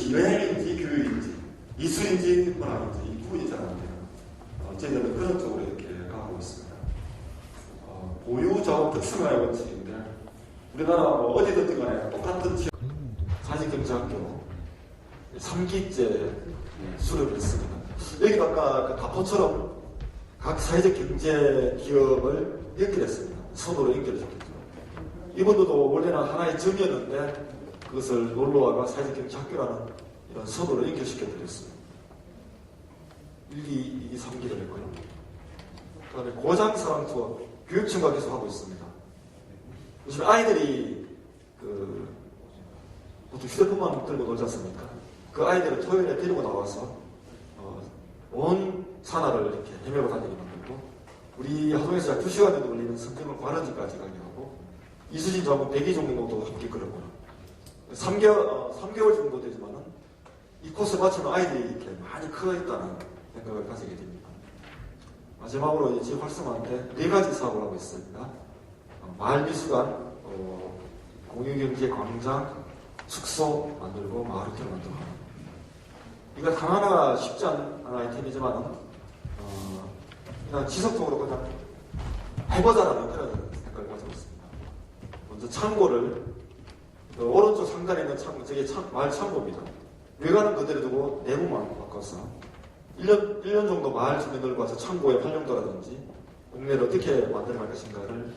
이것이 여행인지 교육인지 미술인지 문화인지 이 구분이 잘 안 돼요. 저희들은 그런 쪽으로 이렇게 가고 있습니다. 보유자원 특수문화의 원칙인데 우리나라 뭐 어디든지 간에 똑같은 사직경제학교 3기째 수료를 했습니다. 여기도 아까 그 가포처럼 각 사회적 경제 기업을 연결했습니다. 손으로 연결해줬겠죠. 이분들도 원래는 하나의 점이었는데 그것을 놀러와가 사회적 경제 학교라는 이런 선으로 연결시켜드렸어요. 1, 2, 3기를 했고요. 그 다음에 고장사랑 투어, 교육청과 계속 하고 있습니다. 요즘 아이들이 보통 휴대폰만 들고 놀지 않습니까? 그 아이들을 토요일에 데리고 나와서 온 산하를 이렇게 헤매고 다니게 만들고 우리 하동에서 약 2시간 정도 걸리는 성평을 관원지까지 가게 하고 이수진 장군 100위 정도도 함께 걸었고요. 3개월 정도 되지만은 이 코스 마치면 아이들이 이렇게 많이 커 있다는 생각을 가지게 됩니다. 마지막으로 이제 활성화인데 4가지 사업을 하고 있습니다. 마을미술관, 공유경제광장, 숙소 만들고 마을 호텔 만들고 하는. 이거 하나하나 쉽지 않은 아이템이지만 그냥 지속적으로 그냥 해보자라는 그런 생각을 가지고 있습니다. 먼저 창고를 오른쪽 상단에 있는 창고, 저게 마을 창고입니다. 외관은 그대로 두고 내부만 바꿔서 1년 정도 마을 주민들과 와서 창고의 활용도라든지 동네를 어떻게 만들어갈 것인가를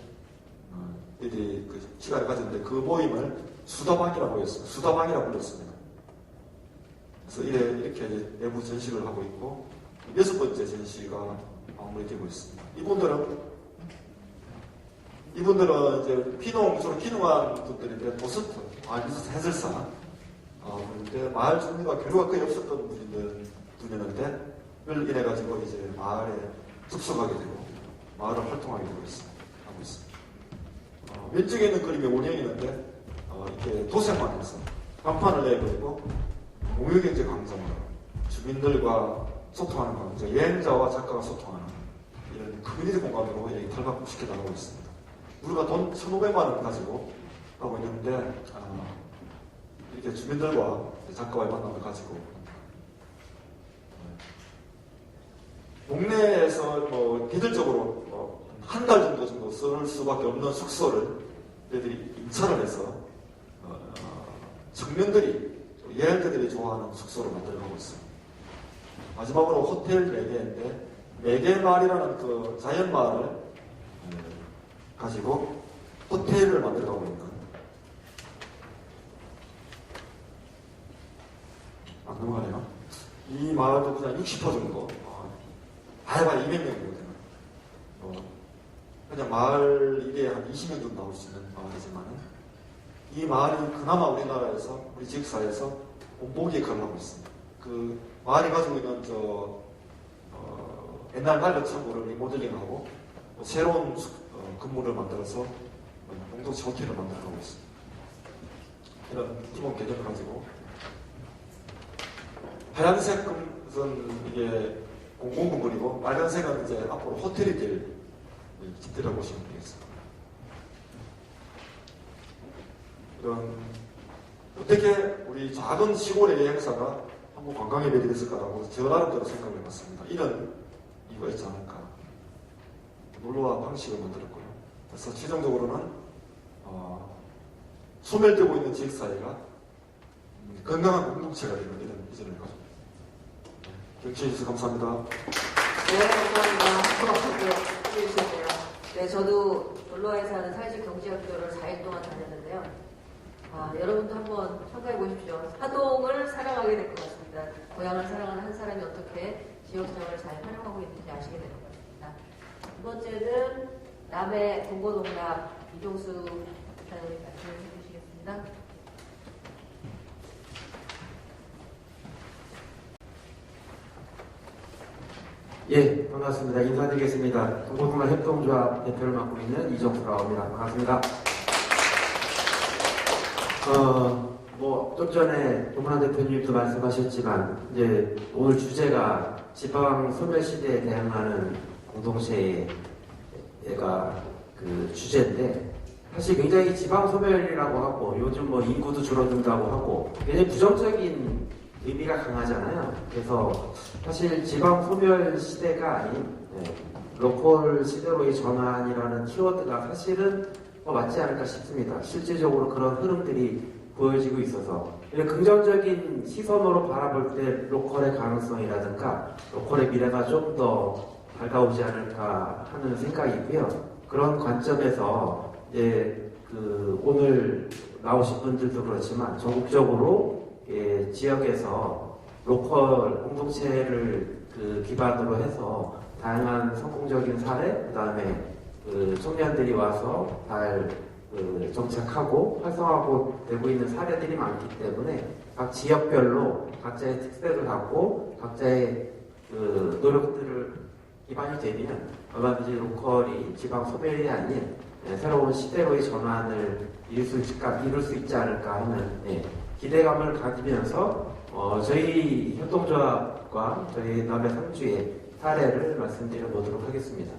이들이 그 시간을 가졌는데 그 모임을 수다방이라고 했습니다. 수다방이라고 불렀습니다. 그래서 이렇게 내부 전시를 하고 있고 6번째 전시가 마무리되고 있습니다. 이분들은 이제 주로 귀농한 분들인데 도스트, 해설사 그런데 마을 주민과 교류가 거의 없었던 분이었는데 그걸 인해 가지고 이제 마을에 접속하게 되고 마을을 활동하게 되고 하고 있습니다. 왼쪽에 있는 그림이 원형이 있는데 이렇게 도색만 해서 간판을 내버리고 공유경제 광장으로 주민들과 소통하는 광장, 여행자와 작가가 소통하는 이런 커뮤니티 공간으로 여기 탈바꿈시켜 나가고 있습니다. 우리가 돈 1,500만 원 가지고 하고 있는데 이렇게 주민들과 작가와의 만남을 가지고 동네에서 계절적으로 한 달 정도 쓸 수밖에 없는 숙소를 얘들이 임차를 해서 청년들이 여행자들이 좋아하는 숙소를 만들어가고 있습니다. 마지막으로 호텔 매개인데 매개마을이라는 그 자연마을을 가지고 호텔을 만들어가고 있는 안 넘어가네요. 이 마을도 그냥 60% 정도 다해봐야 200명 정도 되는 그냥 마을 일에 한 20명 정도 나올 수 있는 마을이지만 이 마을이 그나마 우리나라에서 우리 지역사회에서 본보기 역할을 하고 있습니다. 그 마을이 가지고 있는 옛날 말려 창고를 리모델링하고 새로운 건물을 만들어서 공동체 호텔을 만들어가고 있습니다. 이런 기본 개념을 가지고 하얀색 것은 이게 공공건물이고 빨간색은 이제 앞으로 호텔이 될 집들이라고 보시면 되겠습니다. 이런 어떻게 우리 작은 시골의 여행사가 한번 관광에 매립했을까라고 저 나름대로 생각을 해봤습니다. 이런 이유가 있지 않을까. 놀러와 방식을 만들었고요. 그래서 최종적으로는 소멸되고 있는 지역사회가 건강한 공동체가 되는 이런 비전을 가지고 경청해주셔서 감사합니다. 네, 감사합니다. 수고하셨고요. 해주셨네요. 네, 저도 놀러와에 사는 사회적 경제학교를 4일 동안 다녔는데요. 여러분도 한번 참가해 보십시오. 하동을 사랑하게 될 것 같습니다. 고향을 사랑하는 한 사람이 어떻게 지역생활을 잘 활용하고 있는지 아시게 될 것 같습니다. 두 번째는 남해 동고동락 이종수 부사장님 말씀해 주시겠습니다. 예, 반갑습니다. 인사드리겠습니다. 동고동락 협동조합 대표를 맡고 있는 이종수라고 합니다. 반갑습니다. 좀 전에 동문환 대표님도 말씀하셨지만, 이제 오늘 주제가 지방 소멸 시대에 대응하는 공동체가 그 주제인데, 사실 굉장히 지방 소멸이라고 하고, 요즘 인구도 줄어든다고 하고, 굉장히 부정적인 의미가 강하잖아요. 그래서 사실 지방 소멸 시대가 아닌 로컬 시대로의 전환이라는 키워드가 사실은 맞지 않을까 싶습니다. 실질적으로 그런 흐름들이 보여지고 있어서 긍정적인 시선으로 바라볼 때 로컬의 가능성이라든가 로컬의 미래가 좀 더 밝아오지 않을까 하는 생각이고요. 그런 관점에서 오늘 나오신 분들도 그렇지만 전국적으로 지역에서 로컬 공동체를 기반으로 해서 다양한 성공적인 사례, 그 다음에 청년들이 와서 잘 정착하고 활성화하고 되고 있는 사례들이 많기 때문에 각 지역별로 각자의 특색을 갖고 각자의 노력들을 기반이 되면 얼마든지 로컬이 지방 소멸이 아닌 새로운 시대로의 전환을 이룰 수 있지 않을까 하는 기대감을 가지면서 저희 협동조합과 저희 남해 상주의 사례를 말씀드려 보도록 하겠습니다.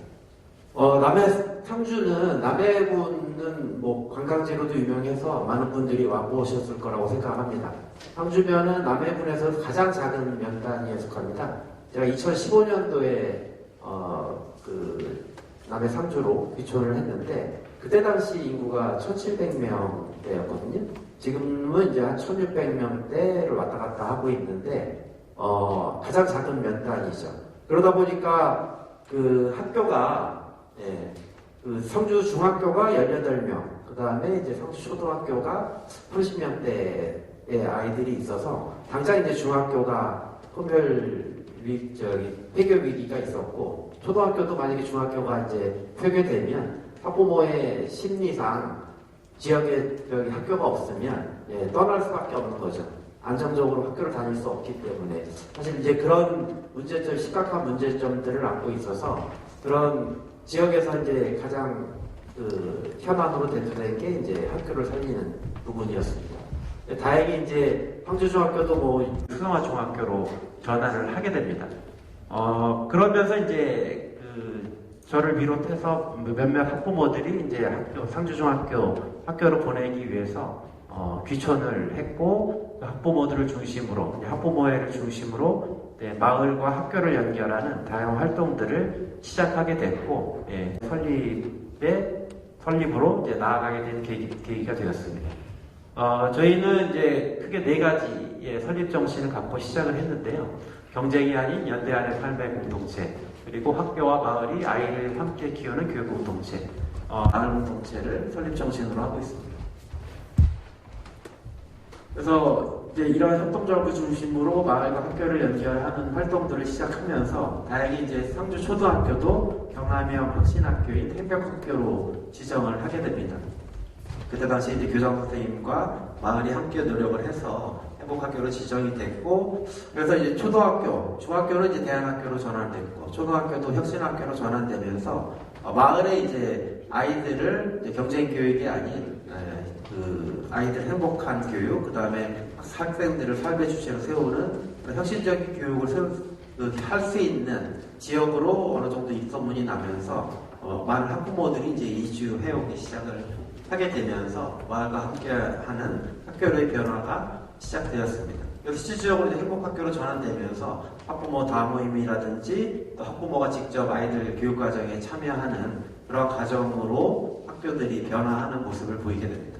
남해 상주는 남해군은 관광지로도 유명해서 많은 분들이 와보셨을 거라고 생각합니다. 상주면은 남해군에서 가장 작은 면단위에 속합니다. 제가 2015년도에 남해 상주로 귀촌을 했는데 그때 당시 인구가 1,700명대였거든요. 지금은 이제 한 1,600명대를 왔다 갔다 하고 있는데 가장 작은 면단이죠. 그러다 보니까 학교가 상주 중학교가 18명, 그 다음에 이제 상주 초등학교가 30명대의 아이들이 있어서 당장 이제 중학교가 폐교 위기가 있었고 초등학교도 만약에 중학교가 이제 폐교되면 학부모의 심리상 지역에 학교가 없으면 떠날 수밖에 없는 거죠. 안정적으로 학교를 다닐 수 없기 때문에 사실 이제 그런 심각한 문제점들을 안고 있어서 그런 지역에서 이제 가장 현안으로 대두된 게 이제 학교를 살리는 부분이었습니다. 다행히 이제 황주중학교도 수성화 중학교로 전환을 하게 됩니다. 그러면서 이제 저를 비롯해서 몇몇 학부모들이 이제 상주중학교 학교로 보내기 위해서 귀촌을 했고 학부모들을 중심으로 학부모회를 중심으로 마을과 학교를 연결하는 다양한 활동들을 시작하게 됐고 설립으로 이제 나아가게 된 계기가 되었습니다. 저희는 이제 크게 4가지의 설립 정신을 갖고 시작을 했는데요. 경쟁이 아닌 연대 안의 삶의 공동체, 그리고 학교와 마을이 아이를 함께 키우는 교육 공동체, 마을 공동체를 설립 정신으로 하고 있습니다. 그래서 이제 이런 협동조합을 중심으로 마을과 학교를 연결하는 활동들을 시작하면서 다행히 이제 상주 초등학교도 경남형 혁신학교인 행벽학교로 지정을 하게 됩니다. 그때 당시 이제 교장 선생님과 마을이 함께 노력을 해서 행복학교로 지정이 됐고, 그래서 이제 초등학교, 중학교는 이제 대안학교로 전환됐고, 초등학교도 혁신학교로 전환되면서 마을의 이제 아이들을 이제 경쟁 교육이 아닌 아이들 행복한 교육, 그 다음에 학생들을 삶의 주체로 세우는 혁신적인 교육을 할 수 있는 지역으로 어느 정도 입소문이 나면서 많은 학부모들이 이제 이주해오기 시작을 하게 되면서 마을과 함께하는 학교의 변화가 시작되었습니다. 그래서 실질적으로 행복학교로 전환되면서 학부모 다모임이라든지 또 학부모가 직접 아이들 교육과정에 참여하는 그런 과정으로 학교들이 변화하는 모습을 보이게 됩니다.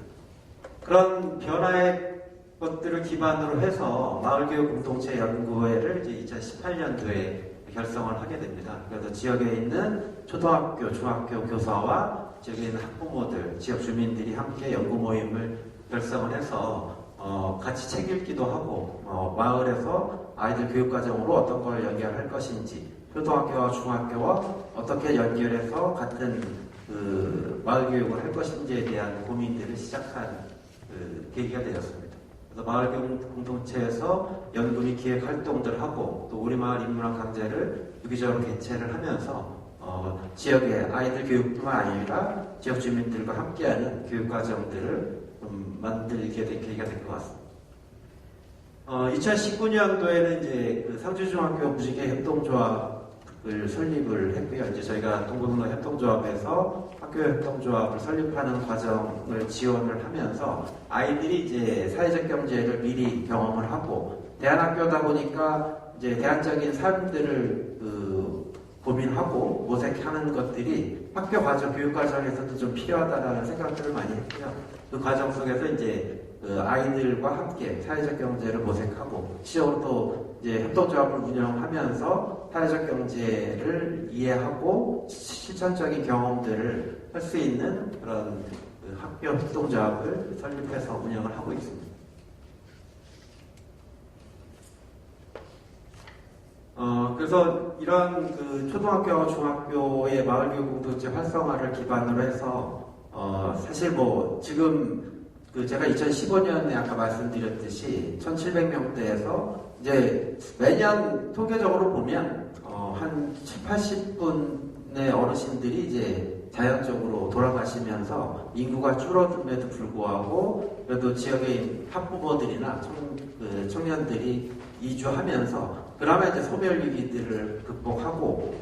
그런 변화의 것들을 기반으로 해서 마을교육 공동체 연구회를 이제 2018년도에 결성을 하게 됩니다. 그래서 지역에 있는 초등학교, 중학교 교사와 지역에 있는 학부모들, 지역 주민들이 함께 연구 모임을 결성을 해서 같이 책 읽기도 하고 마을에서 아이들 교육과정으로 어떤 걸 연결할 것인지, 초등학교와 중학교와 어떻게 연결해서 같은 마을 교육을 할 것인지에 대한 고민들을 시작한 계기가 되었습니다. 그래서 마을 공동체에서 연구 및 기획 활동들 하고 또 우리 마을 인문학 강좌를 주기적으로 개최를 하면서 지역의 아이들 교육뿐만 아니라 지역 주민들과 함께하는 교육과정들을 만들게 된 계기가 된 것 같습니다. 2019년도에는 이제 상주중학교 무지개 협동조합을 설립을 했고요. 이제 저희가 동부문화 협동조합에서 학교 협동조합을 설립하는 과정을 지원을 하면서 아이들이 이제 사회적 경제를 미리 경험을 하고 대안학교다 보니까 이제 대안적인 삶들을 고민하고 모색하는 것들이 학교 과정, 교육 과정에서도 좀 필요하다라는 생각들을 많이 했고요. 그 과정 속에서 이제 아이들과 함께 사회적 경제를 모색하고 시적으로 또 이제 협동조합을 운영하면서 사회적 경제를 이해하고 실천적인 경험들을 할 수 있는 그런 학교 협동조합을 설립해서 운영을 하고 있습니다. 그래서 이런 그 초등학교와 중학교의 마을교육 공동체 활성화를 기반으로 해서 사실 뭐 지금 그 제가 2015년에 아까 말씀드렸듯이 1,700명대에서 이제 매년 통계적으로 보면 한 7, 80분의 어르신들이 이제 자연적으로 돌아가시면서 인구가 줄어듦에도 불구하고 그래도 지역의 학부모들이나 청년들이 이주하면서 그나마 이제 소멸 위기들을 극복하고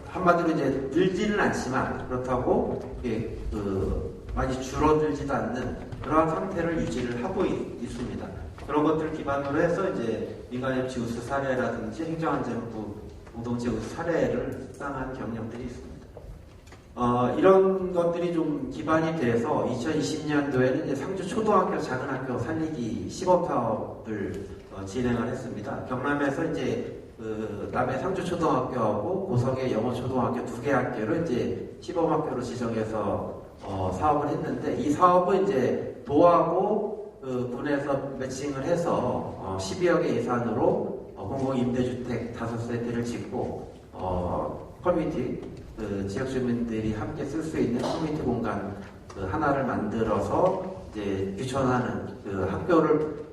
한마디로 이제 늘지는 않지만 그렇다고 이게 많이 줄어들지도 않는 그러한 상태를 유지를 하고 있습니다. 그런 것들을 기반으로 해서 이제 민간협치 우수 사례라든지 행정안전부 공동체 우수 사례를 수상한 경력들이 있습니다. 이런 것들이 좀 기반이 돼서 2020년도에는 이제 상주 초등학교 작은 학교 살리기 시범 사업을 진행을 했습니다. 경남에서 이제 남해 상주 초등학교하고 고성의 영어 초등학교 두 개 학교를 이제 시범 학교로 지정해서 사업을 했는데 이 사업은 이제 도하고 군에서 매칭을 해서 12억의 예산으로 공공임대주택 5세대를 짓고 커뮤니티 지역 주민들이 함께 쓸 수 있는 커뮤니티 공간 하나를 만들어서 이제 귀촌하는 학교를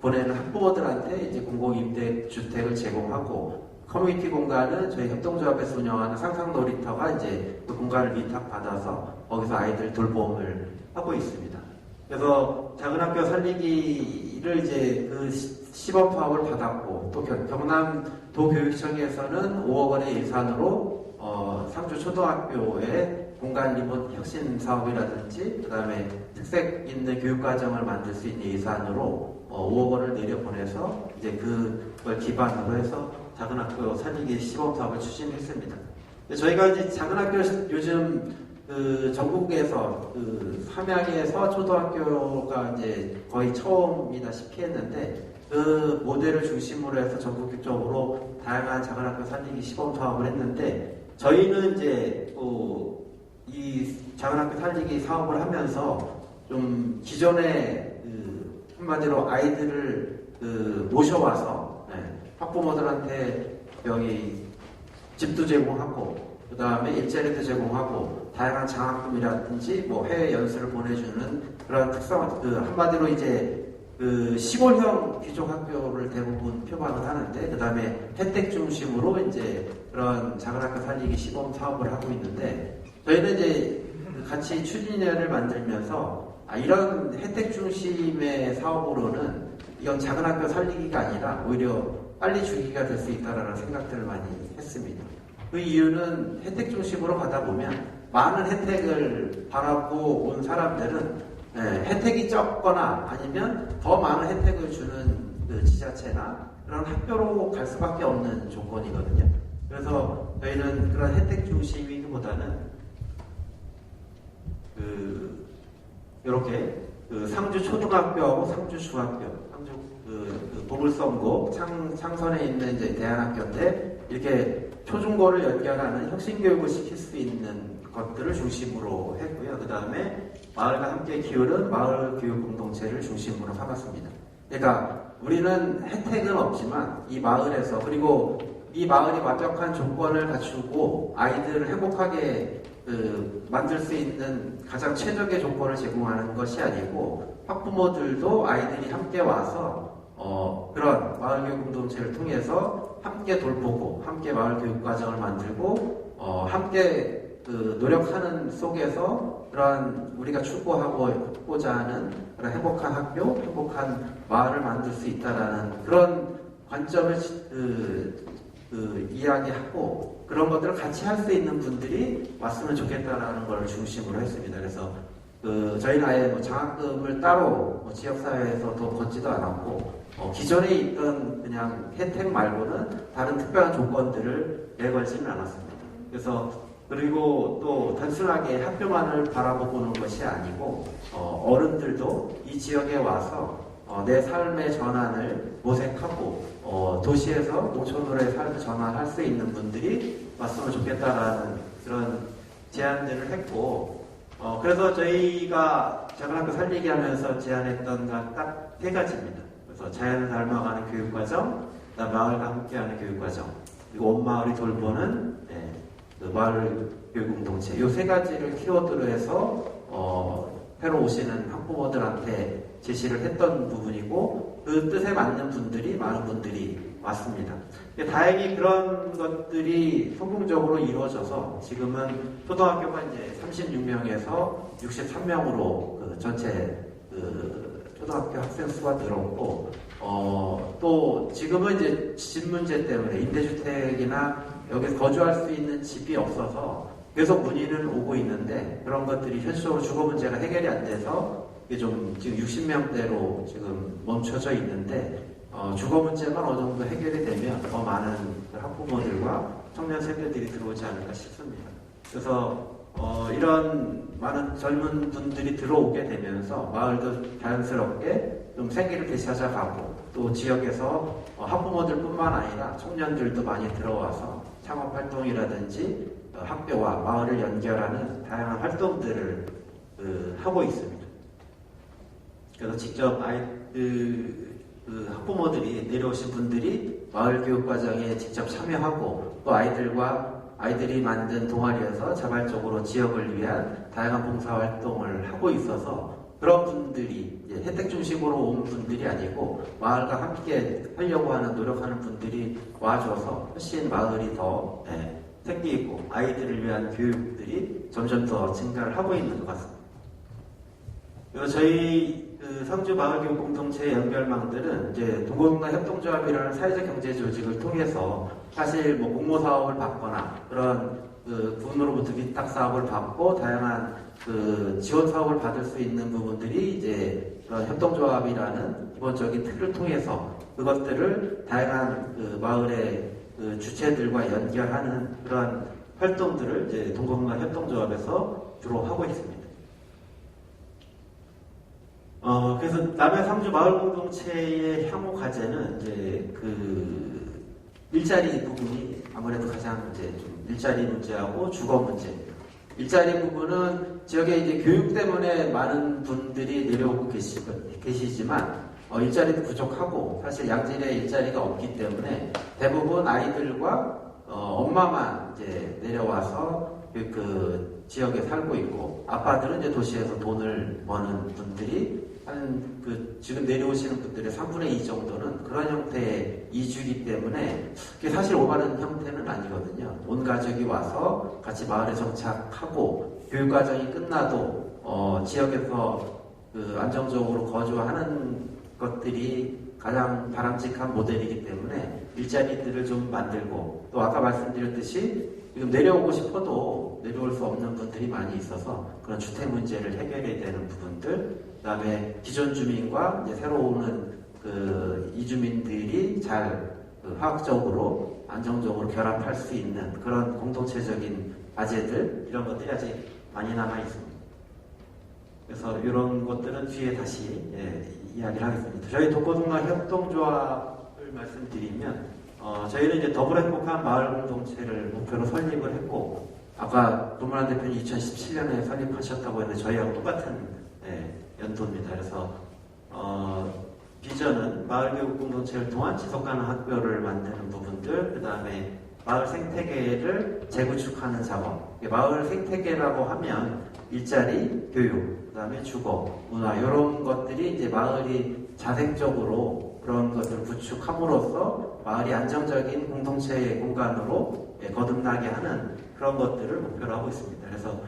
보내는 학부모들한테 이제 공공임대주택을 제공하고 커뮤니티 공간은 저희 협동조합에서 운영하는 상상놀이터가 이제 그 공간을 위탁받아서 거기서 아이들 돌봄을 하고 있습니다. 그래서 작은 학교 살리기를 이제 그 시범 사업을 받았고 또 경남도교육청에서는 5억 원의 예산으로 상주 초등학교의 공간 리모트 혁신 사업이라든지 그다음에 특색 있는 교육과정을 만들 수 있는 예산으로 5억 원을 내려보내서 이제 그걸 기반으로 해서 작은 학교 살리기 시범 사업을 추진했습니다. 저희가 이제 작은 학교 요즘 전국에서 삼양에서 초등학교가 이제 거의 처음이다시피 했는데 그 모델을 중심으로 해서 전국적으로 다양한 작은 학교 살리기 시범 사업을 했는데 저희는 이제 이 작은 학교 살리기 사업을 하면서 좀 기존에 한마디로 아이들을 모셔와서 학부모들한테 여기 집도 제공하고 그 다음에 일자리도 제공하고 다양한 장학금이라든지 뭐 해외 연수를 보내주는 그런 특성 한마디로 이제 시골형 귀족학교를 대부분 표방을 하는데 그 다음에 혜택 중심으로 이제 그런 작은 학교 살리기 시범 사업을 하고 있는데 저희는 이제 같이 추진위원회를 만들면서 이런 혜택 중심의 사업으로는 이건 작은 학교 살리기가 아니라 오히려 빨리 주기가 될 수 있다라는 생각들을 많이 했습니다. 그 이유는 혜택 중심으로 가다 보면 많은 혜택을 바라고 온 사람들은 혜택이 적거나 아니면 더 많은 혜택을 주는 그 지자체나 그런 학교로 갈 수밖에 없는 조건이거든요. 그래서 저희는 그런 혜택 중심이기보다는 이렇게 상주 초등학교하고 상주 중학교, 상주 보물섬고 창선에 있는 이제 대안학교인데 이렇게 초중고를 연결하는 혁신교육을 시킬 수 있는 것들을 중심으로 했고요. 그 다음에 마을과 함께 키우는 마을교육 공동체를 중심으로 삼았습니다. 그러니까 우리는 혜택은 없지만 이 마을에서 그리고 이 마을이 완벽한 조건을 갖추고 아이들을 행복하게 만들 수 있는 가장 최적의 조건을 제공하는 것이 아니고 학부모들도 아이들이 함께 와서 그런 마을교육 공동체를 통해서 함께 돌보고 함께 마을교육 과정을 만들고 함께 노력하는 속에서 그러한 우리가 추구하고자 하는 그런 행복한 학교, 행복한 마을을 만들 수 있다라는 그런 관점을 이야기하고 그런 것들을 같이 할 수 있는 분들이 왔으면 좋겠다라는 걸 중심으로 했습니다. 그래서 저희는 아예 장학금을 따로 지역사회에서 더 걷지도 않았고 기존에 있던 그냥 혜택 말고는 다른 특별한 조건들을 내걸지는 않았습니다. 그래서 그리고 또 단순하게 학교만을 바라보고 보는 것이 아니고 어른들도 이 지역에 와서 내 삶의 전환을 모색하고 도시에서 농촌으로의 삶을 전환할 수 있는 분들이 왔으면 좋겠다라는 그런 제안들을 했고 그래서 저희가 작은학교 살리기 하면서 제안했던 건 딱 세 가지입니다. 그래서 자연을 닮아가는 교육과정, 그다음 마을과 함께하는 교육과정, 그리고 온 마을이 돌보는 그 마을 교육 공동체 이 세 가지를 키워드로 해서 새로 오시는 학부모들한테 제시를 했던 부분이고 그 뜻에 맞는 분들이 많은 분들이 왔습니다. 다행히 그런 것들이 성공적으로 이루어져서 지금은 초등학교가 이제 36명에서 63명으로 그 전체 초등학교 학생 수가 늘었고 또 지금은 이제 집 문제 때문에 임대주택이나 여기서 거주할 수 있는 집이 없어서 계속 문의는 오고 있는데 그런 것들이 현실적으로 주거 문제가 해결이 안 돼서 이게 좀 지금 60명대로 지금 멈춰져 있는데 주거 문제만 어느 정도 해결이 되면 더 많은 학부모들과 청년 세대들이 들어오지 않을까 싶습니다. 그래서 이런 많은 젊은 분들이 들어오게 되면서 마을도 자연스럽게 좀 생기를 되찾아가고 또 지역에서 학부모들뿐만 아니라 청년들도 많이 들어와서 창업활동이라든지 학교와 마을을 연결하는 다양한 활동들을 하고 있습니다. 그래서 직접 학부모들이 내려오신 분들이 마을교육과정에 직접 참여하고 또 아이들이 만든 동아리에서 자발적으로 지역을 위한 다양한 봉사활동을 하고 있어서 그런 분들이 혜택 중심으로 온 분들이 아니고 마을과 함께 하려고 하는 노력하는 분들이 와줘서 훨씬 마을이 더 생기고 아이들을 위한 교육들이 점점 더 증가를 하고 있는 것 같습니다. 그리고 저희 상주 마을교육 공동체 연결망들은 이제 도공동화 협동조합이라는 사회적 경제 조직을 통해서 사실 뭐 공모 사업을 받거나 그런 군으로부터 위탁 사업을 받고 다양한 지원 사업을 받을 수 있는 부분들이 이제 그런 협동조합이라는 기본적인 틀을 통해서 그것들을 다양한 마을의 주체들과 연결하는 그런 활동들을 이제 동공동화 협동조합에서 주로 하고 있습니다. 그래서 남해 상주 마을 공동체의 향후 과제는 이제 일자리 부분이 아무래도 가장 이제 좀 일자리 문제하고 주거 문제. 일자리 부분은 지역에 이제 교육 때문에 많은 분들이 내려오고 계시지만 일자리도 부족하고 사실 양질의 일자리가 없기 때문에 대부분 아이들과 엄마만 이제 내려와서 그 지역에 살고 있고 아빠들은 이제 도시에서 돈을 버는 분들이 지금 내려오시는 분들의 3분의 2 정도는 그런 형태의 이주이기 때문에 그게 사실 오가는 형태는 아니거든요. 온 가족이 와서 같이 마을에 정착하고 교육과정이 끝나도 지역에서 안정적으로 거주하는 것들이 가장 바람직한 모델이기 때문에 일자리들을 좀 만들고 또 아까 말씀드렸듯이 지금 내려오고 싶어도 내려올 수 없는 분들이 많이 있어서 그런 주택 문제를 해결해야 되는 부분들, 그 다음에 기존 주민과 이제 새로 오는 이주민들이 잘 화학적으로 안정적으로 결합할 수 있는 그런 공동체적인 과제들 이런 것들이 아직 많이 남아 있습니다. 그래서 이런 것들은 뒤에 다시 이야기를 하겠습니다. 저희 독거동화 협동조합을 말씀드리면 저희는 이제 더불어 행복한 마을 공동체를 목표로 설립을 했고 아까 노무란 대표님 2017년에 설립하셨다고 했는데 저희하고 똑같은 연도입니다. 그래서 비전은 마을교육 공동체를 통한 지속가능 학교를 만드는 부분들, 그 다음에 마을 생태계를 재구축하는 작업. 마을 생태계라고 하면 일자리, 교육, 그 다음에 주거, 문화 이런 것들이 이제 마을이 자생적으로 그런 것들을 구축함으로써 마을이 안정적인 공동체의 공간으로 거듭나게 하는 그런 것들을 목표로 하고 있습니다. 그래서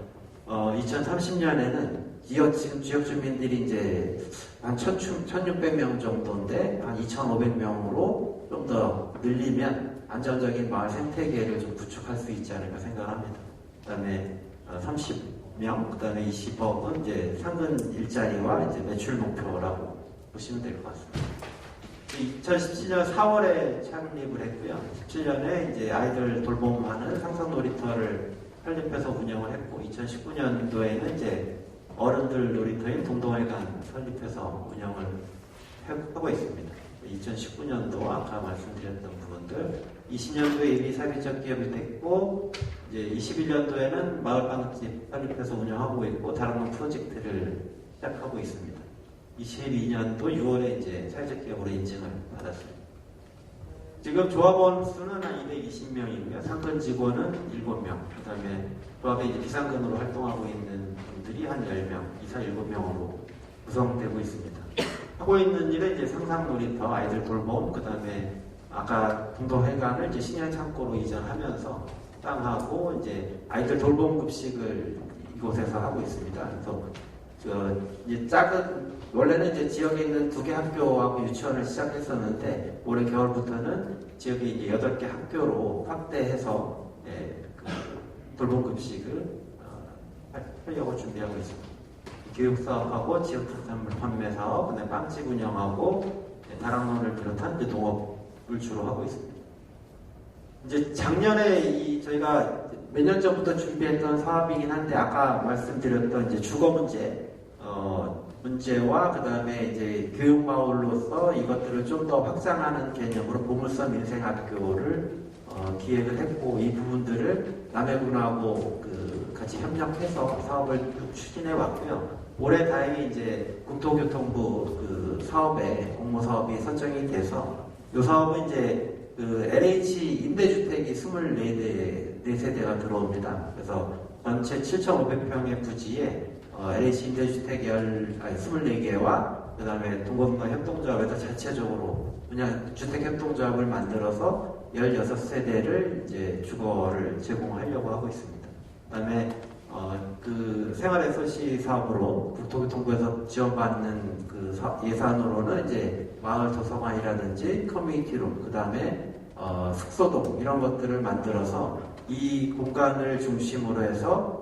2030년에는 지금 지역 주민들이 이제 한 1,600명 정도인데 한 2,500명으로 좀 더 늘리면 안정적인 마을 생태계를 좀 구축할 수 있지 않을까 생각합니다. 그다음에 30명, 그다음에 20억은 이제 상근 일자리와 이제 매출 목표라고 보시면 될 것 같습니다. 2017년 4월에 창립을 했고요. 17년에 이제 아이들 돌봄하는 상상 놀이터를 설립해서 운영을 했고, 2019년도에는 이제 어른들 놀이터인 동동회관 설립해서 운영을 하고 있습니다. 2019년도 아까 말씀드렸던 부분들, 20년도에 이미 사회적 기업이 됐고, 이제 21년도에는 마을빵집 설립해서 운영하고 있고, 다른 프로젝트를 시작하고 있습니다. 22년도 6월에 이제 사회적 기업으로 인증을 받았습니다. 지금 조합원 수는 한 220명이고요. 상근 직원은 7명. 그 다음에 조합에 이제 비상근으로 활동하고 있는 분들이 한 10명, 이사 7명으로 구성되고 있습니다. 하고 있는 일은 이제 상상놀이터, 아이들 돌봄, 그 다음에 아까 동동회관을 이제 신현창고로 이전하면서 땅하고 이제 아이들 돌봄 급식을 이곳에서 하고 있습니다. 그래서 이제 원래는 이제 지역에 있는 2개 학교하고 유치원을 시작했었는데 올해 겨울부터는 지역에 이제 8개 학교로 확대해서 그 돌봄 급식을 하려고 준비하고 있습니다. 교육 사업하고 지역 특산물 판매 사업, 그다음에 빵집 운영하고 다락론을 비롯한 농업을 주로 하고 있습니다. 이제 작년에 저희가 몇 년 전부터 준비했던 사업이긴 한데 아까 말씀드렸던 이제 주거 문제와 그 다음에 이제 교육마을로서 이것들을 좀 더 확장하는 개념으로 보물섬 인생학교를 기획을 했고, 이 부분들을 남해군하고 같이 협력해서 사업을 추진해 왔고요. 올해 다행히 이제 국토교통부 사업에 공모 사업이 선정이 돼서 이 사업은 이제 LH 임대주택이 24세대가 들어옵니다. 그래서 전체 7,500평의 부지에 LH 임대주택 24개와 그 다음에 동거분과 협동조합에서 자체적으로 그냥 주택협동조합을 만들어서 16세대를 이제 주거를 제공하려고 하고 있습니다. 그 다음에 생활SOC 사업으로 국토교통부에서 지원받는 예산으로는 이제 마을 도서관이라든지 커뮤니티룸, 그 다음에 숙소동 이런 것들을 만들어서 이 공간을 중심으로 해서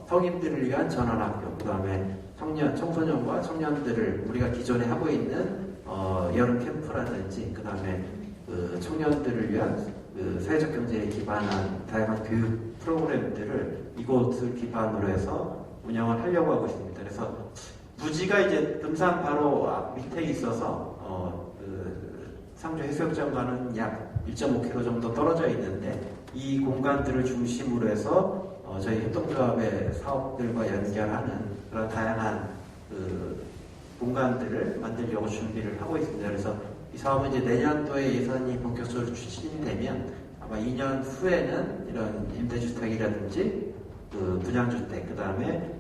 성인들을 위한 전원학교, 그 다음에 청소년과 청년들을 우리가 기존에 하고 있는 여름 캠프라든지, 그 다음에 청년들을 위한 사회적 경제에 기반한 다양한 교육 프로그램들을 이곳을 기반으로 해서 운영을 하려고 하고 있습니다. 그래서 부지가 이제 금산 바로 밑에 있어서 상주 해수욕장과는 약 1.5km 정도 떨어져 있는데, 이 공간들을 중심으로 해서 저희 협동조합의 사업들과 연결하는 그런 다양한 공간들을 만들려고 준비를 하고 있습니다. 그래서 이 사업은 이제 내년도에 예산이 본격적으로 추진되면 아마 2년 후에는 이런 임대주택이라든지 분양주택, 그 다음에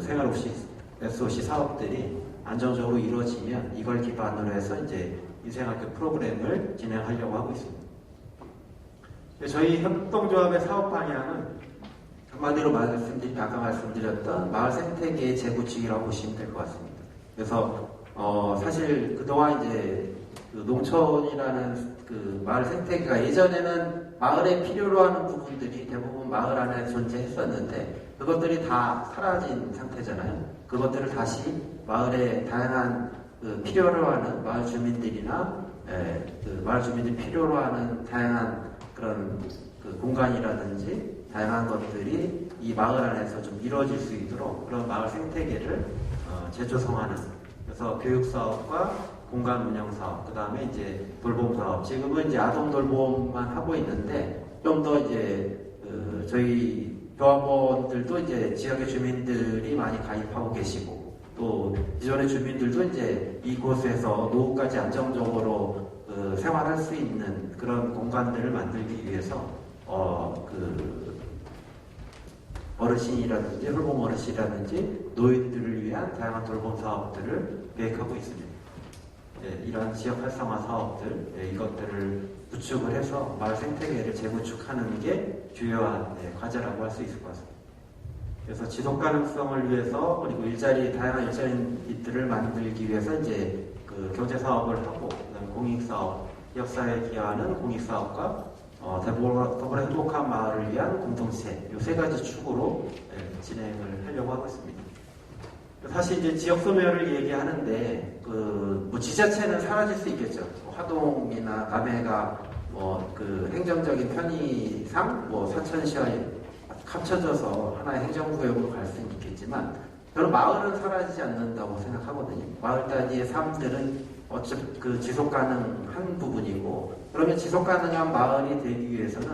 생활SOC 사업들이 안정적으로 이루어지면 이걸 기반으로 해서 이제 인생학교 프로그램을 진행하려고 하고 있습니다. 저희 협동조합의 사업 방향은 한마디로 아까 말씀드렸던 마을 생태계의 재구축이라고 보시면 될 것 같습니다. 그래서 사실 그동안 이제 농촌이라는 마을 생태계가 예전에는 마을에 필요로 하는 부분들이 대부분 마을 안에 존재했었는데 그것들이 다 사라진 상태잖아요. 그것들을 다시 마을에 다양한 필요로 하는 마을 주민들이나 마을 주민들이 필요로 하는 다양한 그런 공간이라든지 다양한 것들이 이 마을 안에서 좀 이루어질 수 있도록 그런 마을 생태계를 재조성하는, 그래서 교육 사업과 공간 운영 사업, 그 다음에 이제 돌봄 사업. 지금은 이제 아동 돌봄만 하고 있는데 좀 더 이제 저희 조합원들도 이제 지역의 주민들이 많이 가입하고 계시고, 또 기존의 주민들도 이제 이곳에서 노후까지 안정적으로 생활할 수 있는 그런 공간들을 만들기 위해서 어르신이라든지 홀봄 어르신이라든지 노인들을 위한 다양한 돌봄 사업들을 계획하고 있습니다. 이러한 지역 활성화 사업들, 이것들을 구축을 해서 마을 생태계를 재구축하는 게 주요한 과제라고 할 수 있을 것 같습니다. 그래서 지속 가능성을 위해서, 그리고 다양한 일자리들을 만들기 위해서 이제 경제 사업을 하고, 그다음에 공익 사업, 지역사회에 기여하는 공익 사업과 더불어 행복한 마을을 위한 공동체, 이 3가지 축으로 진행을 하려고 하고 있습니다. 사실 이제 지역 소멸을 얘기하는데, 지자체는 사라질 수 있겠죠. 하동이나 남해가 뭐 그 행정적인 편의상 뭐 사천시와 합쳐져서 하나의 행정구역으로 갈 수는 있겠지만 저는 마을은 사라지지 않는다고 생각하거든요. 마을 단위의 삶들은 어차피 그 지속 가능한 부분이고, 그러면 지속 가능한 마을이 되기 위해서는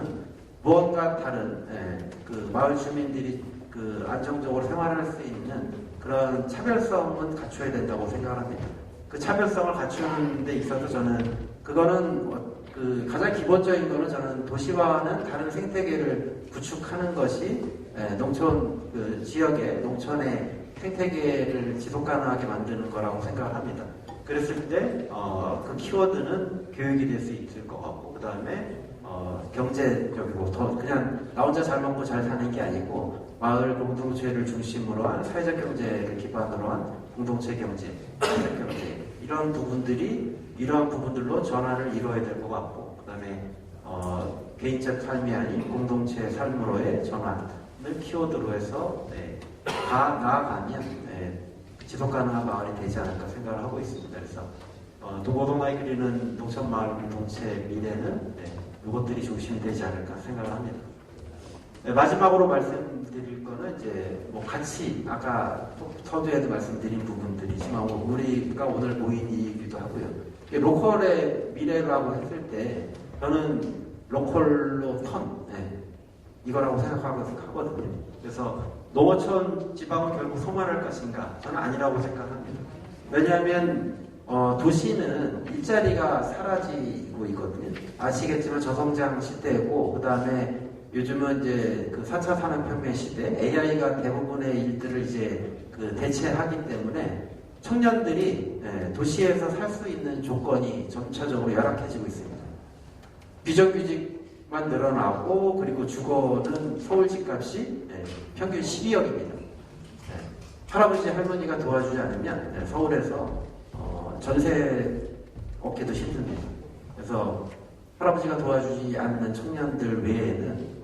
무언가 다른 그 마을 주민들이 그 안정적으로 생활할 수 있는 그런 차별성은 갖춰야 된다고 생각합니다. 그 차별성을 갖추는 데 있어서 저는 그거는 그 가장 기본적인 거는 저는 도시화는 다른 생태계를 구축하는 것이 농촌 그 지역의 농촌의 생태계를 지속 가능하게 만드는 거라고 생각을 합니다. 그랬을 때 그 키워드는 교육이 될 수 있을 것 같고, 그 다음에 경제적이고 더 그냥 나 혼자 잘 먹고 잘 사는 게 아니고 마을 공동체를 중심으로 한 사회적 경제를 기반으로 한 공동체 경제, 사회적 경제 이런 부분들로 전환을 이루어야 될 것 같고, 그 다음에 개인적 삶이 아닌 공동체의 삶으로의 전환을 키워드로 해서 나아가면 지속 가능한 마을이 되지 않을까 생각을 하고 있습니다. 그래서 도보동아이 그리는 농촌마을 공동체 미래는 이것들이 중심이 되지 않을까 생각을 합니다. 마지막으로 말씀드릴 거는 이제 뭐 같이 아까 서두에도 말씀드린 부분들이지만 우리가 오늘 모인 이유이기도 하고요. 로컬의 미래라고 했을 때 저는 로컬로 이거라고 생각하거든요. 그래서 농어촌 지방은 결국 소멸할 것인가? 저는 아니라고 생각합니다. 왜냐하면 도시는 일자리가 사라지고 있거든요. 아시겠지만 저성장 시대고, 그 다음에 요즘은 이제 그 4차 산업혁명 시대, AI가 대부분의 일들을 이제 그 대체하기 때문에 청년들이 도시에서 살 수 있는 조건이 점차적으로 열악해지고 있습니다. 비정규직만 늘어나고, 그리고 주거는 서울 집값이 평균 12억입니다. 할아버지 할머니가 도와주지 않으면 서울에서 전세 얻기도 힘듭니다. 그래서 할아버지가 도와주지 않는 청년들 외에는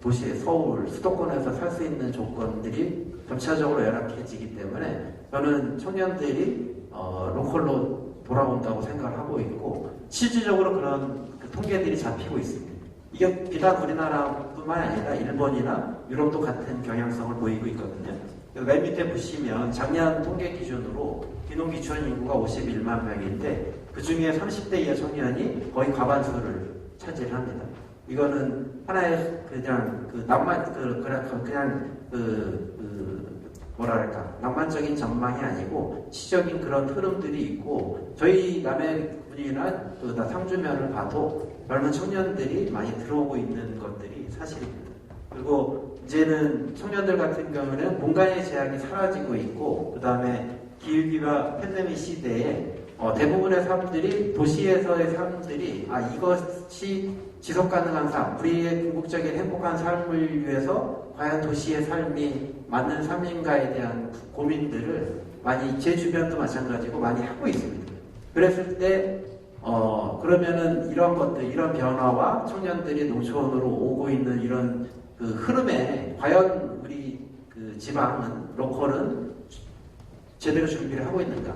도시의 서울, 수도권에서 살 수 있는 조건들이 점차적으로 열악해지기 때문에 저는 청년들이 로컬로 돌아온다고 생각을 하고 있고, 실질적으로 그런 그 통계들이 잡히고 있습니다. 이게 비단 우리나라뿐만 아니라 일본이나 유럽도 같은 경향성을 보이고 있거든요. 맨 밑에 보시면 작년 통계 기준으로 귀농귀촌 인구가 51만 명인데 그 중에 30대 이하 청년이 거의 과반수를 차지합니다. 이거는 하나의 그냥 그 낭만적인 전망이 아니고 시적인 그런 흐름들이 있고, 저희 남해군이나 상주면을 봐도 젊은 청년들이 많이 들어오고 있는 것들이 사실입니다. 그리고 이제는 청년들 같은 경우는 공간의 제약이 사라지고 있고, 그 다음에 기후기와 팬데믹 시대에 대부분의 사람들이 도시에서의 사람들이 이것이 지속 가능한 삶, 우리의 궁극적인 행복한 삶을 위해서 과연 도시의 삶이 맞는 삶인가에 대한 고민들을 많이 제 주변도 마찬가지고 많이 하고 있습니다. 그랬을 때 그러면은 이런 것들, 이런 변화와 청년들이 농촌으로 오고 있는 이런 그 흐름에 과연 우리 그 지방은, 로컬은 제대로 준비를 하고 있는가?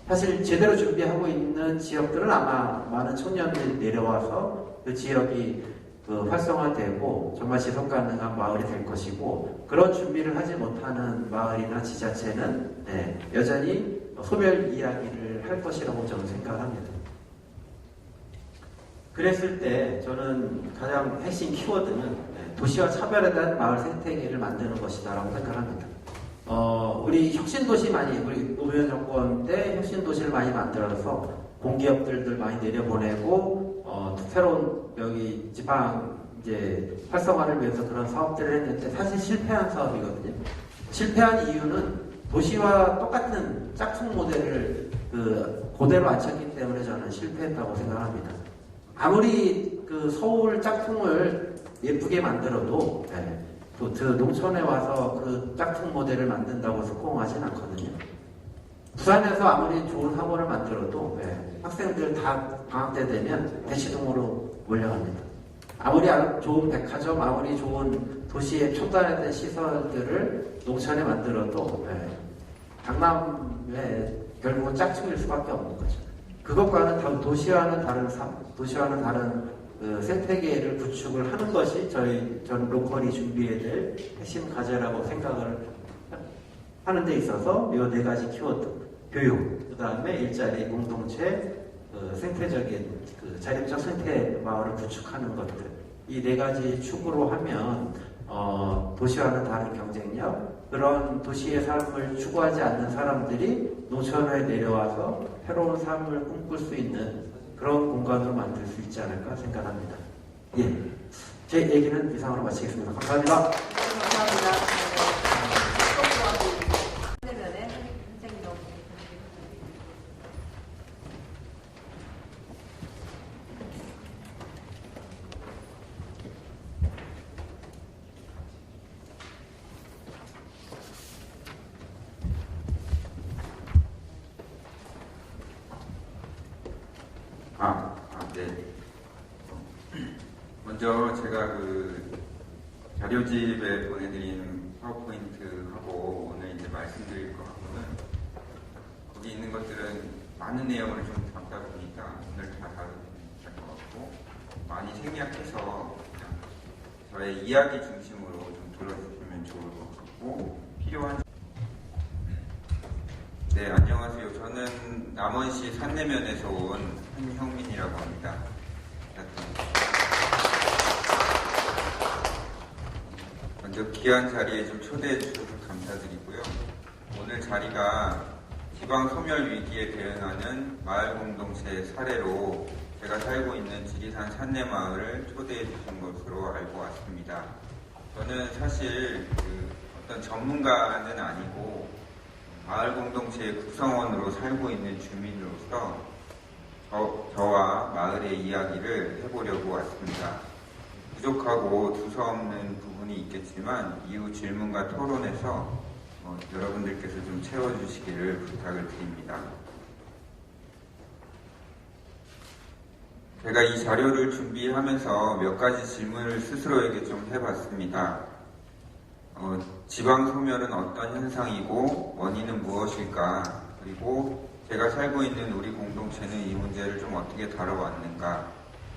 사실 제대로 준비하고 있는 지역들은 아마 많은 청년들이 내려와서 그 지역이 활성화되고 정말 지속 가능한 마을이 될 것이고, 그런 준비를 하지 못하는 마을이나 지자체는 여전히 소멸 이야기를 할 것이라고 저는 생각을 합니다. 그랬을 때 저는 가장 핵심 키워드는 도시와 차별에 대한 마을 생태계를 만드는 것이다라고 생각합니다. 우리 혁신도시 우리 노무현 정권 때 혁신도시를 많이 만들어서 공기업들을 많이 내려보내고, 새로운 여기 지방 이제 활성화를 위해서 그런 사업들을 했는데 사실 실패한 사업이거든요. 실패한 이유는 도시와 똑같은 짝퉁 모델을 그대로 앉혔기 때문에 저는 실패했다고 생각합니다. 아무리 그 서울 짝퉁을 예쁘게 만들어도 농촌에 와서 그 짝퉁 모델을 만든다고 성공하진 않거든요. 부산에서 아무리 좋은 학원을 만들어도 학생들 다 방학 때 되면 대치동으로 몰려갑니다. 아무리 좋은 백화점, 아무리 좋은 도시의 초단화된 시설들을 농촌에 만들어도 강남에 결국은 짝퉁일 수밖에 없는 거죠. 그것과는 도시와는 다른 도시와는 다른 생태계를 구축을 하는 것이 전 로컬이 생각해야 될 핵심 과제라고 생각을 하는 데 있어서 이 네 가지 키워드, 교육, 그 다음에 일자리, 공동체, 생태적인 자립적 생태 마을을 구축하는 것들, 이 네 가지 축으로 하면 도시와는 다른 경쟁력, 그런 도시의 삶을 추구하지 않는 사람들이 노천에 내려와서 새로운 삶을 꿈꿀 수 있는 그런 공간으로 만들 수 있지 않을까 생각합니다. 예, 제 얘기는 이상으로 마치겠습니다. 감사합니다. 감사합니다. 대면에 선생님 네. 먼저 제가 자료집에 보내드린 파워포인트하고 오늘 이제 말씀드릴 거 하고는 거기 있는 것들은 많은 내용을 좀 담다 보니까 오늘 다 다루면 될 것 같고 많이 생략해서 그냥 저의 이야기 중심으로 좀 들어주시면 좋을 것 같고 필요한 네, 안녕하세요. 저는 남원시 산내면에서 온 한형민이라고 합니다. 먼저 귀한 자리에 좀 초대해 주셔서 감사드리고요. 오늘 자리가 지방 소멸 위기에 대응하는 마을 공동체의 사례로 제가 살고 있는 지리산 산내마을을 초대해 주신 것으로 알고 왔습니다. 저는 사실 어떤 전문가는 아니고 마을 공동체의 구성원으로 살고 있는 주민으로서 저와 마을의 이야기를 해보려고 왔습니다. 부족하고 두서없는 부분이 있겠지만 이후 질문과 토론에서 여러분들께서 좀 채워주시기를 부탁을 드립니다. 제가 이 자료를 준비하면서 몇 가지 질문을 스스로에게 좀 해봤습니다. 지방 소멸은 어떤 현상이고 원인은 무엇일까? 그리고 제가 살고 있는 우리 공동체는 이 문제를 좀 어떻게 다뤄왔는가?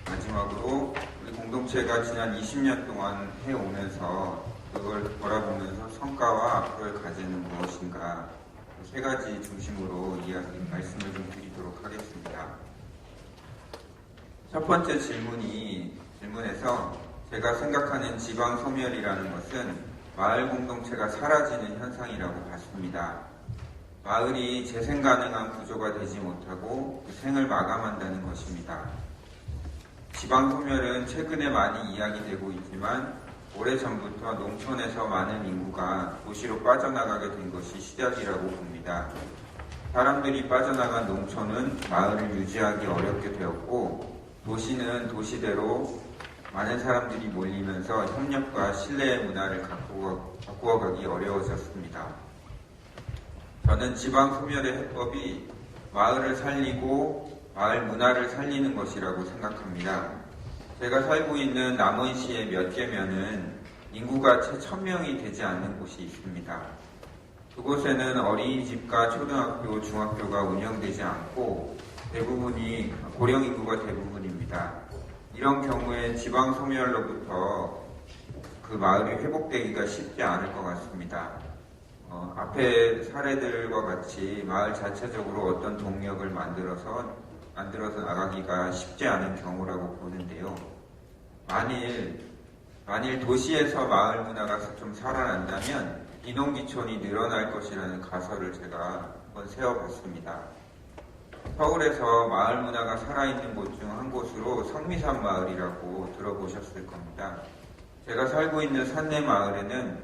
마지막으로 우리 공동체가 지난 20년 동안 해오면서 그걸 돌아보면서 성과와 앞으로의 과제는 무엇인가? 세 가지 중심으로 말씀을 좀 드리도록 하겠습니다. 첫 번째 질문에서 제가 생각하는 지방 소멸이라는 것은 마을 공동체가 사라지는 현상이라고 봤습니다. 마을이 재생 가능한 구조가 되지 못하고 그 생을 마감한다는 것입니다. 지방 소멸은 최근에 많이 이야기되고 있지만 오래전부터 농촌에서 많은 인구가 도시로 빠져나가게 된 것이 시작이라고 봅니다. 사람들이 빠져나간 농촌은 마을을 유지하기 어렵게 되었고 도시는 도시대로 많은 사람들이 몰리면서 협력과 신뢰의 문화를 바꾸어가기 어려워졌습니다. 저는 지방 소멸의 해법이 마을을 살리고 마을 문화를 살리는 것이라고 생각합니다. 제가 살고 있는 남원시의 몇 개면은 인구가 채 1000명이 되지 않는 곳이 있습니다. 그곳에는 어린이집과 초등학교, 중학교가 운영되지 않고 대부분이 고령 인구가 대부분입니다. 이런 경우에 지방 소멸로부터 그 마을이 회복되기가 쉽지 않을 것 같습니다. 앞에 사례들과 같이 마을 자체적으로 어떤 동력을 만들어서 나가기가 쉽지 않은 경우라고 보는데요. 만일 도시에서 마을 문화가 좀 살아난다면 인원기촌이 늘어날 것이라는 가설을 제가 한번 세워봤습니다. 서울에서 마을 문화가 살아있는 곳 중 한 곳으로 성미산 마을이라고 들어보셨을 겁니다. 제가 살고 있는 산내 마을에는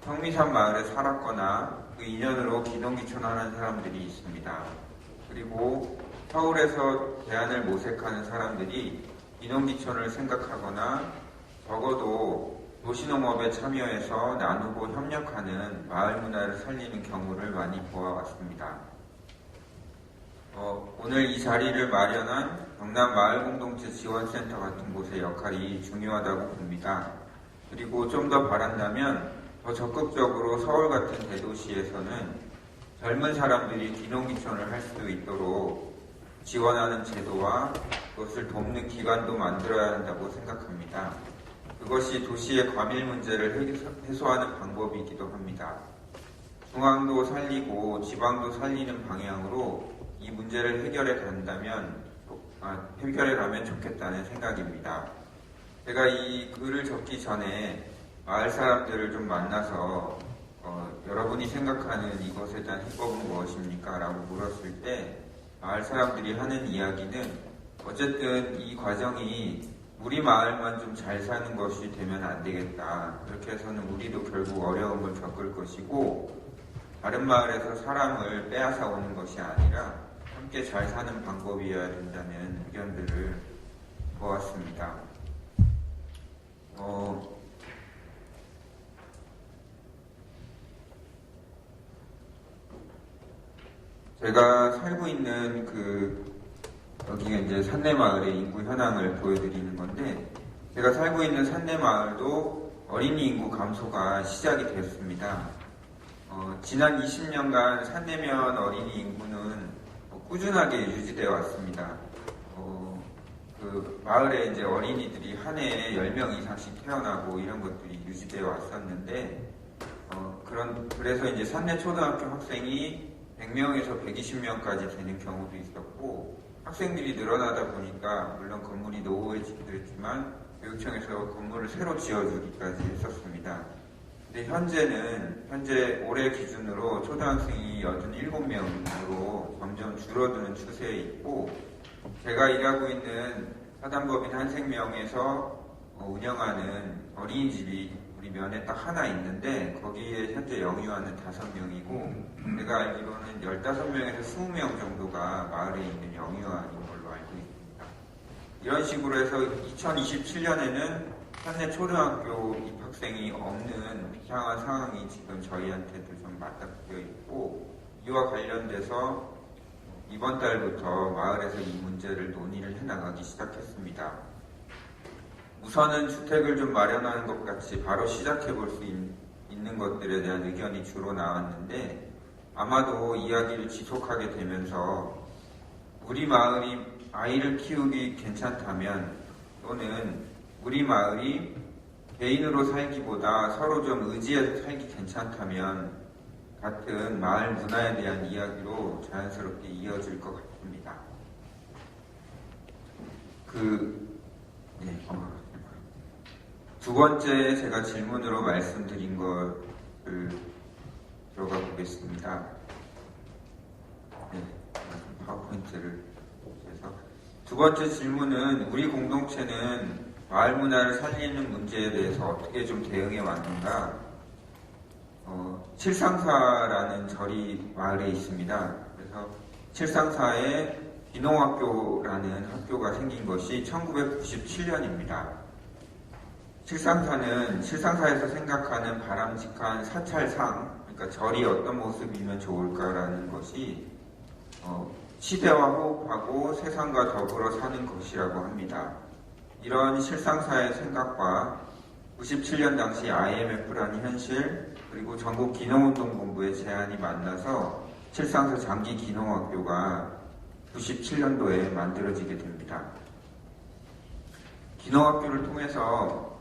성미산 마을에 살았거나 그 인연으로 기농기촌하는 사람들이 있습니다. 그리고 서울에서 대안을 모색하는 사람들이 기농기촌을 생각하거나 적어도 도시농업에 참여해서 나누고 협력하는 마을 문화를 살리는 경우를 많이 보아왔습니다. 오늘 이 자리를 마련한 경남 마을공동체 지원센터 같은 곳의 역할이 중요하다고 봅니다. 그리고 좀 더 바란다면 더 적극적으로 서울 같은 대도시에서는 젊은 사람들이 기농기촌을 할 수 있도록 지원하는 제도와 그것을 돕는 기관도 만들어야 한다고 생각합니다. 그것이 도시의 과밀 문제를 해소하는 방법이기도 합니다. 중앙도 살리고 지방도 살리는 방향으로 이 문제를 해결해 가면 좋겠다는 생각입니다. 제가 이 글을 적기 전에 마을 사람들을 좀 만나서 여러분이 생각하는 이것에 대한 해법은 무엇입니까? 라고 물었을 때 마을 사람들이 하는 이야기는 어쨌든 이 과정이 우리 마을만 좀 잘 사는 것이 되면 안 되겠다. 그렇게 해서는 우리도 결국 어려움을 겪을 것이고 다른 마을에서 사람을 빼앗아 오는 것이 아니라 함께 잘 사는 방법이어야 된다는 의견들을 보았습니다. 제가 살고 있는 여기가 이제 산내마을의 인구 현황을 보여드리는 건데, 제가 살고 있는 산내마을도 어린이 인구 감소가 시작이 되었습니다. 지난 20년간 산내면 어린이 인구는 꾸준하게 유지되어 왔습니다. 마을에 이제 어린이들이 한 해에 10명 이상씩 태어나고 이런 것들이 유지되어 왔었는데, 그래서 이제 산내 초등학교 학생이 100명에서 120명까지 되는 경우도 있었고, 학생들이 늘어나다 보니까 물론 건물이 노후해지기도 했지만 교육청에서 건물을 새로 지어주기까지 했었습니다. 근데 현재 올해 기준으로 초등학생이 87명으로 점점 줄어드는 추세에 있고, 제가 일하고 있는 사단법인 한생명에서 운영하는 어린이집이 우리 면에 딱 하나 있는데 거기에 현재 영유아는 5명이고 제가 알기로는 15명에서 20명 정도가 마을에 있는 영유아인 걸로 알고 있습니다. 이런 식으로 해서 2027년에는 산내 초등학교 입학생이 없는 이상한 상황이 지금 저희한테도 좀 맞닥뜨려 있고, 이와 관련돼서 이번 달부터 마을에서 이 문제를 논의를 해나가기 시작했습니다. 우선은 주택을 좀 마련하는 것 같이 바로 시작해 볼 수 있는 것들에 대한 의견이 주로 나왔는데, 아마도 이야기를 지속하게 되면서 우리 마을이 아이를 키우기 괜찮다면, 또는 우리 마을이 개인으로 살기보다 서로 좀 의지해서 살기 괜찮다면 같은 마을 문화에 대한 이야기로 자연스럽게 이어질 것 같습니다. 두 번째 제가 질문으로 말씀드린 것을 들어가 보겠습니다. 파워포인트를 해서 두 번째 질문은 우리 공동체는 마을 문화를 살리는 문제에 대해서 어떻게 좀 대응해 왔는가? 칠상사라는 절이 마을에 있습니다. 그래서 칠상사에 기농학교라는 학교가 생긴 것이 1997년입니다. 칠상사에서 생각하는 바람직한 사찰상, 그러니까 절이 어떤 모습이면 좋을까라는 것이 시대와 호흡하고 세상과 더불어 사는 것이라고 합니다. 이런 실상사의 생각과 97년 당시 IMF라는 현실, 그리고 전국 기농운동본부의 제안이 만나서 칠상사 장기 기농학교가 97년도에 만들어지게 됩니다. 기농학교를 통해서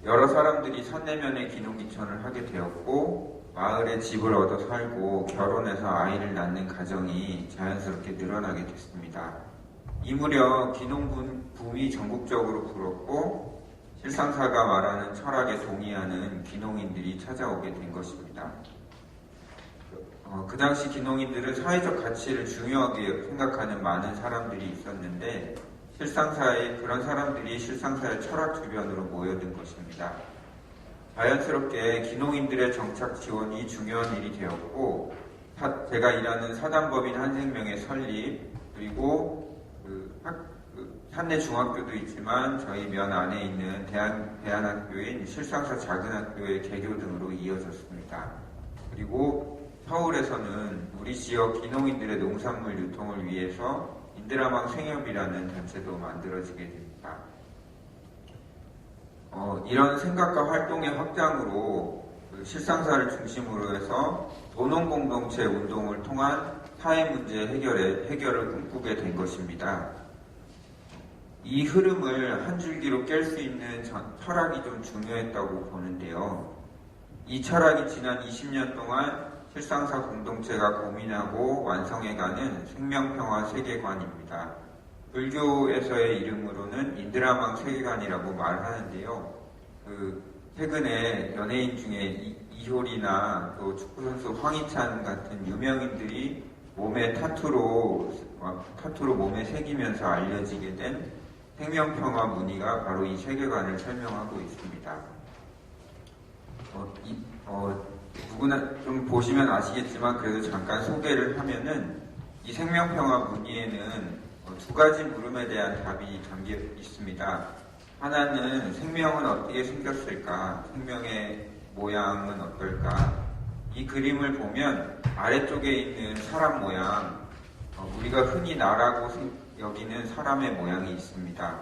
여러 사람들이 산내면에 기농기촌을 하게 되었고, 마을에 집을 얻어 살고 결혼해서 아이를 낳는 가정이 자연스럽게 늘어나게 됐습니다. 이 무렵 기농붐이 전국적으로 불었고, 실상사가 말하는 철학에 동의하는 기농인들이 찾아오게 된 것입니다. 그 당시 기농인들은 사회적 가치를 중요하게 생각하는 많은 사람들이 있었는데, 그런 사람들이 실상사의 철학 주변으로 모여든 것입니다. 자연스럽게 기농인들의 정착 지원이 중요한 일이 되었고, 제가 일하는 사단법인 한생명의 설립, 그리고 산내 중학교도 있지만 저희 면 안에 있는 대안학교인 실상사 작은학교의 개교 등으로 이어졌습니다. 그리고 서울에서는 우리 지역 기농인들의 농산물 유통을 위해서 인드라망 생협이라는 단체도 만들어지게 됩니다. 이런 생각과 활동의 확장으로 실상사를 중심으로 해서 도농공동체 운동을 통한 사회 문제 해결을 꿈꾸게 된 것입니다. 이 흐름을 한 줄기로 깰 수 있는 철학이 좀 중요했다고 보는데요. 이 철학이 지난 20년 동안 실상사 공동체가 고민하고 완성해가는 생명평화 세계관입니다. 불교에서의 이름으로는 인드라망 세계관이라고 말하는데요. 최근에 연예인 중에 이효리나 또 축구선수 황희찬 같은 유명인들이 몸에 타투로 몸에 새기면서 알려지게 된 생명평화 무늬가 바로 이 세계관을 설명하고 있습니다. 누구나 좀 보시면 아시겠지만 그래도 잠깐 소개를 하면은 이 생명평화 무늬에는 두 가지 물음에 대한 답이 담겨 있습니다. 하나는 생명은 어떻게 생겼을까? 생명의 모양은 어떨까? 이 그림을 보면 아래쪽에 있는 사람 모양, 우리가 흔히 나라고 여기는 사람의 모양이 있습니다.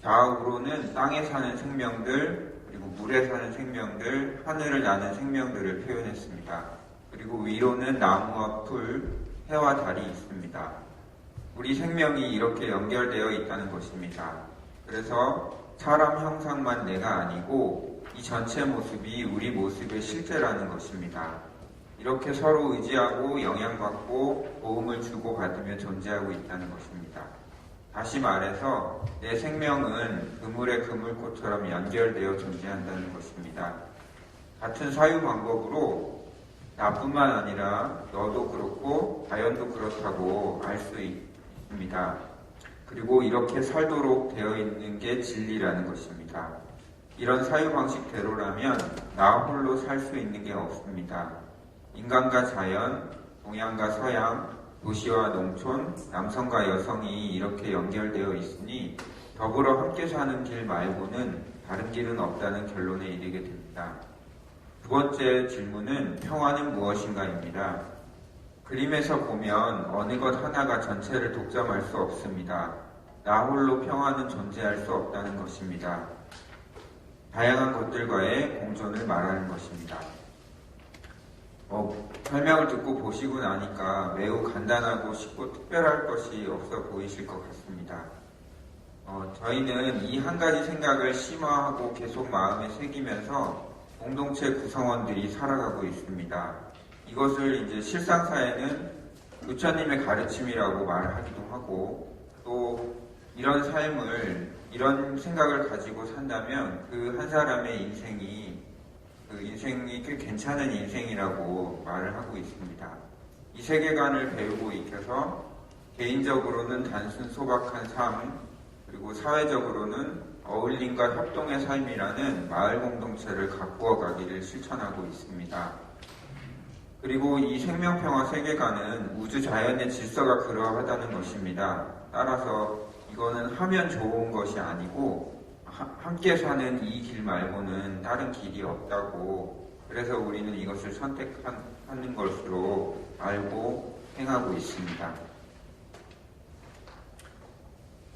좌우로는 땅에 사는 생명들, 그리고 물에 사는 생명들, 하늘을 나는 생명들을 표현했습니다. 그리고 위로는 나무와 풀, 해와 달이 있습니다. 우리 생명이 이렇게 연결되어 있다는 것입니다. 그래서 사람 형상만 내가 아니고 이 전체 모습이 우리 모습의 실제라는 것입니다. 이렇게 서로 의지하고 영향받고 도움을 주고받으며 존재하고 있다는 것입니다. 다시 말해서 내 생명은 그물의 그물꽃처럼 연결되어 존재한다는 것입니다. 같은 사유 방법으로 나뿐만 아니라 너도 그렇고 자연도 그렇다고 알 수 있습니다. 그리고 이렇게 살도록 되어 있는 게 진리라는 것입니다. 이런 사유 방식대로라면 나 홀로 살 수 있는 게 없습니다. 인간과 자연, 동양과 서양, 도시와 농촌, 남성과 여성이 이렇게 연결되어 있으니 더불어 함께 사는 길 말고는 다른 길은 없다는 결론에 이르게 됩니다. 두 번째 질문은 평화는 무엇인가입니다. 그림에서 보면 어느 것 하나가 전체를 독점할 수 없습니다. 나 홀로 평화는 존재할 수 없다는 것입니다. 다양한 것들과의 공존을 말하는 것입니다. 설명을 듣고 보시고 나니까 매우 간단하고 쉽고 특별할 것이 없어 보이실 것 같습니다. 저희는 이 한 가지 생각을 심화하고 계속 마음에 새기면서 공동체 구성원들이 살아가고 있습니다. 이것을 이제 실상사에는 부처님의 가르침이라고 말하기도 하고 또 이런 삶을 이런 생각을 가지고 산다면 그 한 사람의 인생이 꽤 괜찮은 인생이라고 말을 하고 있습니다. 이 세계관을 배우고 익혀서 개인적으로는 단순 소박한 삶, 그리고 사회적으로는 어울림과 협동의 삶이라는 마을 공동체를 가꾸어 가기를 실천하고 있습니다. 그리고 이 생명평화 세계관은 우주 자연의 질서가 그러하다는 것입니다. 따라서 이거는 하면 좋은 것이 아니고 함께 사는 이 길 말고는 다른 길이 없다고, 그래서 우리는 이것을 선택하는 것으로 알고 행하고 있습니다.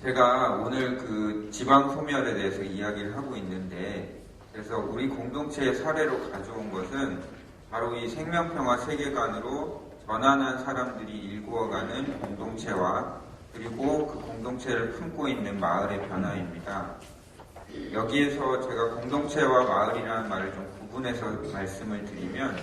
제가 오늘 그 지방 소멸에 대해서 이야기를 하고 있는데, 그래서 우리 공동체의 사례로 가져온 것은 바로 이 생명평화 세계관으로 전환한 사람들이 일구어가는 공동체와 그리고 그 공동체를 품고 있는 마을의 변화입니다. 여기에서 제가 공동체와 마을이라는 말을 좀 구분해서 말씀을 드리면,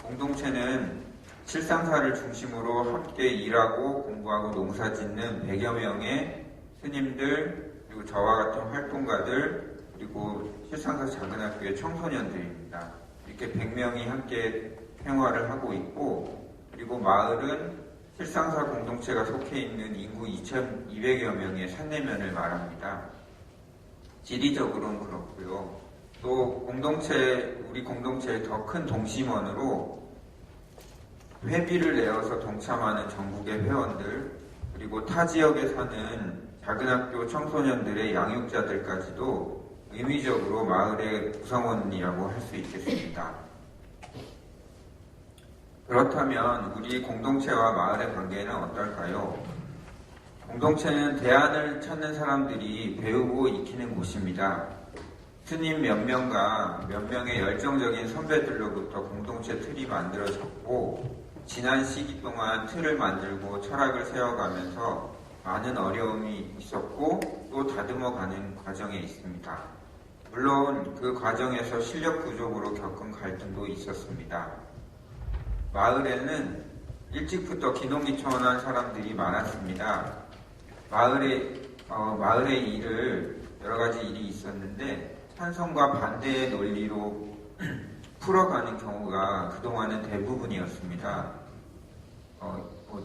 공동체는 실상사를 중심으로 함께 일하고 공부하고 농사짓는 100여 명의 스님들, 그리고 저와 같은 활동가들, 그리고 실상사 작은학교의 청소년들입니다. 이렇게 100명이 함께 생활을 하고 있고, 그리고 마을은 실상사 공동체가 속해 있는 인구 2,200여 명의 산내면을 말합니다. 지리적으로는 그렇고요. 또 우리 공동체의 더 큰 동심원으로 회비를 내어서 동참하는 전국의 회원들, 그리고 타 지역에 사는 작은학교 청소년들의 양육자들까지도 의미적으로 마을의 구성원이라고 할 수 있겠습니다. 그렇다면 우리 공동체와 마을의 관계는 어떨까요? 공동체는 대안을 찾는 사람들이 배우고 익히는 곳입니다. 스님 몇 명과 몇 명의 열정적인 선배들로부터 공동체 틀이 만들어졌고, 지난 시기 동안 틀을 만들고 철학을 세워가면서 많은 어려움이 있었고 또 다듬어가는 과정에 있습니다. 물론 그 과정에서 실력 부족으로 겪은 갈등도 있었습니다. 마을에는 일찍부터 기농기촌한 사람들이 많았습니다. 마을의 일을 여러 가지 일이 있었는데 찬성과 반대의 논리로 풀어가는 경우가 그동안은 대부분이었습니다.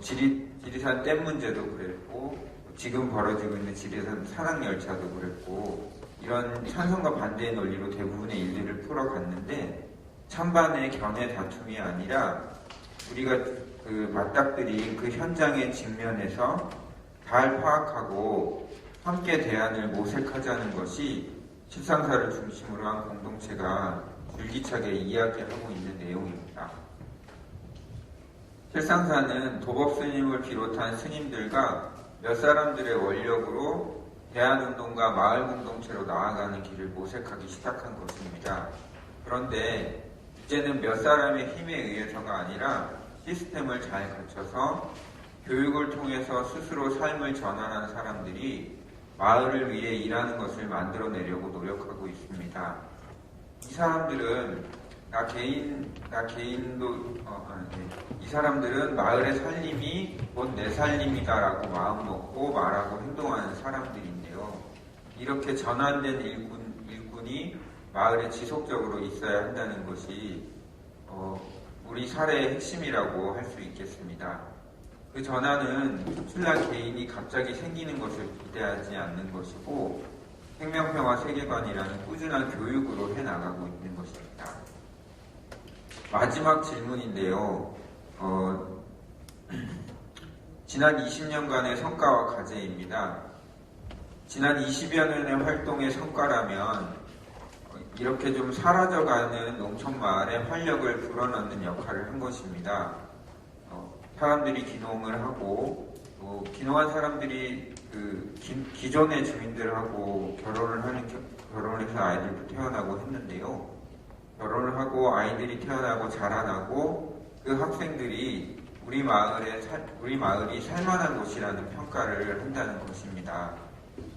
지리산 댐 문제도 그랬고 지금 벌어지고 있는 지리산 산악열차도 그랬고 이런 찬성과 반대의 논리로 대부분의 일들을 풀어갔는데 찬반의 견해 다툼이 아니라 우리가 그 맞닥뜨린 그 현장의 직면에서 잘 파악하고 함께 대안을 모색하자는 것이 실상사를 중심으로 한 공동체가 줄기차게 이야기하고 있는 내용입니다. 실상사는 도법 스님을 비롯한 스님들과 몇 사람들의 원력으로 대안운동과 마을 공동체로 나아가는 길을 모색하기 시작한 것입니다. 그런데 이제는 몇 사람의 힘에 의해서가 아니라 시스템을 잘 갖춰서 교육을 통해서 스스로 삶을 전환한 사람들이 마을을 위해 일하는 것을 만들어내려고 노력하고 있습니다. 이 사람들은 이 사람들은 마을의 살림이 곧 내 살림이다라고 마음먹고 말하고 행동하는 사람들인데요. 이렇게 전환된 일꾼이 마을에 지속적으로 있어야 한다는 것이 우리 사례의 핵심이라고 할 수 있겠습니다. 그 전환은 특출난 개인이 갑자기 생기는 것을 기대하지 않는 것이고 생명평화 세계관이라는 꾸준한 교육으로 해나가고 있는 것입니다. 마지막 질문인데요. 지난 20년간의 성과와 과제입니다. 지난 20여 년의 활동의 성과라면 이렇게 좀 사라져가는 농촌마을에 활력을 불어넣는 역할을 한 것입니다. 사람들이 귀농을 하고 또 귀농한 사람들이 그 기존의 주민들하고 결혼을 해서 아이들도 태어나고 했는데요. 결혼을 하고 아이들이 태어나고 자라나고 그 학생들이 우리 마을이 살만한 곳이라는 평가를 한다는 것입니다.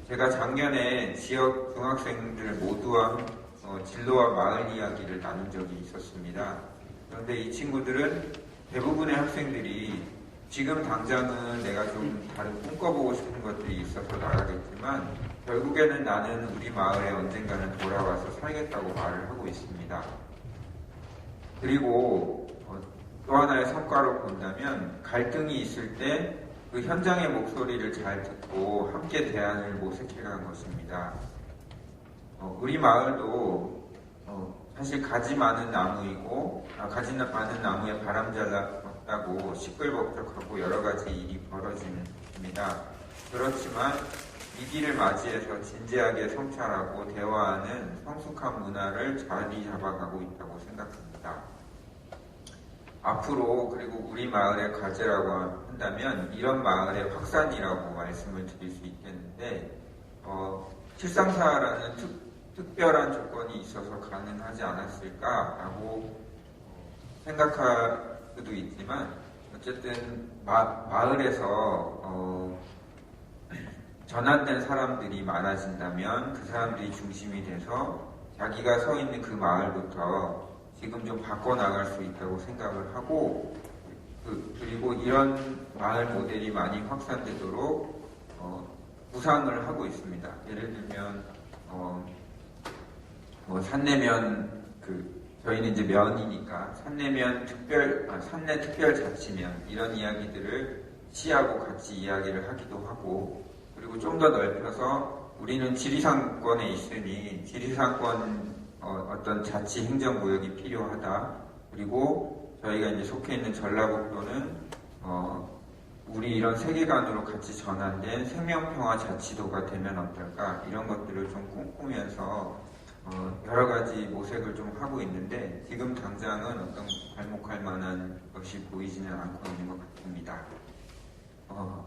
제가 작년에 지역 중학생들 모두와 진로와 마을 이야기를 나눈 적이 있었습니다. 그런데 이 친구들은 대부분의 학생들이 지금 당장은 내가 좀 다른 꿈꿔보고 싶은 것들이 있어서 나가겠지만 결국에는 나는 우리 마을에 언젠가는 돌아와서 살겠다고 말을 하고 있습니다. 그리고 또 하나의 성과로 본다면 갈등이 있을 때 그 현장의 목소리를 잘 듣고 함께 대안을 모색해간 것입니다. 우리 마을도 사실 가지 많은 나무이고 가지 많은 나무에 바람 잘 났다고 시끌벅적하고 여러 가지 일이 벌어집니다. 그렇지만 위기를 맞이해서 진지하게 성찰하고 대화하는 성숙한 문화를 자리 잡아가고 있다고 생각합니다. 앞으로 그리고 우리 마을의 과제라고 한다면 이런 마을의 확산이라고 말씀을 드릴 수 있겠는데 실상사라는 특별한 조건이 있어서 가능하지 않았을까라고 생각할 수도 있지만 어쨌든 마을에서 전환된 사람들이 많아진다면 그 사람들이 중심이 돼서 자기가 서 있는 그 마을부터 지금 좀 바꿔나갈 수 있다고 생각을 하고 그리고 이런 마을 모델이 많이 확산되도록 구상을 하고 있습니다. 예를 들면 산내면 저희는 이제 면이니까 산내 특별자치면 이런 이야기들을 시하고 같이 이야기를 하기도 하고 그리고 좀 더 넓혀서 우리는 지리산권에 있으니 지리산권 어떤 자치 행정구역이 필요하다. 그리고 저희가 이제 속해 있는 전라북도는 우리 이런 세계관으로 같이 전환된 생명평화 자치도가 되면 어떨까 이런 것들을 좀 꿈꾸면서 여러 가지 모색을 좀 하고 있는데 지금 당장은 어떤 발목할 만한 것이 보이지는 않고 있는 것 같습니다.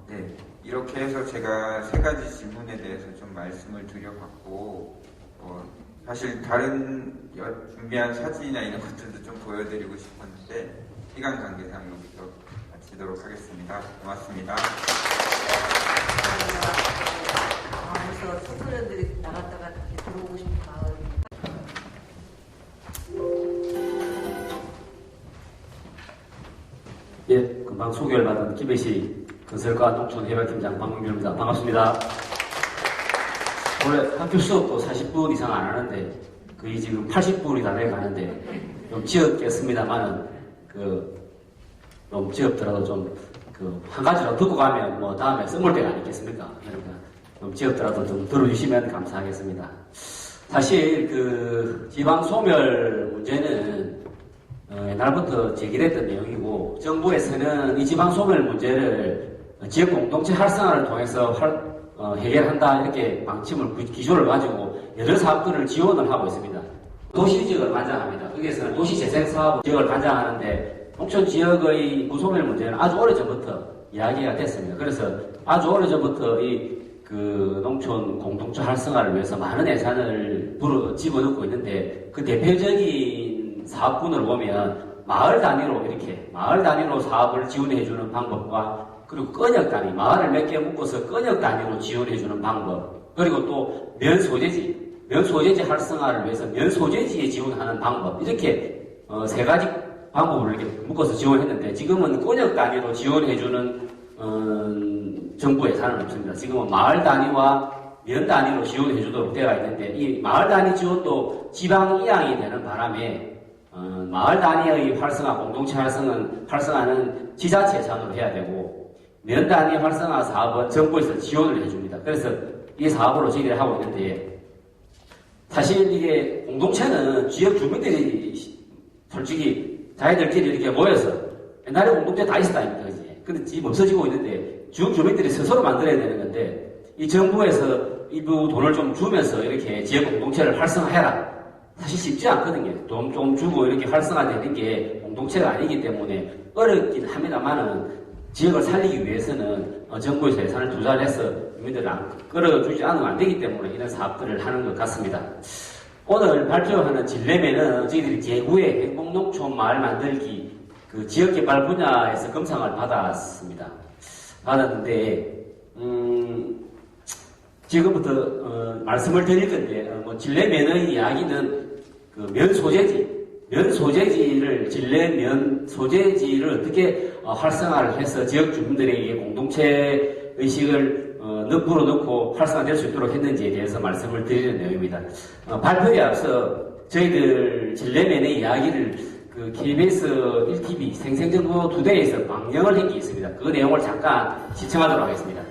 네, 이렇게 해서 제가 세 가지 질문에 대해서 좀 말씀을 드려봤고 사실 다른 준비한 사진이나 이런 것들도 좀 보여드리고 싶었는데 시간 관계상 여기서 마치도록 하겠습니다. 고맙습니다. 벌써 청소년들이 나갔다가 다시 들어오고 싶은 마음. 예, 금방 소개를 받은 김해시 건설과 농촌협약팀장 박문규입니다. 반갑습니다. 원래 학교 수업도 40분 이상 안 하는데 거의 지금 80분이 다 돼가는데 좀 지었겠습니다만은 좀 지었더라도 좀 한 가지라도 듣고 가면 뭐 다음에 써볼 때가 아니겠습니까? 그러니까 좀 지었더라도 좀 들어주시면 감사하겠습니다. 사실 지방 소멸 문제는 옛날부터 제기됐던 내용이고 정부에서는 이 지방 소멸 문제를 지역 공동체 활성화를 통해서 해결한다 이렇게 방침을 기조를 가지고 여러 사업들을 지원을 하고 있습니다. 도시 지역을 관장합니다. 거기에서는 도시 재생 사업 지역을 관장하는데 농촌 지역의 무소멸 문제는 아주 오래전부터 이야기가 됐습니다. 그래서 아주 오래전부터 농촌 공동체 활성화를 위해서 많은 예산을 집어넣고 있는데 그 대표적인 사업군을 보면 마을 단위로 사업을 지원해주는 방법과 그리고 건역 단위, 마을을 몇 개 묶어서 건역 단위로 지원해주는 방법, 그리고 또 면소재지 활성화를 위해서 면소재지에 지원하는 방법, 이렇게 세 가지 방법을 이렇게 묶어서 지원했는데 지금은 건역 단위로 지원해주는 정부 예산은 없습니다. 지금은 마을 단위와 면 단위로 지원해주도록 되어 있는데 이 마을 단위 지원도 지방 이양이 되는 바람에 마을 단위의 활성화, 공동체 활성화는 지자체 예산으로 해야 되고 면 단위 활성화 사업은 정부에서 지원을 해줍니다. 그래서 이 사업으로 저희들이 하고 있는데 사실 이게 공동체는 지역 주민들이 솔직히 자기들끼리 이렇게 모여서 옛날에 공동체 다 있었다 아닙니까? 그지? 근데 지금 없어지고 있는데 지역 주민들이 스스로 만들어야 되는 건데 이 정부에서 일부 돈을 좀 주면서 이렇게 지역 공동체를 활성화해라. 사실 쉽지 않거든요. 돈 좀 주고 이렇게 활성화되는 게 공동체가 아니기 때문에 어렵긴 합니다만은 지역을 살리기 위해서는 정부에서 예산을 투자를 해서 주민들을 끌어주지 않으면 안 되기 때문에 이런 사업들을 하는 것 같습니다. 오늘 발표하는 진례면은 저희들이 제9회 행복농촌 마을 만들기 지역개발 분야에서 검상을 받았는데 지금부터 말씀을 드릴 건데 진례면의 이야기는 진례면 소재지를 어떻게 활성화를 해서 지역 주민들에게 공동체 의식을 불어넣고 활성화될 수 있도록 했는지에 대해서 말씀을 드리는 내용입니다. 발표에 앞서 저희들 진례면의 이야기를 KBS 1TV 생생정보 투데이에서 방영을 한 게 있습니다. 그 내용을 잠깐 시청하도록 하겠습니다.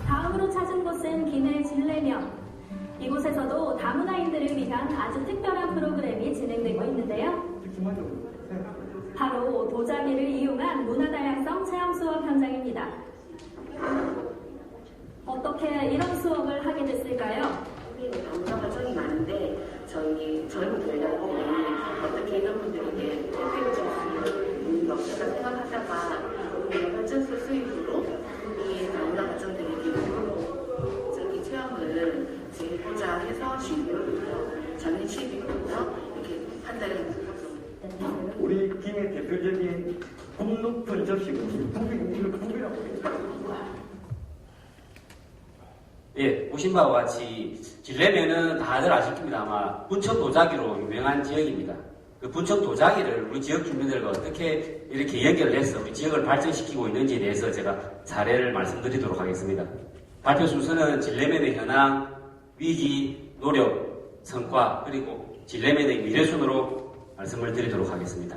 다음으로 찾은 곳은 기내 진례면. 이곳에서도 다문화인들을 위한 아주 특별한 프로그램이 진행되고 있는데요. 바로 도자기를 이용한 문화다양성 체험 수업 현장입니다. 어떻게 이런 수업을 하게 됐을까요? 다문화 가정이 많은데 저희 젊은 분들하고 어떻게 이런 분들에게 혜택을 줄 수 있는 것일까 생각하다가 우리 발전소 수입으로 이 다문화 가정들에게 저기 체험을 제보자 해서 12월부터 작년 12월부터 이렇게 한 달에 우리 김해 대표적인 굽높은 접시고 굽이라고 해요. 예, 보신 바와 같이 진례면은 다들 아실 겁니다. 아마 분청 도자기로 유명한 지역입니다. 그 분청 도자기를 우리 지역 주민들과 어떻게 이렇게 연결을 해서 우리 지역을 발전시키고 있는지에 대해서 제가 사례를 말씀드리도록 하겠습니다. 발표 순서는 진례면의 현황, 위기, 노력, 성과, 그리고 진례면의 미래 순으로 말씀을 드리도록 하겠습니다.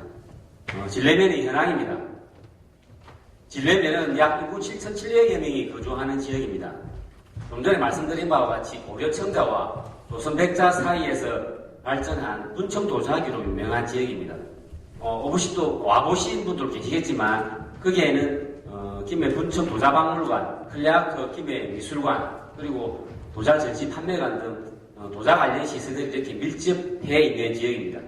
진례면의 현황입니다. 진례면은 약 인구 7,700여 명이 거주하는 지역입니다. 좀 전에 말씀드린 바와 같이 고려청자와 조선백자 사이에서 발전한 분청 도자기로 유명한 지역입니다. 오보시도 와보신 분들 계시겠지만 거기에는 김해 분청 도자박물관, 클레아크 김해 미술관, 그리고 도자 전시 판매관 등 도자 관련 시설들이 이렇게 밀집해 있는 지역입니다.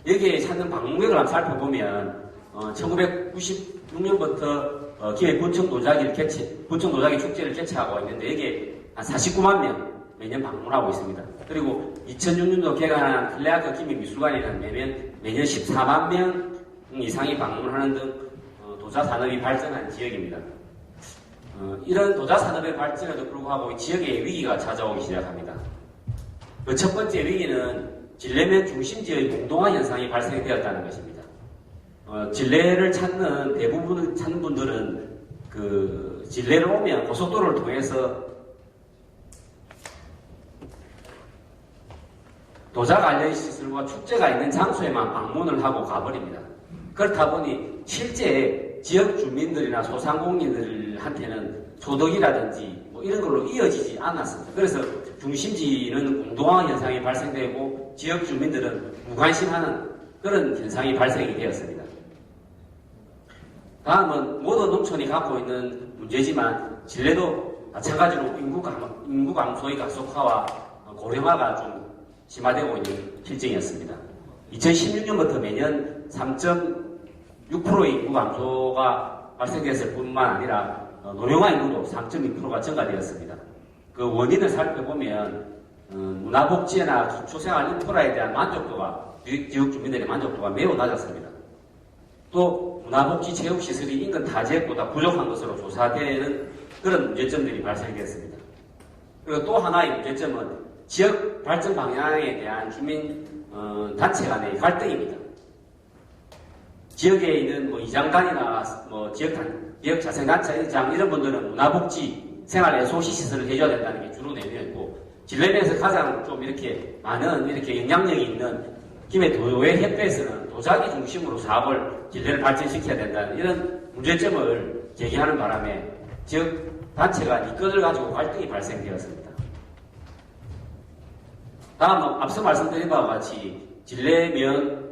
여기에 찾는 방문객을 한번 살펴보면 1996년부터 김해 분청 도자기 축제를 개최하고 있는데 여기에 한 49만 명, 매년 방문하고 있습니다. 그리고 2006년도 개관한 클레아크 기미미술관에는 매년 14만 명 이상이 방문하는 등 도자 산업이 발전한 지역입니다. 이런 도자 산업의 발전에도 불구하고 지역에 위기가 찾아오기 시작합니다. 그 첫 번째 위기는 진례면 중심지의 공동화 현상이 발생되었다는 것입니다. 진례를 찾는 대부분 찾는 분들은 그 진례를 오면 고속도로를 통해서 도자 관련 시설과 축제가 있는 장소에만 방문을 하고 가버립니다. 그렇다 보니 실제 지역 주민들이나 소상공인들한테는 소득이라든지 뭐 이런 걸로 이어지지 않았습니다. 그래서 중심지는 공동화 현상이 발생되고 지역 주민들은 무관심하는 그런 현상이 발생이 되었습니다. 다음은 모든 농촌이 갖고 있는 문제지만 진례도 마찬가지로 인구 감소의 가속화와 고령화가 좀 심화되고 있는 실정이었습니다. 2016년부터 매년 3.6%의 인구 감소가 발생됐을 뿐만 아니라 노령화 인구도 3.2%가 증가되었습니다. 그 원인을 살펴보면 문화복지나 기초생활 인프라에 대한 만족도가 지역 주민들의 만족도가 매우 낮았습니다. 또 문화복지 체육시설이 인근 타 지역보다 부족한 것으로 조사되는 그런 문제점들이 발생됐습니다. 그리고 또 하나의 문제점은 지역 발전 방향에 대한 주민 단체 간의 갈등입니다. 지역에 있는 뭐 이장단이나 뭐 지역 자생단체 의장 이런 분들은 문화복지 생활의 소시 시설을 해줘야 된다는 게 주로 내용이었고 진례면에서 가장 좀 이렇게 많은 이렇게 영향력이 있는 김해 도의 협회에서는 도자기 중심으로 사업을 진례를 발전시켜야 된다는 이런 문제점을 제기하는 바람에 지역 단체가 이것을 가지고 갈등이 발생되었습니다. 다음은 앞서 말씀드린 바와 같이 진례면은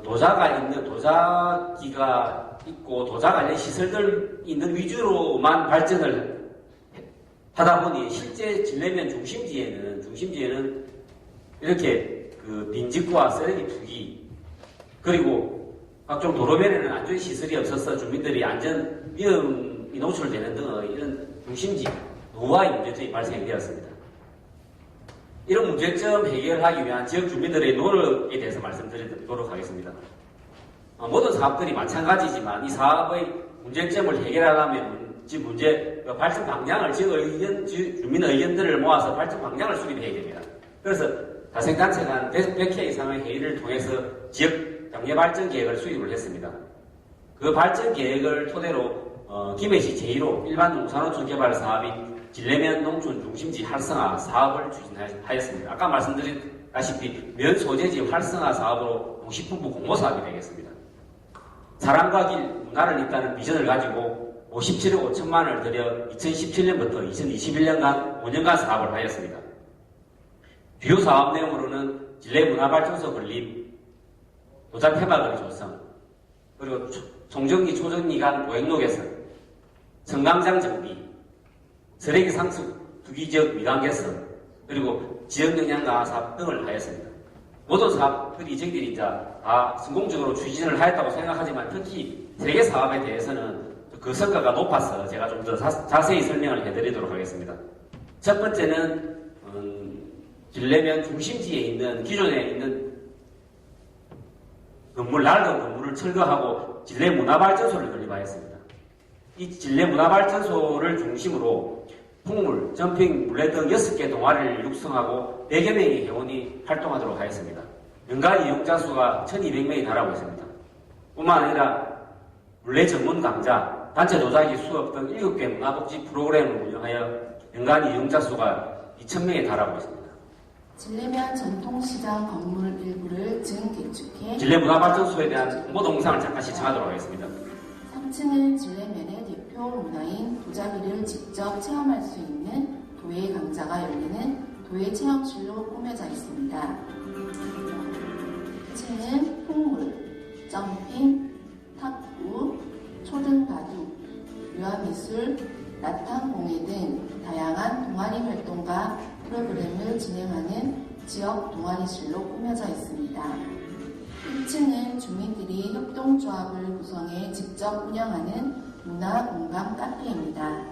도자가 있는 도자기가 있고 도자 관련 시설들 있는 위주로만 발전을 하다 보니 실제 진례면 중심지에는 이렇게 그 빈집과 쓰레기 투기 그리고 각종 도로변에는 안전 시설이 없어서 주민들이 안전 위험이 노출되는 등의 이런 중심지 노후화의 문제점이 발생되었습니다. 이런 문제점 해결하기 위한 지역 주민들의 노력에 대해서 말씀드리도록 하겠습니다. 모든 사업들이 마찬가지지만 이 사업의 문제점을 해결하려면 발전 방향을 주민 의견들을 모아서 발전 방향을 수립해야 됩니다. 그래서 자생단체가 100회 이상의 회의를 통해서 지역 장려 발전 계획을 수립을 했습니다. 그 발전 계획을 토대로 김해시 제1호 일반 농산어촌 개발 사업인 진례면 농촌 중심지 활성화 사업을 추진하였습니다. 아까 말씀드렸다시피 면 소재지 활성화 사업으로 농식품부 공모 사업이 되겠습니다. 사람과 길, 문화를 잇다는 비전을 가지고 57억 5천만 원을 들여 2017년부터 2021년간 5년간 사업을 하였습니다. 주요 사업 내용으로는 진례 문화발전소 건립, 도자 테마거리 조성, 그리고 송정리 초정리 간 보행로 개선, 성강장 정비, 쓰레기 상습 투기지역 미관 개선, 그리고 지역 역량 강화 사업 등을 하였습니다. 모든 사업들이 저희들이 다 성공적으로 추진을 하였다고 생각하지만 특히 3개 사업에 대해서는 그 성과가 높아서 제가 좀 더 자세히 설명을 해드리도록 하겠습니다. 첫 번째는 진례면 중심지에 있는 기존에 있는 낡은 건물을 철거하고 진례 문화발전소를 건립하였습니다. 이 진례 문화발전소를 중심으로 풍물, 점핑, 물레 등 6개 동아리를 육성하고 4여 명의 회원이 활동하도록 하였습니다. 연간 이용자 수가 1200명이 달하고 있습니다. 뿐만 아니라 물레 전문 강좌, 단체 도자기 수업 등 7개 문화복지 프로그램을 운영하여 연간 이용자 수가 2000명에 달하고 있습니다. 진례면 전통시장 건물 일부를 증개축해 진례 문화발전소에 대한 홍보 동영상을 잠깐 시청하도록 하겠습니다. 3층은 진례면의 대표 문화인 도자기를 직접 체험할 수 있는 도예 강좌가 열리는 도예 체험실로 꾸며져 있습니다. 2층은 풍물, 점핑, 탁구, 초등바둑, 유아미술, 라탄공예 등 다양한 동아리 활동과 프로그램을 진행하는 지역 동아리실로 꾸며져 있습니다. 1층은 주민들이 협동조합을 구성해 직접 운영하는 문화공감 카페입니다.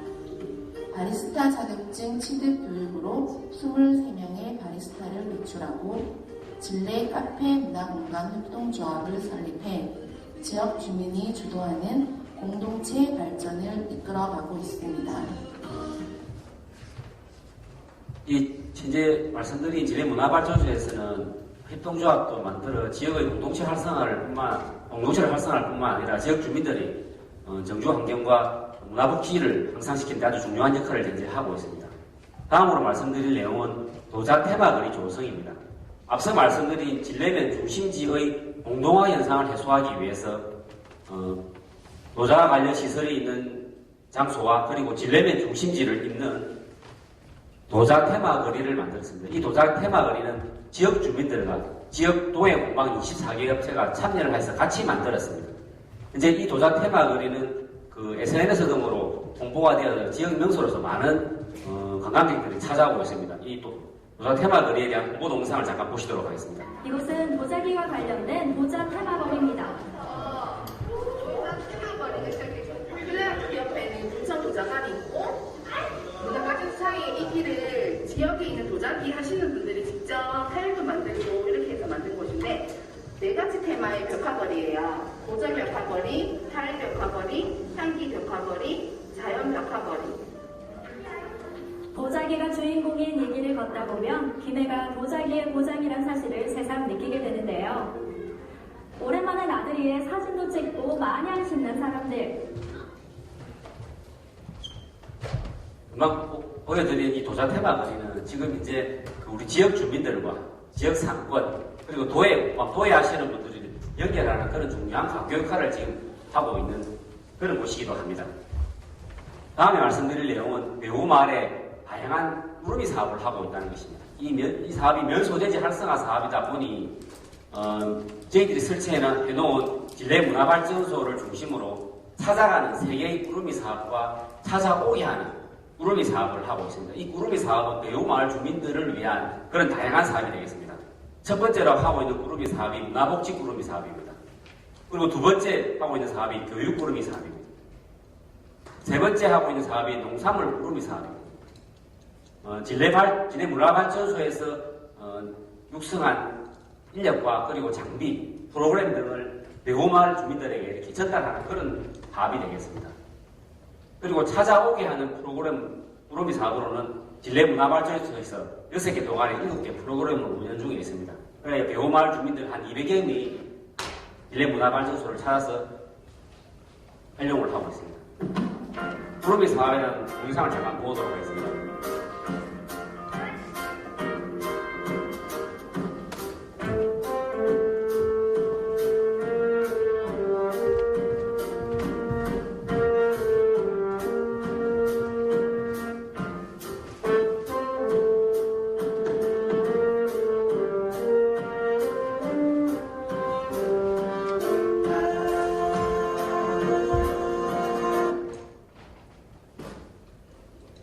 바리스타 자격증 취득 교육으로 23명의 바리스타를 배출하고 진례 카페 문화공간 협동조합을 설립해 지역 주민이 주도하는 공동체 발전을 이끌어가고 있습니다. 이 현재 말씀드린 진례 문화발전소에서는 협동조합도 만들어 지역의 공동체를 활성화할 뿐만 아니라 지역 주민들이 정주 환경과 문화복지를 향상시키는 데 아주 중요한 역할을 현재 하고 있습니다. 다음으로 말씀드릴 내용은 도자 테마거리 조성입니다. 앞서 말씀드린 진례면 중심지의 공동화 현상을 해소하기 위해서 도자와 관련 시설이 있는 장소와 그리고 진례면 중심지를 잇는 도자 테마거리를 만들었습니다. 이 도자 테마거리는 지역 주민들과 지역 도예 공방 24개 업체가 참여를 해서 같이 만들었습니다. 이제 이 도자 테마거리는 그 SNS 등으로 홍보가 되어 지역 명소로서 많은 관광객들이 찾아오고 있습니다. 이 도자 테마거리에 대한 홍보 동영상을 잠깐 보시도록 하겠습니다. 이곳은 도자기와 관련된 도자 테마거리입니다. 도자 테마거리를 시작했죠. 플레이아트 옆에는 부천 도자관이 있고 문화발전소 사이에 이 길을 지역에 있는 도자기 하시는 분들이 직접 타일도 만들고 이렇게 해서 만든 곳인데 4가지 테마의 벽화거리예요. 고전 벽화거리, 타일 벽화거리, 향기 벽화거리, 자연 벽화거리. 도자기가 주인공인 이 길을 걷다 보면 기내가 도자기의 고장이란 사실을 새삼 느끼게 되는데요. 오랜만에 나들이에 사진도 찍고 마냥 신는 사람들. 금방 보여드린 이 도자 테마거리는 지금 이제 우리 지역 주민들과 지역 상권 그리고 도예 하시는 분들이 연결하는 그런 중요한 광교 역할을 지금 하고 있는 그런 곳이기도 합니다. 다음에 말씀드릴 내용은 매우마을에 다양한 우르미 사업을 하고 있다는 것입니다. 이 사업이 면소재지 활성화 사업이다 보니 저희들이 설치해놓은 진례 문화발전소를 중심으로 찾아가는 세계의 우르미 사업과 찾아오게 하는 우르미 사업을 하고 있습니다. 이 우르미 사업은 매우마을 주민들을 위한 그런 다양한 사업이 되겠습니다. 첫 번째로 하고 있는 우르미 사업이 문화복지 우르미 사업입니다. 그리고 두 번째 하고 있는 사업이 교육 우르미 사업입니다. 세 번째 하고 있는 사업이 농산물 우르미 사업입니다. 진례 문화발전소에서 육성한 인력과 그리고 장비, 프로그램 등을 매우마을 주민들에게 이렇게 전달하는 그런 사업이 되겠습니다. 그리고 찾아오게 하는 프로그램 우르미 사업으로는 진례 문화발전소에서 6개 동안에 7개 프로그램을 운영 중에 있습니다. 그래야 배우마을 주민들 한 200여 명이 진례 문화발전소를 찾아서 활용을 하고 있습니다. 우르미 사업에 대한 영상을 잠깐 보도록 하겠습니다.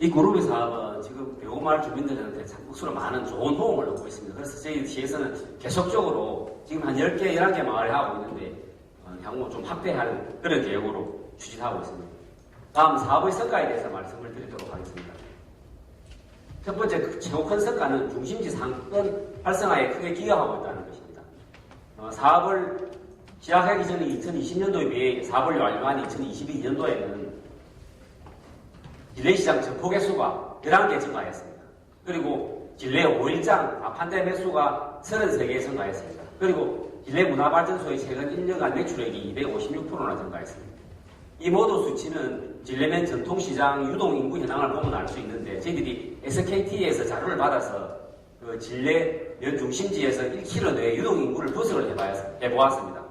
이 우르미 사업은 지금 배우마을 주민들한테 상당수로 많은 좋은 호응을 얻고 있습니다. 그래서 저희 시에서는 계속적으로 지금 한 10개, 11개 마을에 하고 있는데 향후 좀 확대하는 그런 계획으로 추진하고 있습니다. 다음 사업의 성과에 대해서 말씀을 드리도록 하겠습니다. 첫 번째 최고 큰 성과는 중심지 상권 활성화에 크게 기여하고 있다는 것입니다. 사업을 시작하기 전에 2020년도에 비해 사업을 완료한 2022년도에는 진례시장 점포 개수가 11개 증가했습니다. 그리고 진례 5일장 판대 매수가 33개 증가했습니다. 그리고 진례 문화발전소의 최근 1년간 매출액이 256%나 증가했습니다. 이 모두 수치는 진례면 전통시장 유동 인구 현황을 보면 알 수 있는데 저희들이 SKT에서 자료를 받아서 그 진례면 중심지에서 1km 내에 유동 인구를 분석을 해보았습니다.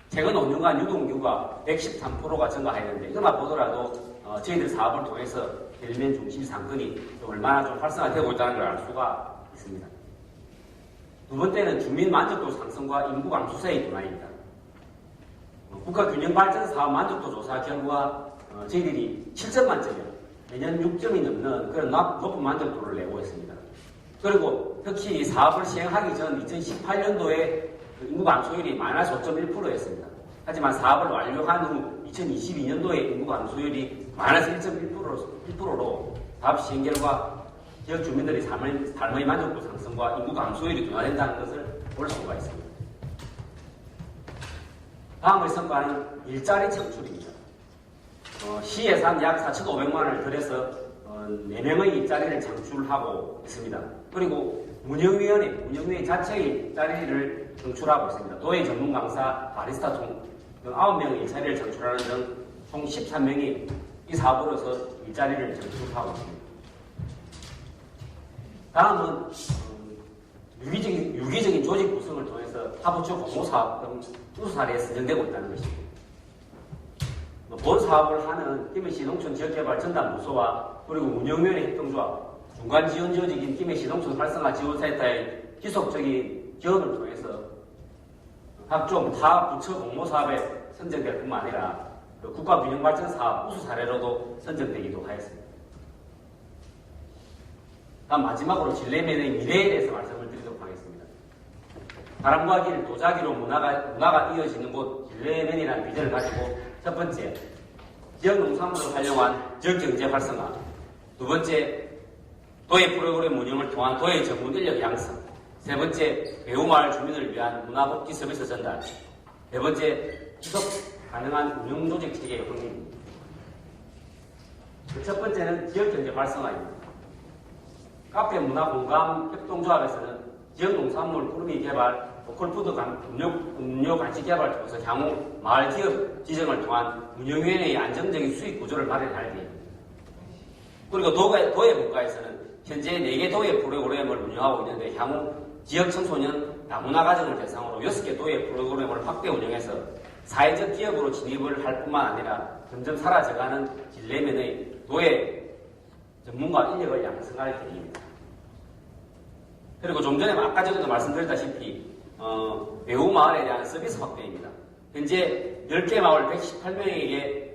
최근 5년간 유동 인구가 113%가 증가했는데 이것만 보더라도 저희들 사업을 통해서 진례면 중심지 상권이 얼마나 좀 활성화되고 있다는 걸 알 수가 있습니다. 두 번째는 주민 만족도 상승과 인구 감소세의 변화입니다. 국가균형발전 사업 만족도 조사 결과 저희들이 7점 만점이요. 매년 6점이 넘는 그런 높은 만족도를 내고 있습니다. 그리고 특히 이 사업을 시행하기 전 2018년도에 인구 감소율이 마이너스 5.1%였습니다. 하지만 사업을 완료한 후 2022년도에 인구 감소율이 마이너스 1.1%로 사업 시행 결과 지역 주민들의 삶의 만족도 상승과 인구 감소율이 둔화된다는 것을 볼 수가 있습니다. 다음의 성과는 일자리 창출입니다. 시 예산 약 4,500만 원을 들여서 4명의 일자리를 창출하고 있습니다. 그리고 운영위원회 자체의 일자리를 창출하고 있습니다. 도예 전문 강사, 바리스타 총 9명의 일자리를 창출하는 등 총 13명이 이 사업으로서 일자리를 창출하고 있습니다. 다음은 유기적인 조직 구성을 통해서 하부처 공모사업 등 우수 사례에 선정되고 있다는 것입니다. 본 사업을 하는 김해시 농촌 지역개발 전담부서와 그리고 운영위원회 협동조합, 중간 지원 조직인 김해시 농촌 활성화 지원센터의 지속적인 지원을 통해서 각종 타 부처 공모사업에 선정될 뿐만 아니라 국가균형발전 사업 우수 사례로도 선정되기도 하였습니다. 다음 마지막으로 진례면의 미래에 대해서 말씀을 드리도록 하겠습니다. 바람과 길, 도자기로 문화가 이어지는 곳 진례면이라는 비전을 가지고 첫 번째, 지역 농산물을 활용한 지역경제 활성화. 두 번째, 도예 프로그램 운영을 통한 도예 전문 인력 양성. 세 번째, 배우마을 주민을 위한 문화복지 서비스 전달. 네 번째, 지속 가능한 운영 조직 체계의 확립입니다. 첫 번째는 지역경제 활성화입니다. 카페 문화 공감 협동조합에서는 지역 농산물 꾸러미 개발, 로컬푸드 음료 간식 개발 통해서 향후 마을 기업 지정을 통한 운영위원회의 안정적인 수익 구조를 마련할 계획입니다. 그리고 도예 문과에서는 현재 4개 도예 프로그램을 운영하고 있는데 향후 지역 청소년 다문화 가정을 대상으로 6개 도예 프로그램을 확대 운영해서 사회적 기업으로 진입을 할 뿐만 아니라 점점 사라져가는 진례면의 도예 전문가 인력을 양성할 계획입니다. 그리고 좀 전에 아까 전에도 말씀드렸다시피 배우 마을에 대한 서비스 확대입니다. 현재 10개 마을 118명에게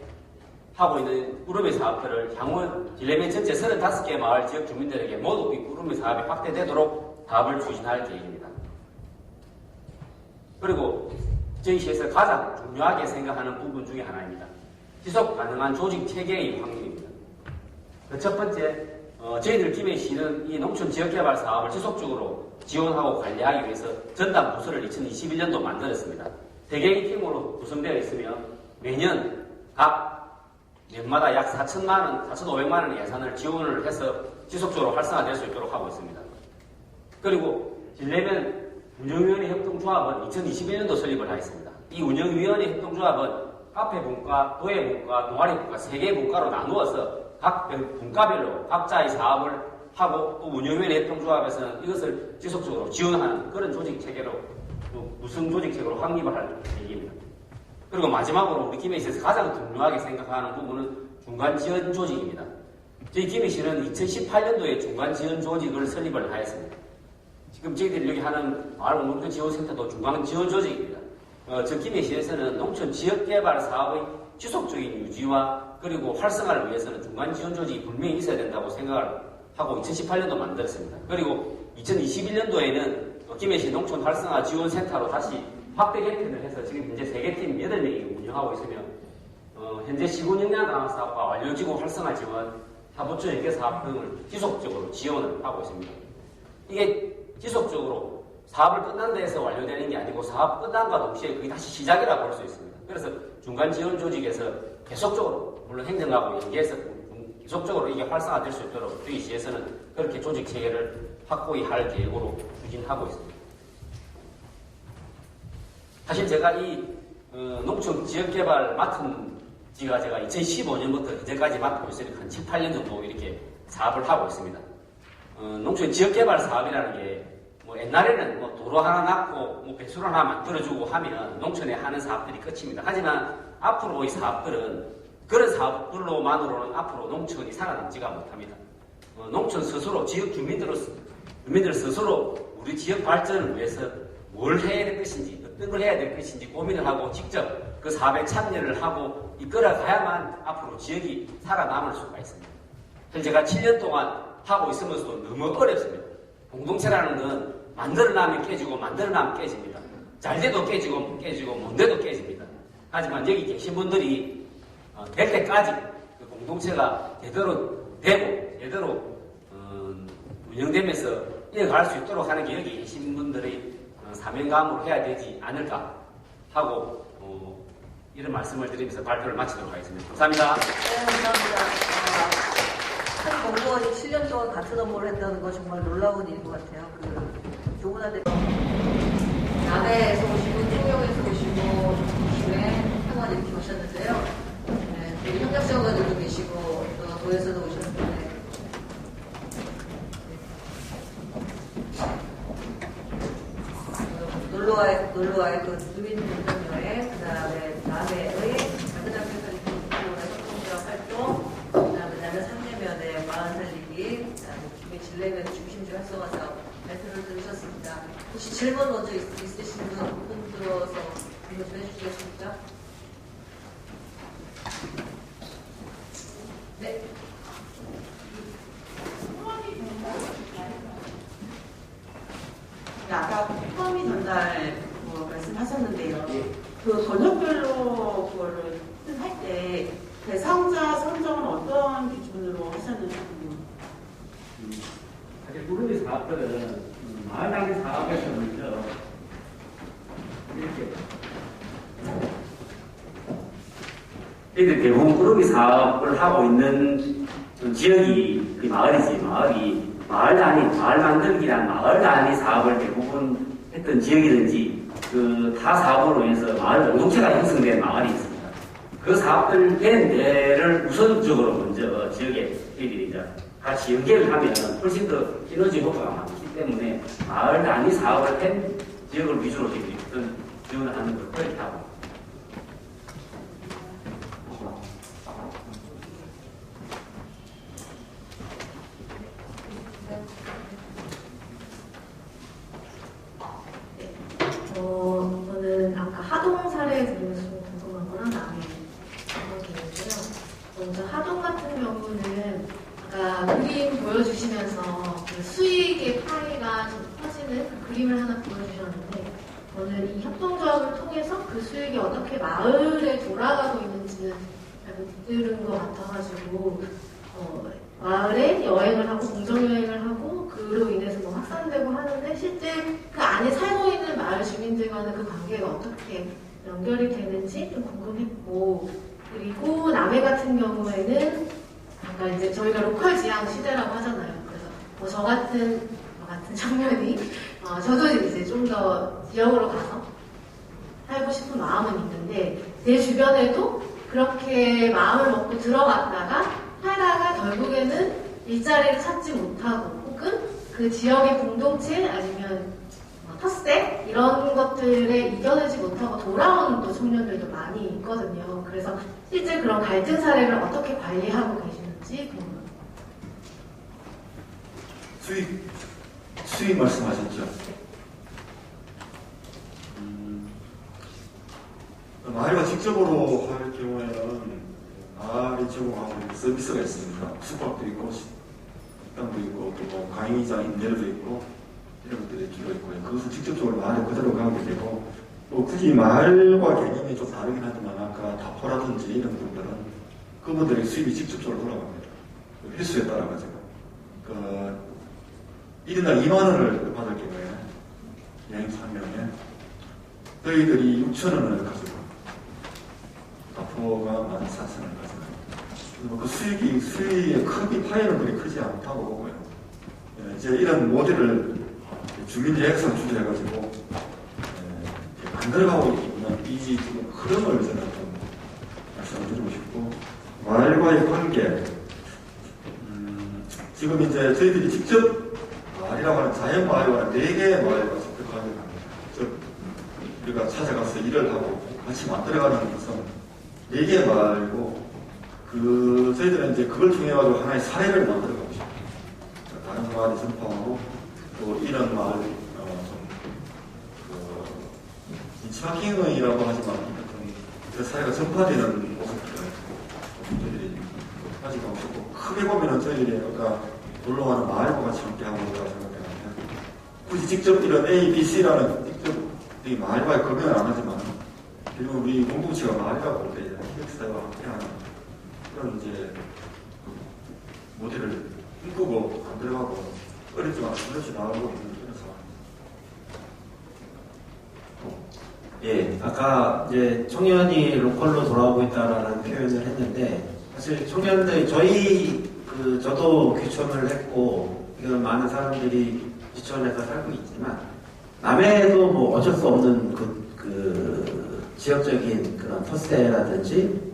하고 있는 꾸러미 사업들을 향후 진례면 전체 35개 마을 지역 주민들에게 모두 이 꾸러미 사업이 확대되도록 사업을 추진할 계획입니다. 그리고 저희 시에서 가장 중요하게 생각하는 부분 중에 하나입니다. 지속 가능한 조직 체계의 확립입니다. 첫 번째, 저희들 김해시는 이 농촌 지역개발 사업을 지속적으로 지원하고 관리하기 위해서 전담 부서를 2021년도 만들었습니다. 3개의 팀으로 구성되어 있으며 매년 각 년마다 약 4,500만 원의 예산을 지원을 해서 지속적으로 활성화될 수 있도록 하고 있습니다. 그리고 진례면 운영위원회 협동조합은 2021년도 설립을 하였습니다. 이 운영위원회 협동조합은 카페 분과, 도예 분과, 동아리 분과 3개의 분과로 나누어서 각 분과별로 각자의 사업을 하고 또 운영위원회 협동조합에서는 이것을 지속적으로 지원하는 그런 조직체계로 무슨 조직체계로 확립을 할 계획입니다. 그리고 마지막으로 우리 김해시에서 가장 중요하게 생각하는 부분은 중간지원 조직입니다. 저희 김해시는 2018년도에 중간지원 조직을 설립을 하였습니다. 지금 저희들이 여기 하는 마을공동체 지원센터도 중간지원 조직입니다. 저 김해시에서는 농촌 지역개발 사업의 지속적인 유지와 그리고 활성화를 위해서는 중간지원 조직이 분명히 있어야 된다고 생각을 하고 2018년도 만들었습니다. 그리고 2021년도에는 김해시 농촌 활성화 지원센터로 다시 확대 개편을 해서 지금 현재 3개 팀 8명이 운영하고 있으며 현재 시군 역량 강화 사업과 완료지구 활성화 지원, 하부처 연계 사업 등을 지속적으로 지원을 하고 있습니다. 이게 지속적으로 사업을 끝난 데에서 완료되는 게 아니고 사업 끝난과 동시에 그게 다시 시작이라고 볼 수 있습니다. 그래서 중간 지원 조직에서 계속적으로 물론 행정하고 연계해서 계속적으로 이게 활성화될 수 있도록 저희 시에서는 그렇게 조직 체계를 확고히 할 계획으로 추진하고 있습니다. 사실 제가 이 농촌 지역개발 맡은 지가 제가 2015년부터 현재까지 맡고 있으니까 한 7, 8년 정도 이렇게 사업을 하고 있습니다. 농촌 지역개발 사업이라는 게 뭐 옛날에는 뭐 도로 하나 놨고 뭐 배수로 하나 만들어주고 하면 농촌에 하는 사업들이 끝입니다. 하지만 앞으로 이 사업들은 그런 사업들로만으로는 앞으로 농촌이 살아남지가 못합니다. 농촌 스스로 지역 주민들 스스로 우리 지역 발전을 위해서 뭘 해야 될 것인지 어떤 걸 해야 될 것인지 고민을 하고 직접 그 사업에 참여를 하고 이끌어가야만 앞으로 지역이 살아남을 수가 있습니다. 제가 7년 동안 하고 있으면서도 너무 어렵습니다. 공동체라는 건 만들어나면 깨지고 만들어나면 깨집니다. 잘 돼도 깨지고 못 돼도 깨집니다. 하지만 여기 계신 분들이 될 때까지 그 공동체가 제대로 되고 제대로 운영되면서 이어갈 수 있도록 하는 게 여기 계신 분들의 사명감으로 해야 되지 않을까 하고 이런 말씀을 드리면서 발표를 마치도록 하겠습니다. 감사합니다. 네, 감사합니다. 한 공무원이 7년 동안 같은 업무를 했다는 건 정말 놀라운 일인 것 같아요. 조문화 대표 남해에서 오시고 통영에서 오시고 중심에 평원 이렇게 오셨는데요. 네, 우리 현장지원가들도 계시고 또 도에서도 오셨는데 놀러와의 그 주민 공동 여행, 그 다음에 남해의 작은 학교에서 협동조합 활동, 그 다음에 상내면의 마을 살리기, 그 다음에 주민 진례면 중심지 활성화 사업 발표를 들으셨습니다. 혹시 질문 먼저 있으신 분 들어서 질문 좀 해주시겠습니까? 네. 아까 포함이 전달 말씀하셨는데요. 그 번역별로 그거를 할 때 대상자 선정은 어떤 기준으로 하셨는지 궁금해요. 사실 구름이 사업들은 마을 단위 사업에서 먼저 이들 대부분 구름이 사업을 하고 있는 지역이 마을이지. 마을 단위, 마을 만들기란 마을 단위 사업을 대부분 했던 지역이든지 타 사업으로 인해서 마을 공동체가 형성된 마을이 있습니다. 그 사업들 된 데를 우선적으로 먼저 지역에 저희들이 이제 같이 연계를 하면 훨씬 더 시너지 효과가 많기 때문에 마을 단위 사업을 한 지역을 위주로 저희들이 어떤 지원을 하는 걸 그렇다고. 저는 아까 하동 사례 들으면서 좀 궁금한 건 하나 있는데요. 먼저 하동 같은 경우는 아까 그림 보여주시면서 그 수익의 파이가 좀 커지는 그 그림을 하나 보여주셨는데 저는 이 협동조합을 통해서 그 수익이 어떻게 마을에 돌아가고 있는지는 잘 못 들은 것 같아가지고 마을에 여행을 하고 공정여행을 하고 그로 인해서 뭐 확산되고 하는데 실제 그 안에 살고 있는 마을 주민들과는 그 관계가 어떻게 연결이 되는지 좀 궁금했고 그리고 남해 같은 경우에는 아까 이제 저희가 로컬 지향 시대라고 하잖아요. 그래서 뭐 저 같은 청년이 저도 이제 좀 더 지역으로 가서 살고 싶은 마음은 있는데 제 주변에도 그렇게 마음을 먹고 들어갔다가 살다가 결국에는 일자리를 찾지 못하고 혹은 그 지역의 공동체 아니면 텃세 이런 것들에 이겨내지 못하고 돌아오는 또 청년들도 많이 있거든요. 그래서 실제 그런 갈등 사례를 어떻게 관리하고 계시는지 궁금합니다. 수익 말씀하셨죠? 마을과 직접으로 할 경우에는 마을이 제공하고 있는 서비스가 있습니다. 숙박도 있고, 식당도 있고, 또 뭐 강의장 임대료도 있고, 이런 것들이 주로 있고요. 그것을 직접적으로 마을에 그대로 가게 되고, 또 굳이 마을과 개념이 좀 다르긴 하지만, 아까 다포라든지 이런 분들은 그분들의 수입이 직접적으로 돌아갑니다. 그 횟수에 따라가지고. 1인당 2만원을 받을 경우에, 여행사 한 명에, 저희들이 6,000원을 가지고, 다포가 14,000원을 가지고, 그 수익의 크기 파이는 그리 크지 않다고 보고요. 이제 이런 모델을 주민 예약성 주제해가지고 만들어가고 있는 이 지금 흐름을 저는 좀 말씀을 드리고 싶고, 마을과의 관계, 지금 이제 저희들이 직접 마을이라고 하는 자연 마을과 4개의 마을과 직접 관계를 합니다. 즉, 우리가 찾아가서 일을 하고 같이 만들어가는 것은 4개의 마을이고, 저희들은 이제 그걸 통해가지고 하나의 사례를 만들어가고 싶어요. 다른 마을이 전파하고, 또 이런 마을, 인치마킹이라고 하지만, 그 사회가 전파되는 모습들을 저희들이 가지고 싶고, 크게 보면은 저희들이 아까 놀러가는 마을과 같이 함께하고 있다고 생각하는데, 굳이 직접 이런 A, B, C라는 직접 이 마을과의 검열은 안 하지만, 그리고 우리 공동체가 마을이라고 볼 때, 기획사회와 함께하는 그런 이제 모델을 바쁘고 안 들어가고 어렵지만 어렵지 나오고 있는 그런 상황입니다. 예, 아까 이제 청년이 로컬로 돌아오고 있다라는 표현을 했는데 사실 청년들 저도 귀촌을 했고 이건 많은 사람들이 귀촌해서 살고 있지만 남해도 뭐 어쩔 수 없는 그 지역적인 그런 터세라든지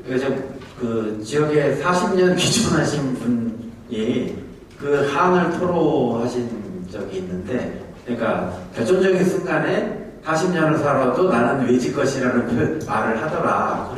그 지역에 40년 귀촌하신 분이 그 한을 토로하신 적이 있는데 그러니까 결정적인 순간에 40년을 살아도 나는 외지 것이라는 말을 하더라.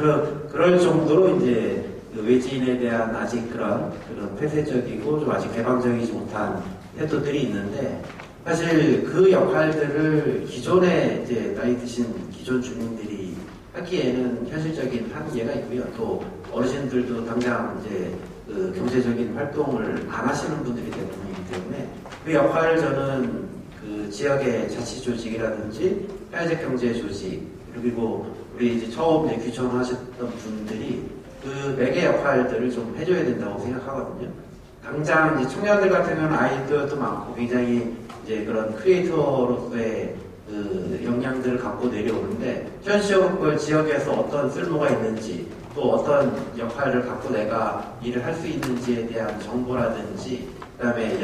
그럴 정도로 이제 그 외지인에 대한 아직 그런 폐쇄적이고 좀 아직 개방적이지 못한 태도들이 있는데 사실 그 역할들을 기존에 이제 나이 드신 기존 주민들이 하기에는 현실적인 한계가 있고요. 또 어르신들도 당장 이제 그 경제적인 활동을 안 하시는 분들이 대부분이기 때문에 그 역할을 저는 그 지역의 자치 조직이라든지 사회적 경제 조직 그리고 우리 이제 처음 이제 귀촌하셨던 분들이 그 매개 역할들을 좀 해줘야 된다고 생각하거든요. 당장 이제 청년들 같은 경우는 아이디어도 많고 굉장히 이제 그런 크리에이터로서의 그 역량들을 갖고 내려오는데 현실적으로 그 지역에서 어떤 쓸모가 있는지 또 어떤 역할을 갖고 내가 일을 할 수 있는지에 대한 정보라든지 그다음에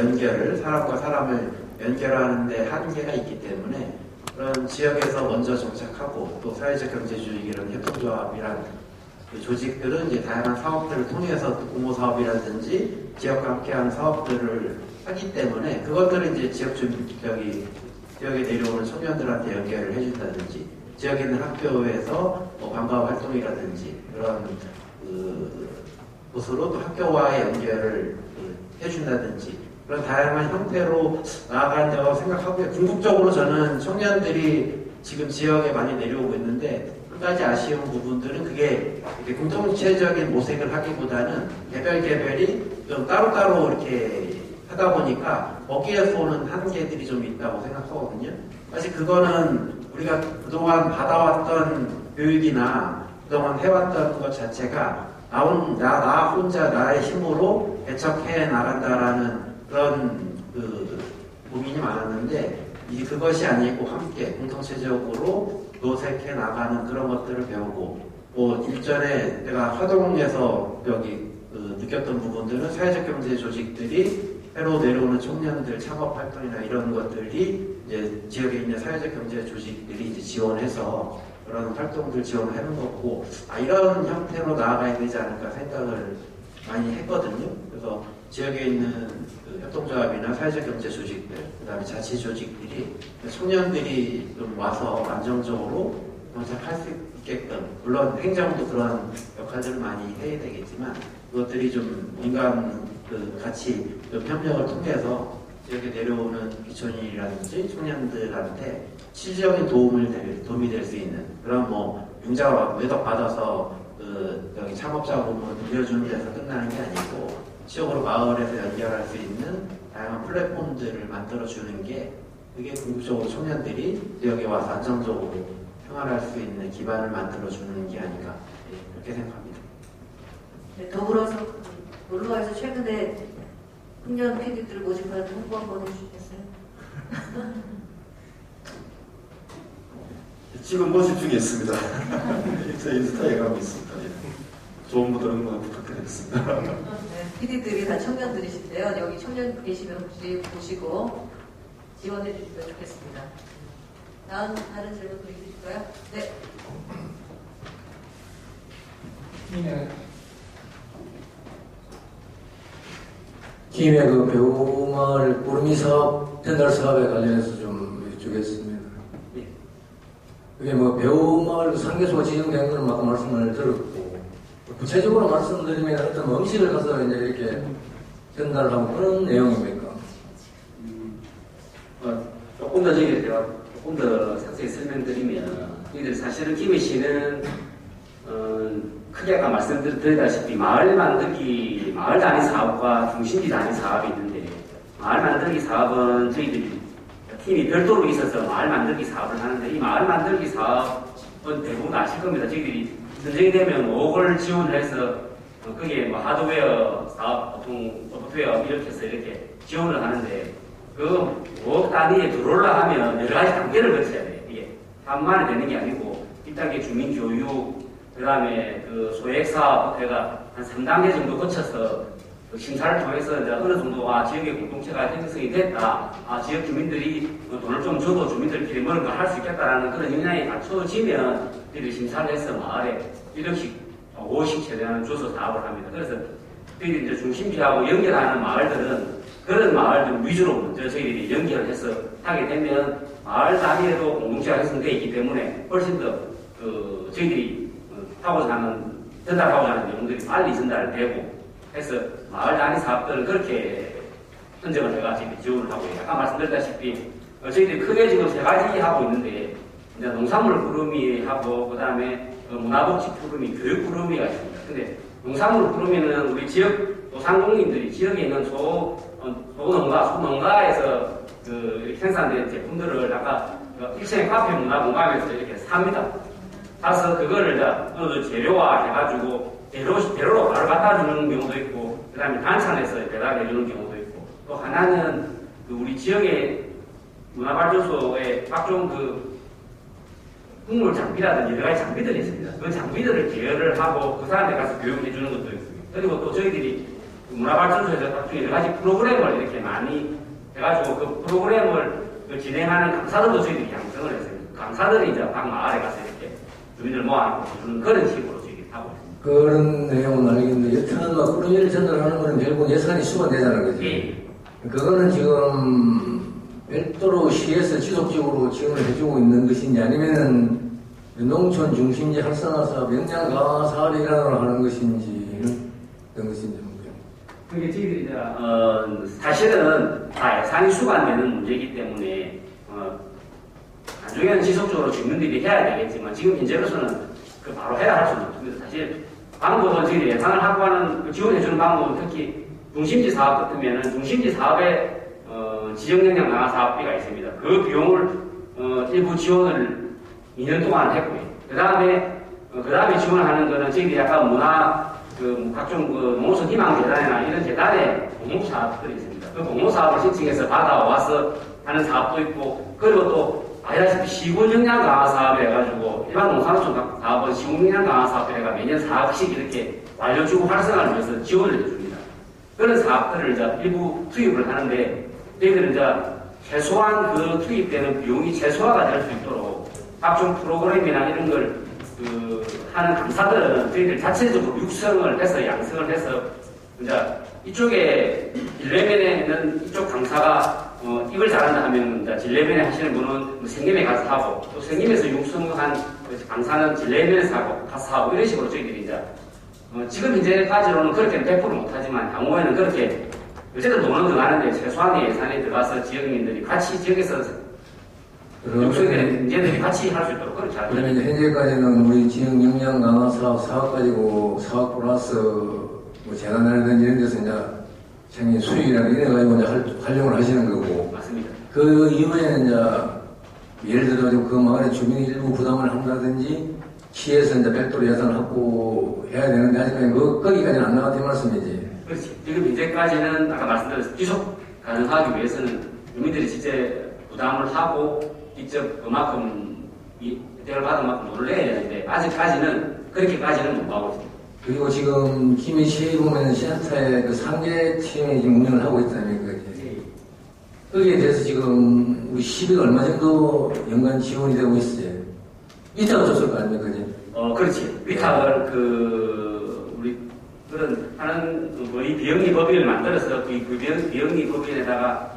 사람과 사람을 연결하는데 한계가 있기 때문에 그런 지역에서 먼저 정착하고 또 사회적 경제 조직이란 협동조합이란 그 조직들은 이제 다양한 사업들을 통해서 공모 사업이라든지 지역과 함께하는 사업들을 하기 때문에 그것들을 이제 지역에 내려오는 청년들한테 연결을 해준다든지 지역에 있는 학교에서 뭐 방과후 활동이라든지 그런 곳으로 또 학교와의 연결을 해준다든지 그런 다양한 형태로 나아간다고 생각하고요. 궁극적으로 저는 청년들이 지금 지역에 많이 내려오고 있는데 한 가지 아쉬운 부분들은 그게 이렇게 공동체적인 모색을 하기보다는 개별이 좀 따로따로 이렇게 하다 보니까 거기에서 오는 한계들이 좀 있다고 생각하거든요. 사실 그거는 우리가 그동안 받아왔던 교육이나 그동안 해왔던 것 자체가 나 혼자 나의 힘으로 개척해 나간다라는 그런 고민이 많았는데 이제 그것이 아니고 함께 공동체적으로 노색해 나가는 그런 것들을 배우고 뭐 일전에 내가 화동에서 여기 느꼈던 부분들은 사회적 경제 조직들이 새로 내려오는 청년들 창업 활동이나 이런 것들이 이제 지역에 있는 사회적 경제 조직들이 이제 지원해서 그런 활동들 지원을 해놓은 거고 이런 형태로 나아가야 되지 않을까 생각을 많이 했거든요. 그래서 지역에 있는 그 협동조합이나 사회적 경제 조직들, 그다음에 자치 조직들이 청년들이 좀 와서 안정적으로 정착할 수 있게끔 물론 행정도 그런 역할들을 많이 해야 되겠지만 그것들이 좀 민간 같이 좀 협력을 통해서 지역에 내려오는 귀촌인이라든지 청년들한테 실질적인 도움이 될 수 있는 그런 뭐 융자가 외덕 받아서 여기 창업자금을 늘려주는 데서 끝나는 게 아니고 지역으로 마을에서 연결할 수 있는 다양한 플랫폼들을 만들어주는 게 그게 궁극적으로 청년들이 지역에 와서 안정적으로 생활할 수 있는 기반을 만들어주는 게 아닌가 그렇게 생각합니다. 네, 더불어서 놀러와서 최근에 청년 PD들을 모집하는 홍보 한번 해주시겠어요? 지금 모집 중에 있습니다. 인스타에 가고 있습니다. 좋은 분들 응원 부탁드리겠습니다. 네, PD들이 다 청년들이신데요. 여기 청년 계시면 혹시 보시고 지원해 주시면 좋겠습니다. 다른 질문 또 있으실까요? 네. 김해 그 배우마을 구름이 사업 전달 사업에 관련해서 좀 여쭈겠습니다. 그게 뭐 배우마을 상계소가 지정된 건 아까 말씀을 들었고 구체적으로 말씀드리면 어떤 음식을 가서 이제 이렇게 전달을 하고 그런 내용입니까? 조금 더 제가 조금 더 상세히 설명드리면 이들 사실은 김해시는 크게 아까 말씀드렸다시피 마을 단위 사업과 중심지 단위 사업이 있는데 마을 만들기 사업은 저희들이 팀이 별도로 있어서 마을 만들기 사업을 하는데 이 마을 만들기 사업은 대부분 아실 겁니다. 저희들이 선정이 되면 5억을 지원을 해서 그게 뭐 하드웨어 사업, 보통 소프트웨어 이렇게 해서 이렇게 지원을 하는데 그 5억 단위에 들어오려 하면 여러 가지 단계를 거쳐야 돼요. 이게 한만에 되는 게 아니고 1단계 주민교육, 그 다음에 그 소액사업 제가 한 3단계 정도 거쳐서 그 심사를 통해서 이제 어느 정도 지역의 공동체가 형성이 됐다. 지역 주민들이 돈을 좀 줘도 주민들끼리 뭔가 할 수 있겠다라는 그런 역량이 갖춰지면 저희들이 심사를 해서 마을에 1억씩, 5억씩 최대한 줘서 사업을 합니다. 그래서 저희들이 이제 중심지하고 연결하는 마을들은 그런 마을들 위주로 먼저 저희들이 연결을 해서 하게 되면 마을 단위에도 공동체가 형성되어 있기 때문에 훨씬 더 저희들이 전달하고자 하는 내용들이 빨리 전달되고 해서 마을 단위 사업들은 그렇게 선정을 해가 지금 지원을 하고 있어요. 아까 말씀드렸다시피 저희들이 크게 지금 3가지 하고 있는데 이제 농산물 구름이하고 그 다음에 문화복지 구름이, 교육 구름이가 있습니다. 근데 농산물 구름이는 우리 지역 소상공인들이 지역에 있는 소농가에서 그 생산된 제품들을 아까 1층에 카페 문화공감에서 이렇게 삽니다. 가서 그거를 이제 재료화 해가지고 재료로 바로 갖다 주는 경우도 있고, 그 다음에 반찬해서 배달해 주는 경우도 있고, 또 하나는 그 우리 지역의 문화발전소에 각종 그 국물 장비라든지 여러 가지 장비들이 있습니다. 그 장비들을 계열을 하고 그 사람한테 가서 교육해 주는 것도 있고요. 그리고 또 저희들이 문화발전소에서 각종 여러 가지 프로그램을 이렇게 많이 해가지고 그 프로그램을 진행하는 강사들도 저희들이 양성을 했습니다. 강사들이 이제 각 마을에 가서 이렇게 주민들 모아놓고 주는 그런 식으로 저희들이 하고 있습니다. 그런 내용은 알겠는데 여튼 막 그런 일을 전달하는 거는 결국 예산이 수반되잖아요. 그죠? 예. 그거는 지금 별도로 시에서 지속적으로 지원을 해주고 있는 것인지 아니면은 농촌 중심지 활성화 사업, 역량 강화 사업을 일환으로 하는 것인지 어떤 것인지 그게 저희들이 사실은 다 예산이 수반되는 문제이기 때문에 나중에는 지속적으로 주민들이 해야 되겠지만 지금 현재로서는 그 바로 해야 할 수는 없습니다. 사실 방법은 저희들이 예산을 확보하는 지원해주는 방법은 특히 중심지 사업 같으면은 중심지 사업에 지역역량 강화 사업비가 있습니다. 그 비용을 일부 지원을 2년 동안 했고요. 그 다음에 지원을 하는 거는 저희들이 약간 각종 농어촌 희망 재단이나 이런 재단의 공모 사업들이 있습니다. 그 공모 사업을 신청해서 받아와서 하는 사업도 있고, 그리고 또 아시다시피 시군 역량 강화 사업을 해가지고 일반 농산어촌 사업은 시군 역량 강화 사업을 해가 매년 4억씩 이렇게 완료주고 활성화를 위해서 지원을 해줍니다. 그런 사업들을 이제 일부 투입을 하는데 저희들은 이제 최소한 그 투입되는 비용이 최소화가 될 수 있도록 각종 프로그램이나 이런 걸 하는 강사들은 저희들 자체적으로 육성을 해서 양성을 해서 이제 이쪽에 진례면에 있는 이쪽 강사가 이걸 잘한다 하면 이제 진례면에 하시는 분은 생김에 가서 하고 또 생김에서 육성한 강사는 진례면에서 하고 가서 하고 이런 식으로 저희들이 이제 지금 현재까지로는 그렇게 100% 못하지만 향후에는 그렇게 어쨌든 돈은 들어가는데 최소한의 예산이 들어가서 지역민들이 같이 지역에서 육성되는 문제들이 같이 할 수 있도록 그렇게 하죠. 그러면 현재까지는 우리 지역 역량 강화 사업 가지고 사업 플러스 뭐 재단이라든지 이런 데서 이제 생긴 수익이나 이런 가지고 이제 활용을 하시는 거고. 맞습니다. 그 이후에는 이제 예를 들어 그 마을의 주민이 일부 부담을 한다든지 시에서 이제 별도로 예산을 확보해야 되는데 아직까지 거기까지는 안 나왔던 말씀이지. 그렇지. 지금 현재까지는 아까 말씀드렸듯이 지속 가능하기 위해서는 주민들이 진짜 부담을 하고 직접 그만큼 혜택을 받은 만큼 돈을 내야 되는데 아직까지는 그렇게까지는 못 가고 있습니다. 그리고 지금 김해시에 보면 센터에 그 상계팀이 지금 운영을 하고 있다니까. 거기에 대해서 지금 우리 시비가 얼마 정도 연간 지원이 되고 있어요. 위탁을 줬을 거 아닙니까? 그렇지. 위탁을 우리 그런 하는 우리 비영리 법인을 만들어서 그 비영리 법인에다가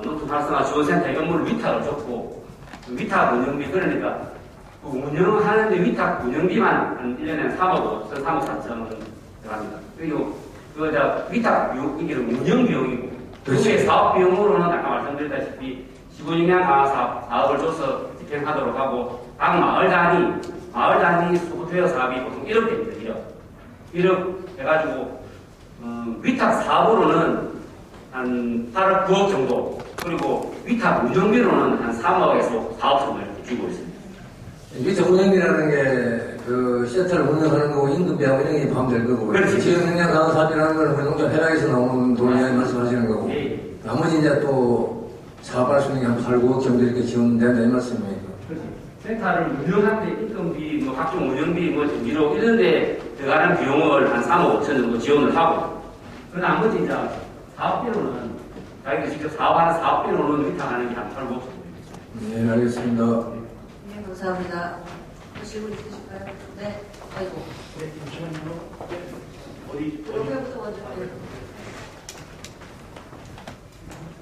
농촌 활성화 지원센터 업무를 위탁을 줬고 위탁 운영비 그러니까 그 운영하는데 위탁 운영비만 한 1년에 3억 4천 원 들어갑니다. 그리고 그 위탁 비용이기는 운영 비용이고 그게 사업 비용으로는 아까 말씀드렸다시피 시군역량 강화 사업을 줘서 집행하도록 하고 각 마을 단위 소프트웨어 사업이 보통 1억 됩니다. 1억 해가지고 위탁 사업으로는 한 8억 9억 정도 그리고 위탁 운영비로는 한 3억에서 4억 정도 이렇게 주고 있습니다. 위탁 운영비라는 게 그 센터를 운영하는 거고 임금비하고 이런 게 포함될 거고 그렇지. 지역 역량 강화 사업이라는 건 우리 농촌 해락에서 나오는 돈이 말씀하시는 거고 예. 나머지 이제 또 사업할 수 있는 게 한 8, 9억 정도 이렇게 지원된다 이 말씀이에요. 센터를 운영하는데 인건비, 뭐 각종 운영비, 뭐 전기료 이런 데 들어가는 비용을 한 3억 5천 정도 지원을 하고, 그 나머지 이제 사업비로는 자기가 직접 사업하는 사업비로는 위탁하는 게 한 8억 5천 정도. 네, 알겠습니다. 네, 감사합니다. 또 질문 있으실까요? 네, 아이고. 네, 잠시만요. 어디? 여기부터 먼저.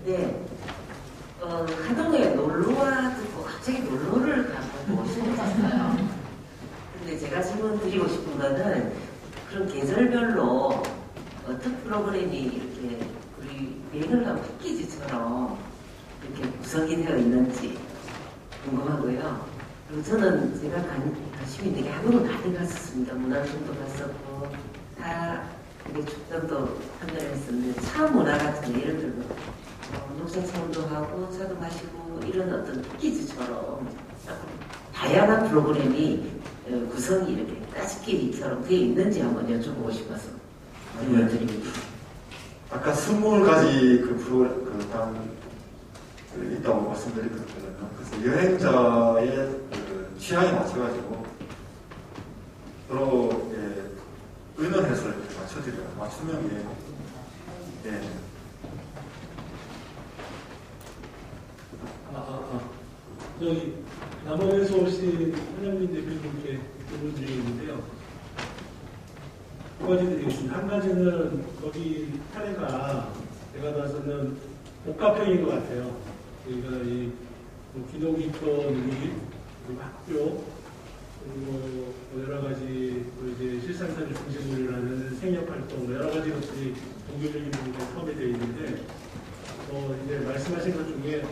네. 하동에 놀러와 듣고 갑자기 놀러를 가고 오시는 것 같아요. 근데 제가 질문 드리고 싶은 거는 그런 계절별로 어떤 프로그램이 이렇게 우리 여행을 가면 패키지처럼 이렇게 구성이 되어 있는지 궁금하고요. 그리고 저는 제가 관심 있는 게 하동은 많이 갔었습니다. 문화촌도 갔었고 다 이게 축전도 참여를 했었는데 차 문화 같은 게 예를 들면 녹색 체험도 하고 차도 마시고 이런 어떤 패키지처럼 다양한 프로그램이 구성이 이렇게 따집기처럼 되어 있는지 한번 여쭤보고 싶어서 질문 드립니다. 아까 20가지 그 프로그램 있다고 말씀드렸거든요. 그래서 여행자의 그 취향에 맞춰가지고 서로 의논해서 이렇게 맞춰드려요. 맞추는 게 저기 남원에서 오신 한영민 대표님께 질문 드리겠는데요. 두 가지 드리겠습니다. 한 가지는 거기 사례가 제가 봐서는 복합형인 것 같아요. 그러니까 이 기농기촌이 학교 그리고 여러 가지 이제 실생사를 중심으로 하는 생협활동 여러 가지 것들이 동교적인 부분에 포함이 되어 있는데 이제 말씀하신 것 중에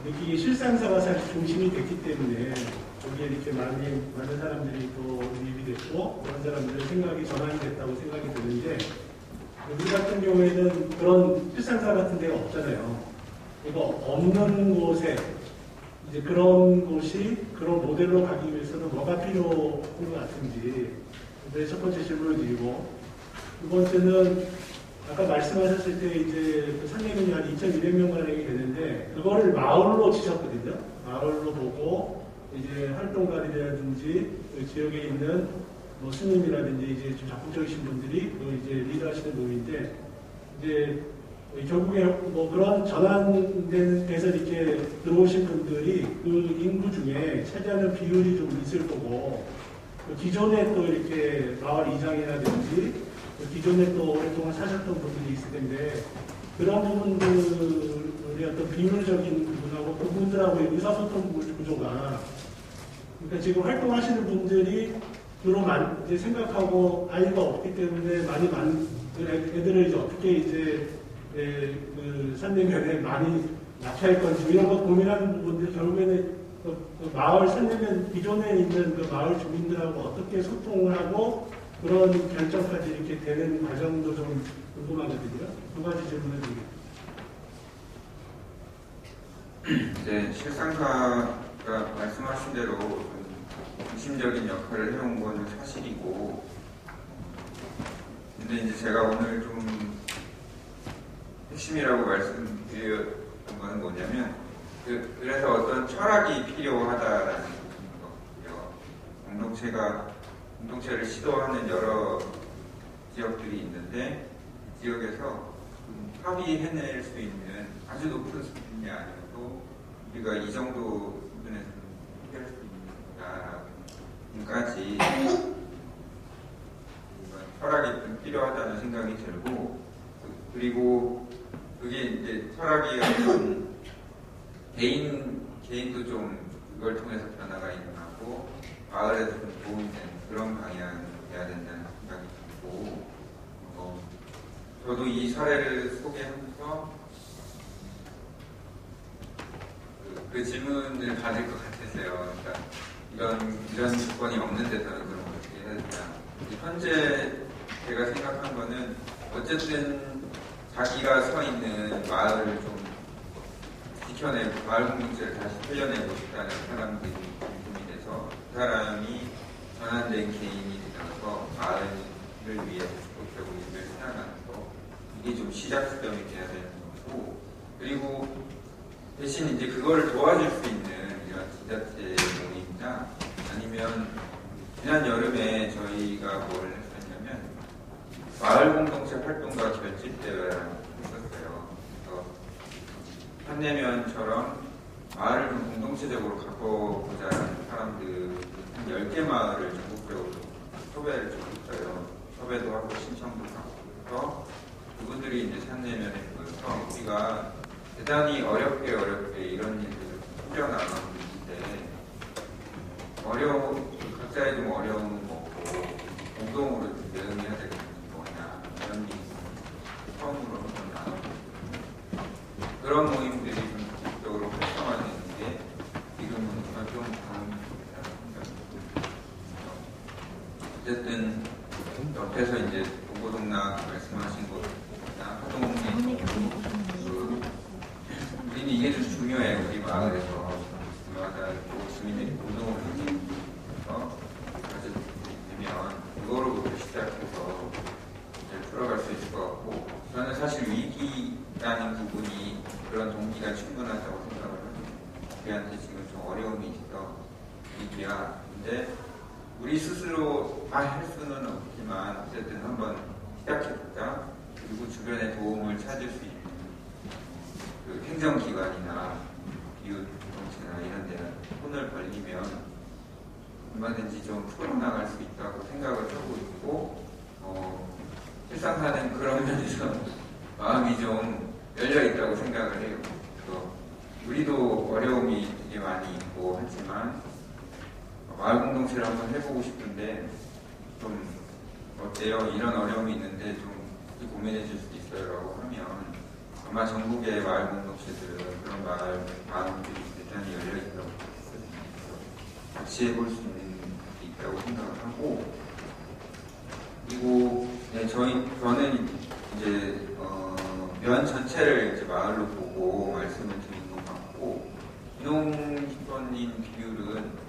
느끼기 실상사가 사실 중심이 됐기 때문에 거기에 이렇게 많은 사람들이 또 유입이 됐고 그런 사람들의 생각이 전환이 됐다고 생각이 드는데 우리 같은 경우에는 그런 실상사 같은 데가 없잖아요. 이거 없는 곳에 이제 그런 곳이 그런 모델로 가기 위해서는 뭐가 필요한 것 같은지 첫 번째 질문을 드리고 두 번째는 아까 말씀하셨을 때 이제 그 상례군이 한 2,200명 가량이 되는데 그거를 마을로 치셨거든요. 마을로 보고 이제 활동가들이라든지 그 지역에 있는 뭐 스님이라든지 이제 좀 적극적이신 분들이 또 이제 리더하시는 분인데 이제 결국에 뭐 그런 전환된 데서 이렇게 들어오신 분들이 그 인구 중에 차지하는 비율이 좀 있을 거고 기존에 또 이렇게 마을 이장이라든지 기존에 또 오랫동안 사셨던 분들이 있을 텐데 그런 부분들의 어떤 비밀적인 부분하고 그분들하고의 의사소통 구조가 그러니까 지금 활동하시는 분들이 주로 이제 생각하고 아이가 없기 때문에 애들을 이제 어떻게 이제 그 산내면에 많이 낳게 건지 이런 거 고민하는 부분들 결국에는 그 마을 산내면 기존에 있는 그 마을 주민들하고 어떻게 소통을 하고 그런 결정까지 이렇게 되는 과정도 좀 궁금하거든요. 두 가지 질문을 드리겠습니다. 네, 실상사가 말씀하신 대로 중심적인 역할을 해온 건 사실이고, 근데 이제 제가 오늘 좀 핵심이라고 말씀드렸던 거는 뭐냐면, 그래서 어떤 철학이 필요하다라는 거고요. 공동체를 시도하는 여러 지역들이 있는데 지역에서 합의해낼 수 있는 아주 높은 수준이 아니어도 우리가 이 정도 수준에서 해결할 수 있는가까지 철학이 좀 필요하다는 생각이 들고 그리고 그게 이제 철학이 어떤 개인도 좀 그걸 통해서 변화가 일어나고 마을에서 좀 도움이 되는 그런 방향이 돼야 된다는 생각이 들고 저도 이 사례를 소개하면서 그 질문을 받을 것 같았어요. 그러니까 이런 조건이 없는 데서는 그런 걸 어떻게 해야 되냐. 현재 제가 생각한 거는 어쨌든 자기가 서 있는 마을을 좀 지켜내고 마을 공동체를 다시 살려내고 싶다는 사람들이 유입이 돼서 그 사람이 전환된 개인이 되어서 마을을 위해서 적극적으로 일을 해나가면서 이게 좀 시작점이 돼야 되는 거고, 그리고 대신 이제 그거를 도와줄 수 있는 이런 지자체 모임이나 아니면 지난 여름에 저희가 뭘 했었냐면 마을 공동체 활동가 결집 대회를 했었어요. 그래서 한내면처럼 마을을 좀 공동체적으로 가꿔보자는 사람들 한 10개 마을을 전국적으로 섭외를 좀 했어요. 섭외도 하고 신청도 하고 그래서 그분들이 이제 산내면에 모여서 우리가 대단히 어렵게 이런 일들을 풀려나가고 있는데 각자의 좀 어려움을 먹고 공동으로 좀 대응해야 될 게 뭐냐 이런 얘기 처음으로 좀 나눠보고 그런 모임들이 좀 적극적으로 활성화되는 게 지금은 좀 다음이라고 생각합니다. 어쨌든 옆에서 이제 보고동락 말씀하신 것이나 하동님 우리는 이게 좀 중요해. 우리 마을에서 마다 주민들이 공동으로 되면 그거로부터 시작해서 이제 풀어갈 수 있을 것 같고 저는 사실 위기라는 부분이 그런 동기가 충분하다고 생각을 합니다. 우리한테 지금 좀 어려움이 있어 위기야. 근데 우리 스스로 다 할 수는 없지만 어쨌든 한번 시작해보자. 그리고 주변에 도움을 찾을 수 있는 그 행정기관이나 이웃동체나 이런 데 손을 벌리면 얼마든지 좀 풀어나갈 수 있다고 생각을 하고 있고 일상사는 그런 면에서 마음이 좀 열려있다고 생각을 해요. 그래서 우리도 어려움이 되게 많이 있고 하지만 마을 공동체를 한번 해보고 싶은데 좀 어때요? 이런 어려움이 있는데 좀 고민해 줄 수 있어요? 라고 하면 아마 전국의 마을 공동체들은 그런 마음들이 대단히 열려있다고 같이 해볼 수 있는 게 있다고 생각을 하고 그리고 네, 저는 이제 면 전체를 이제 마을로 보고 말씀을 드린 것 같고 이농기권님 비율은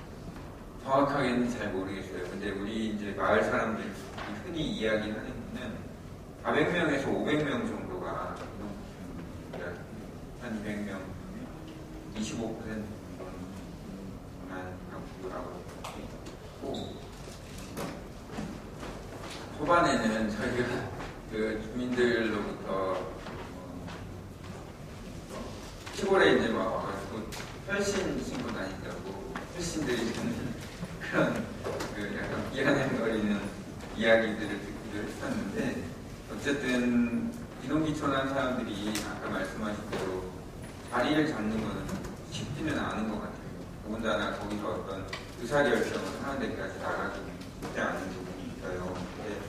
정확하게는 잘 모르겠어요. 근데 우리 이제 마을 사람들이 흔히 이야기하는 거는 400명에서 500명 정도가 한 200명, 25%만 하고 있고 초반에는 저희가 그 주민들로부터 시골에 이제 막 와가지고 혈신 신고 다닌다고 혈신들이 주는 그런 그 약간 미안해거리는 이야기들을 듣기도 했었는데 어쨌든 이농기촌한 사람들이 아까 말씀하신 대로 자리를 잡는 거는 쉽지는 않은 것 같아요. 더군다나 거기서 어떤 의사결정을 하는 데까지 나가기 쉽지 않은 부분이 있어요. 근데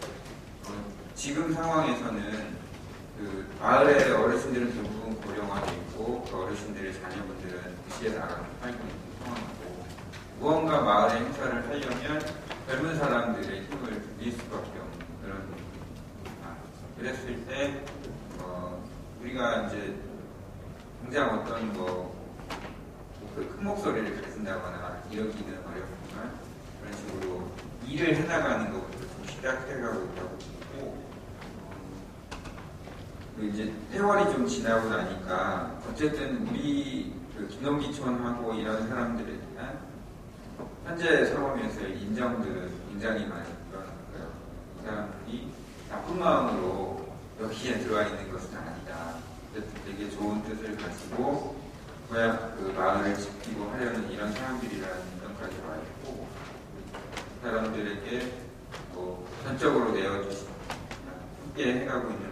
지금 상황에서는 그 마을의 어르신들은 대부분 고령화되어 있고 그 어르신들의 자녀분들은 도시에 나가서 살고 있는 상황이고 무언가 마을의 행사를 하려면 젊은 사람들의 힘을 빌릴 수밖에 없는 그런 그랬을 때 우리가 이제 당장 어떤 큰 목소리를 가진다거나 이러기는 어렵지만 그런 식으로 일을 해나가는 것부터 좀 시작해가고 있다고 보고 이제 세월이 좀 지나고 나니까 어쨌든 우리 그 기농기촌하고 이런 사람들에 대한 현재 상황에서의 인정들은 굉장히 많이 늘어났고요. 이 사람들이 나쁜 마음으로 여기에 들어와 있는 것은 아니다. 되게 좋은 뜻을 가지고 그 마을을 지키고 하려는 이런 사람들이라는 인정까지 와 있고 그 사람들에게 전적으로 내어주시는 함께 해가고 있는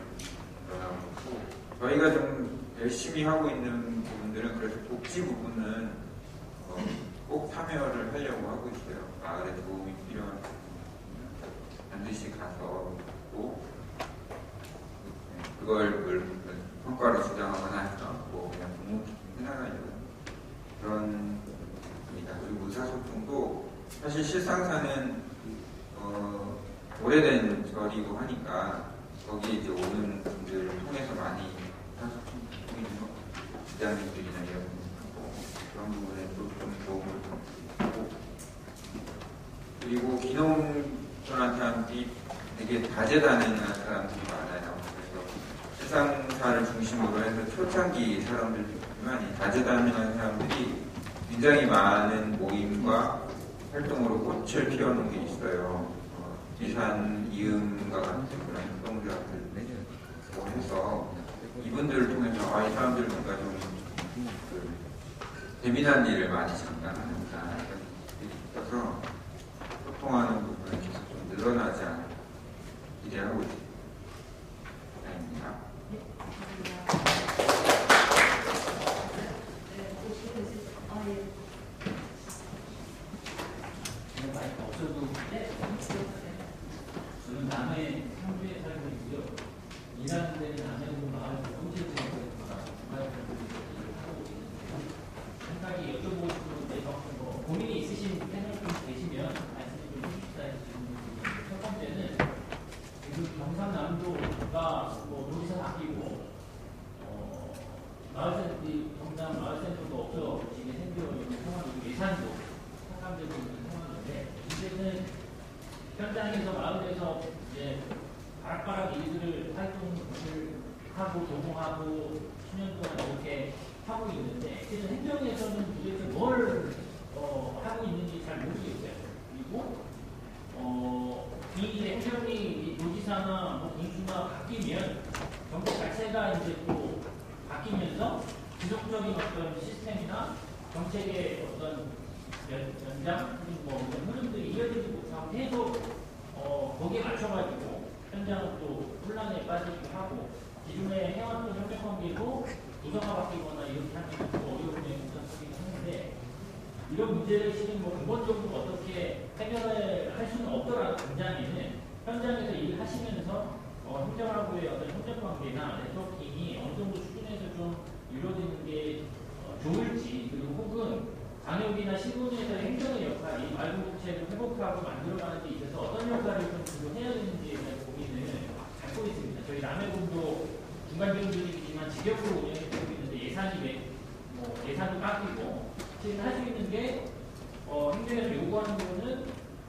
그런 거고 저희가 좀 열심히 하고 있는 부분들은 그래서 복지 부분은 꼭 참여를 하려고 하고 있어요. 마을에 도움이 필요한 반드시 가서 또 그걸 성과로 주장하거나 해서 그냥 묵묵히 해나가려고 그런 겁니다. 그리고 의사소통도 사실 실상사는 오래된 절이고 하니까 거기에 이제 오는 분들을 통해서 많이 의사소통이 있는 것 같아요. 지자민들이나 이런 그런 부분에 또 좀 도움을 받고 그리고 기농촌한 사람들이 되게 다재다능한 사람들이 많아요. 그래서 수상사를 중심으로 해서 초창기 사람들이지만 이 다재다능한 사람들이 굉장히 많은 모임과 활동으로 꽃을 피워놓은 게 있어요. 지산 이음과 같은 그런 활동들을 해서 이분들을 통해서 이 사람들 뭔가 좀 재미난 일을 많이 장난하는구나 이런 일이 있어서 소통하는 부분은 계속 좀 늘어나지 않을까 기대하고 있습니다. 저는 남해 상주에 살고 있고요. 일하는 데는 남해군 마을 공채지역에서 하고 있는데 생각이 여쭤보고 싶은데 고민이 있으신 패널분 계시면 말씀을 좀 해주시다 해주시는 첫 번째는 지금 경상남도가 도지사 바뀌고 경남 마을센터도 없어지게 생겨 있는 상황이고 예산도 상감되고 있는 상황인데 이제는 현장에서 마을에서 이제 바락바락 일들을 활동을 하고 도모하고 수년 동안 이렇게 하고 있는데 그래서 행정에서는 도대체 뭘 하고 있는지 잘 모르겠어요. 그리고 이 행정이 도지사나 군수가 바뀌면 정부 자체가 이제 또 바뀌면서 지속적인 어떤 시스템이나 정책의 어떤 연장 이런 흐름들이 이어지지 못하고 계속 거기에 맞춰가지고 현장은 또 혼란에 빠지기도 하고 기존에 해왔던 협력관계도 부서가 바뀌거나 이렇게 하면 또 어려움에 부닥치기도 하는데 이런 문제를 지금 근본적으로 어떻게 해결을 할 수는 없더라도 당장에는 현장에서 일을 하시면서 행정하고의 어떤 협력관계나 네트워킹이 어느 정도 수준에서 좀 이루어지는 게 좋을지 그리고 혹은 강역이나 시군에서의 행정의 역할이 말구국체를 회복하고 만들어가는 데 있어서 어떤 역할을 좀 주로 해야 되는지에 대한 고민을 갖고 있습니다. 저희 남해군도 중간정들이지만 직역으로 운영이 되고 있는데 예산도 깎이고 지금 할 수 있는 게 행정에서 요구하는 거는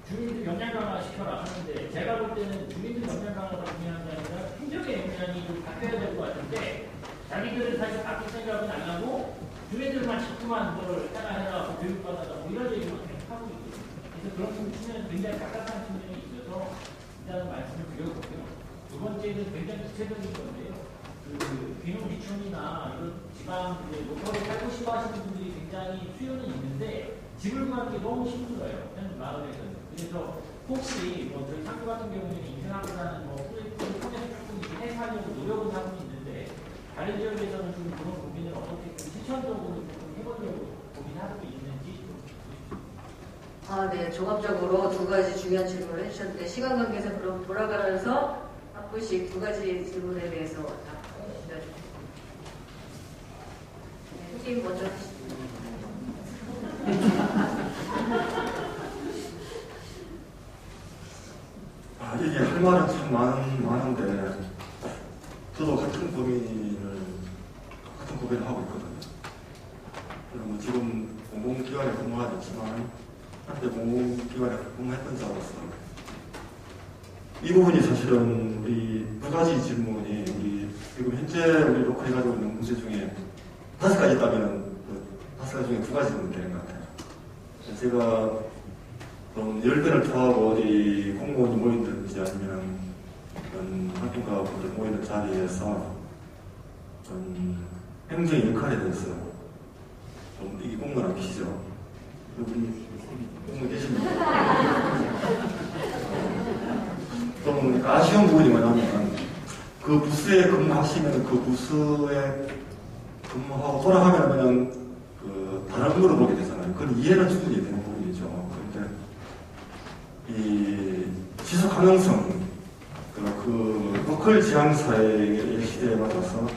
주민들 역량 강화 시켜라 하는데 제가 볼 때는 주민들 역량 강화가 중요한 게 아니라 행정의 역량이 좀 바뀌어야 될 것 같은데 자기들은 사실 바뀔 생각은 안 하고 주민들만 자꾸만 뭘 해라 교육받아라 이런 얘기만 계속 하고 있거든요. 그래서 그런 측면은 굉장히 답답한 측면이 있어서 일단은 말씀을 드려보고요. 두 번째는 굉장히 구체적인 건데요. 귀농귀촌이나 이런 지방 로컬에 살고 싶어 하시는 분들이 굉장히 수요는 있는데 집을 구하는 게 너무 힘들어요. 현 마을에서는. 그래서 혹시 저희 상주 같은 경우에는 인생학교라는 프로젝트를 통해서 조금 해소하려고 노력을 하고 있는데 다른 지역에서는 좀 그런 고민을 어떻게 실천적으로 좀 해보려고 고민하고 있는지 네. 종합적으로 두 가지 중요한 질문을 해주셨는데 시간 관계에서 그럼 돌아가면서 한 분씩 두 가지 질문에 대해서 답변해 주십시오. 네, 팀 먼저 하시죠. 이게 할 말은 참 많은데 저도 같은 고민을 하고 있거든요. 지금 공공기관에 근무하지 않지만 한때 공공기관에 근무했던 자로서 이 부분이 사실은 우리 두 가지 질문이 우리 지금 현재 우리 로컬이 가지고 있는 문제 중에 5가지 있다면 그 5가지 중에 2가지는 되는 것 같아요. 제가 10배를 토하고 어디 공무원이 모이든지 아니면 활동가 분들 모이는 자리에서 행정의 역할에 대해서 좀 이게 공무원 안 계시죠? 여러분 공무원 계십니까? 좀 아쉬운 부분이 뭐냐면 그 부스에 근무하시면 그 부스에 근무하고 돌아가면 그냥 다른 업무를 보게 되잖아요. 그건 이해는 충분히 되는 부분이죠. 그런데 이 지속 가능성, 그 로컬 지향사의 시대에 맞아서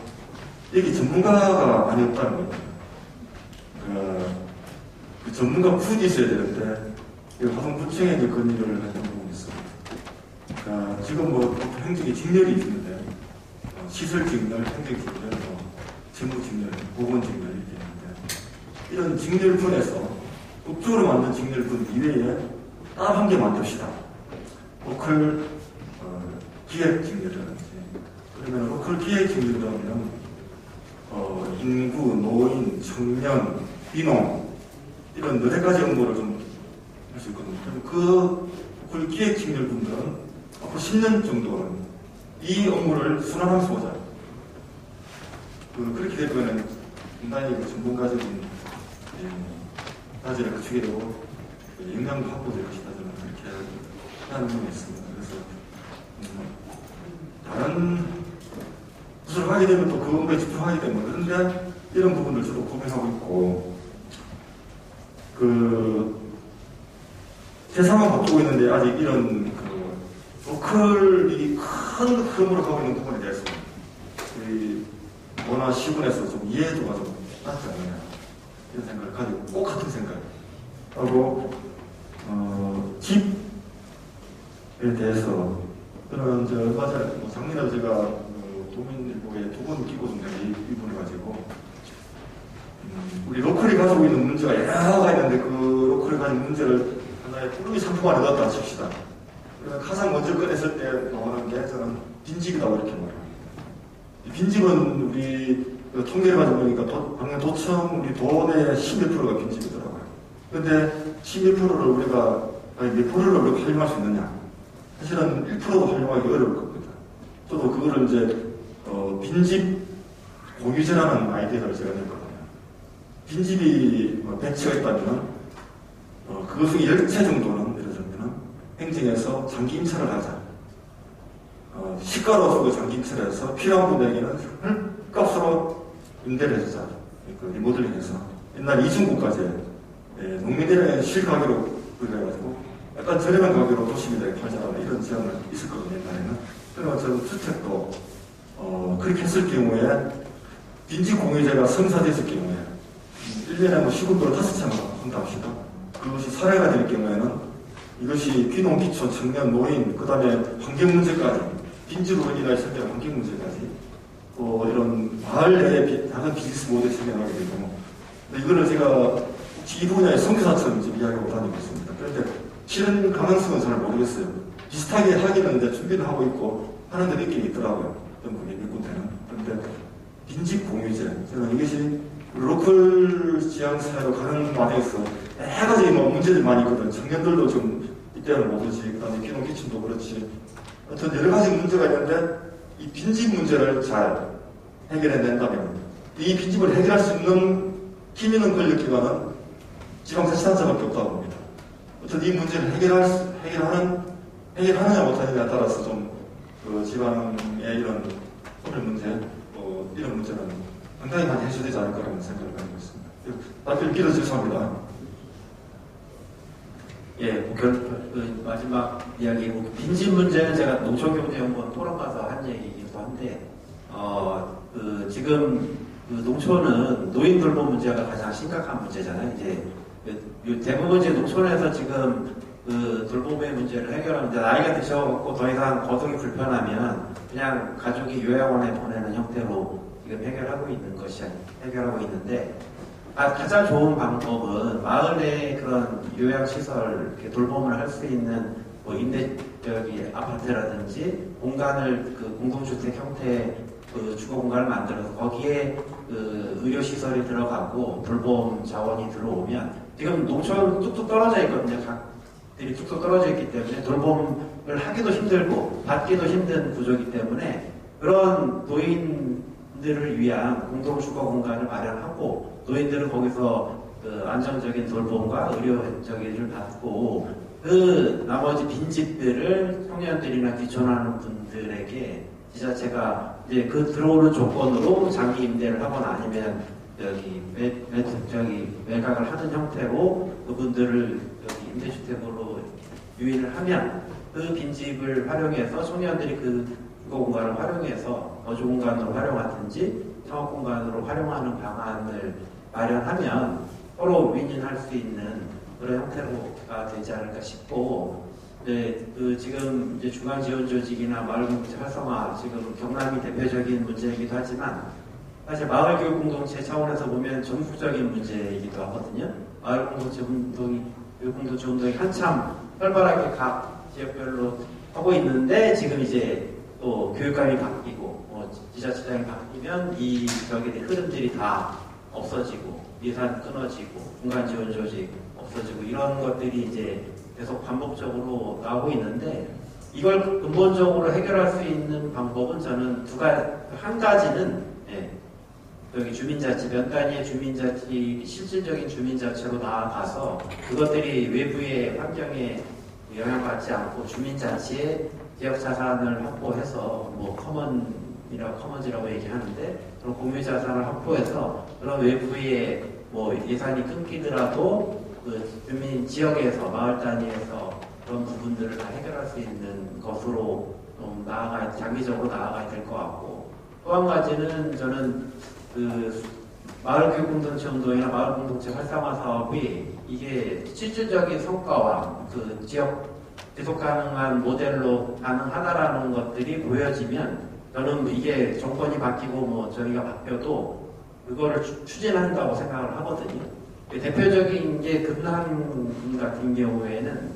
여기 전문가가 아니었다는 거예요. 그 전문가 풀이 있어야 되는데 화성구청에 이제 건의를 했던 부분이 있습니다. 지금 행정의 직렬이 있는데 시설 직렬, 행정 직렬, 재무 직렬, 보건 직렬 이렇게 있는데 이런 직렬분에서 법적으로 만든 직렬분 이외에 따로 한 개 만듭시다. 로컬 기획 직렬이라든지 그러면 로컬 기획 중이라면 인구, 노인, 청년, 비농 이런 여러 가지 업무를 좀 할 수 있거든요. 그럼 그 기획 직렬 분들은 앞으로 10년 정도는 이 업무를 순환하면서 보자. 그렇게 되면 상당히 전문가적인 자질을 갖추게 되고 영향도 확보될 것이다. 저는 그렇게 하는 부분이 있습니다. 그래서 다른 부서를 하게 되면 또 그 업무에 집중하게 되면 그런데 이런 부분들 저도 고민하고 있고 세상은 바꾸고 있는데 아직 이런 로컬이 큰 흐름으로 가고 있는 부분에 대해서 우리 문화 시군에서 좀 이해도가 좀 낮지 않느냐 이런 생각을 가지고 꼭 같은 생각하고 집에 대해서 저는 얼마 전에 작년에 제가 도민일보에 2번 끼고 좀 입문해가지고 우리 로컬이 가지고 있는 문제가 여러 가지가 있는데 그 로컬이 가진 문제를 하나의 꾸러미 상품 안에 넣었다 칩시다. 그러면 가장 먼저 꺼냈을 때 나오는 게 저는 빈집이라고 이렇게 말해요. 빈집은 우리 통계를 가지고 보니까 방금 도청 우리 도내 11%가 빈집이더라고요. 근데 11%를 우리가 몇 프로를 그렇게 활용할 수 있느냐? 사실은 1%도 활용하기 어려울 겁니다. 저도 그거를 이제 빈집 공유제라는 아이디어를 제가 냈거든요. 빈집이 100채가 있다면 그 중에 10채 정도는 예를 들면 행정에서 장기 임차를 하자. 시가로 주고 장기 임차를 해서 필요한 분에게는 값으로 임대를 해주자. 리모델링해서 옛날 이중구까지 농민들에게 실가격으로 구입해가지고 약간 저렴한 가격으로 도시민들에게 팔자라는 이런 제안을 있었거든요. 옛날에는. 그러면 저는 주택도 그렇게 했을 경우에 빈집 공유제가 성사됐을 경우에 1년에 뭐 시군도를 5채만 한다 합시다. 그것이 사례가 될 경우에는 이것이 귀농, 기촌, 청년, 노인, 그 다음에 환경 문제까지 빈집으로 인하여 생겨난 환경 문제까지 이런 마을 내에 작은 비즈니스 모델이 생겨나게 되고 이거를 제가 이 분야의 선교사처럼 지금 이야기하고 다니고 있습니다. 그런데 실현 가능성은 잘 모르겠어요. 비슷하게 하기는 이제 준비를 하고 있고 하는 데 느낌이 있더라고요. 전국에 몇 군데는. 그런데 빈집 공유제 저는 이것이 로컬 지향사회로 가는 과정에서 여러 가지 문제들이 많이 있거든. 청년들도 좀 이때는 모르지. 그 다음에 귀농, 기촌도 그렇지. 어떤 여러 가지 문제가 있는데 이 빈집 문제를 잘 해결해낸다면 이 빈집을 해결할 수 있는 힘 있는 권력기관은 지방자치단체밖에 없다고 봅니다. 어떤 이 문제를 해결하느냐 못하느냐에 따라서 좀 지방의 이런 법률 문제, 이런 문제는 상당히 많이 해소되지 않을 거라는 생각을 가지고 있습니다. 답변 길어 죄송합니다. 예, 마지막 이야기, 빈집 문제는 제가 농촌경제연구원 토론 가서 한 얘기이기도 한데, 지금 농촌은 노인 돌봄 문제가 가장 심각한 문제잖아요. 이제 대부분 이제 농촌에서 지금 돌봄의 문제를 해결하는데 나이가 드셔갖고 더 이상 거동이 불편하면 그냥 가족이 요양원에 보내는 형태로 지금 해결하고 있는데 가장 좋은 방법은 마을의 그런 요양시설 돌봄을 할 수 있는 아파트라든지 공간을 공동주택 형태의 주거 공간을 만들어서 거기에 의료시설이 들어가고 돌봄 자원이 들어오면 지금 농촌 뚝뚝 떨어져 있거든요. 각들이 뚝뚝 떨어져 있기 때문에 돌봄을 하기도 힘들고 받기도 힘든 구조이기 때문에 그런 노인들을 위한 공동주거 공간을 마련하고 노인들은 거기서 안정적인 돌봄과 의료적인을 받고 나머지 빈집들을 청년들이나 귀촌하는 분들에게 지자체가 이제 들어오는 조건으로 장기 임대를 하거나 아니면 매각을 하는 형태로 그분들을 임대주택으로 유인을 하면 그 빈집을 활용해서 청년들이 주거 공간을 활용해서 거주 공간으로 활용하든지 창업 공간으로 활용하는 방안을 마련하면 서로 윈윈할 수 있는 그런 형태로가 되지 않을까 싶고, 지금 이제 중앙지원조직이나 마을공동체 활성화, 지금 경남이 대표적인 문제이기도 하지만, 사실 마을교육공동체 차원에서 보면 전국적인 문제이기도 하거든요. 마을공동체 교육공동체 운동이 한참 활발하게 각 지역별로 하고 있는데, 지금 이제 또 교육감이 바뀌고, 지자체장이 바뀌면 이 저기 흐름들이 다 없어지고 예산 끊어지고 중간 지원 조직 없어지고 이런 것들이 이제 계속 반복적으로 나오고 있는데 이걸 근본적으로 해결할 수 있는 방법은 저는 한 가지는 여기 주민자치 몇 단위의 주민자치 실질적인 주민자치로 나아가서 그것들이 외부의 환경에 영향받지 않고 주민자치의 지역 자산을 확보해서 뭐 커먼즈라고 얘기하는데 그런 공유 자산을 확보해서 그런 외부의 뭐 예산이 끊기더라도 그 주민 지역에서 마을 단위에서 그런 부분들을 다 해결할 수 있는 것으로 좀 장기적으로 나아가야 될 것 같고 또 한 가지는 저는 그 마을교육공동체 운동이나 마을공동체 활성화 사업이 이게 실질적인 성과와 그 지역 지속가능한 모델로 가능하다라는 것들이 보여지면 저는 이게 정권이 바뀌고 뭐 저희가 바뀌어도 그거를 추진한다고 생각을 하거든요. 대표적인 게 금산 같은 경우에는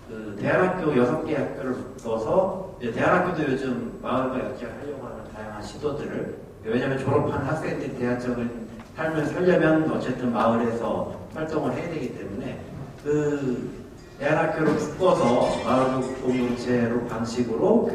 그 대안학교 6개 학교를 넣어서 대안학교도 요즘 마을과 연계하려고 하는 다양한 시도들을 왜냐하면 졸업한 학생들이 대안적인 삶을 살려면 어쨌든 마을에서 활동을 해야 되기 때문에 그 대안학교를 묶어서 마을교육 공동체로 방식으로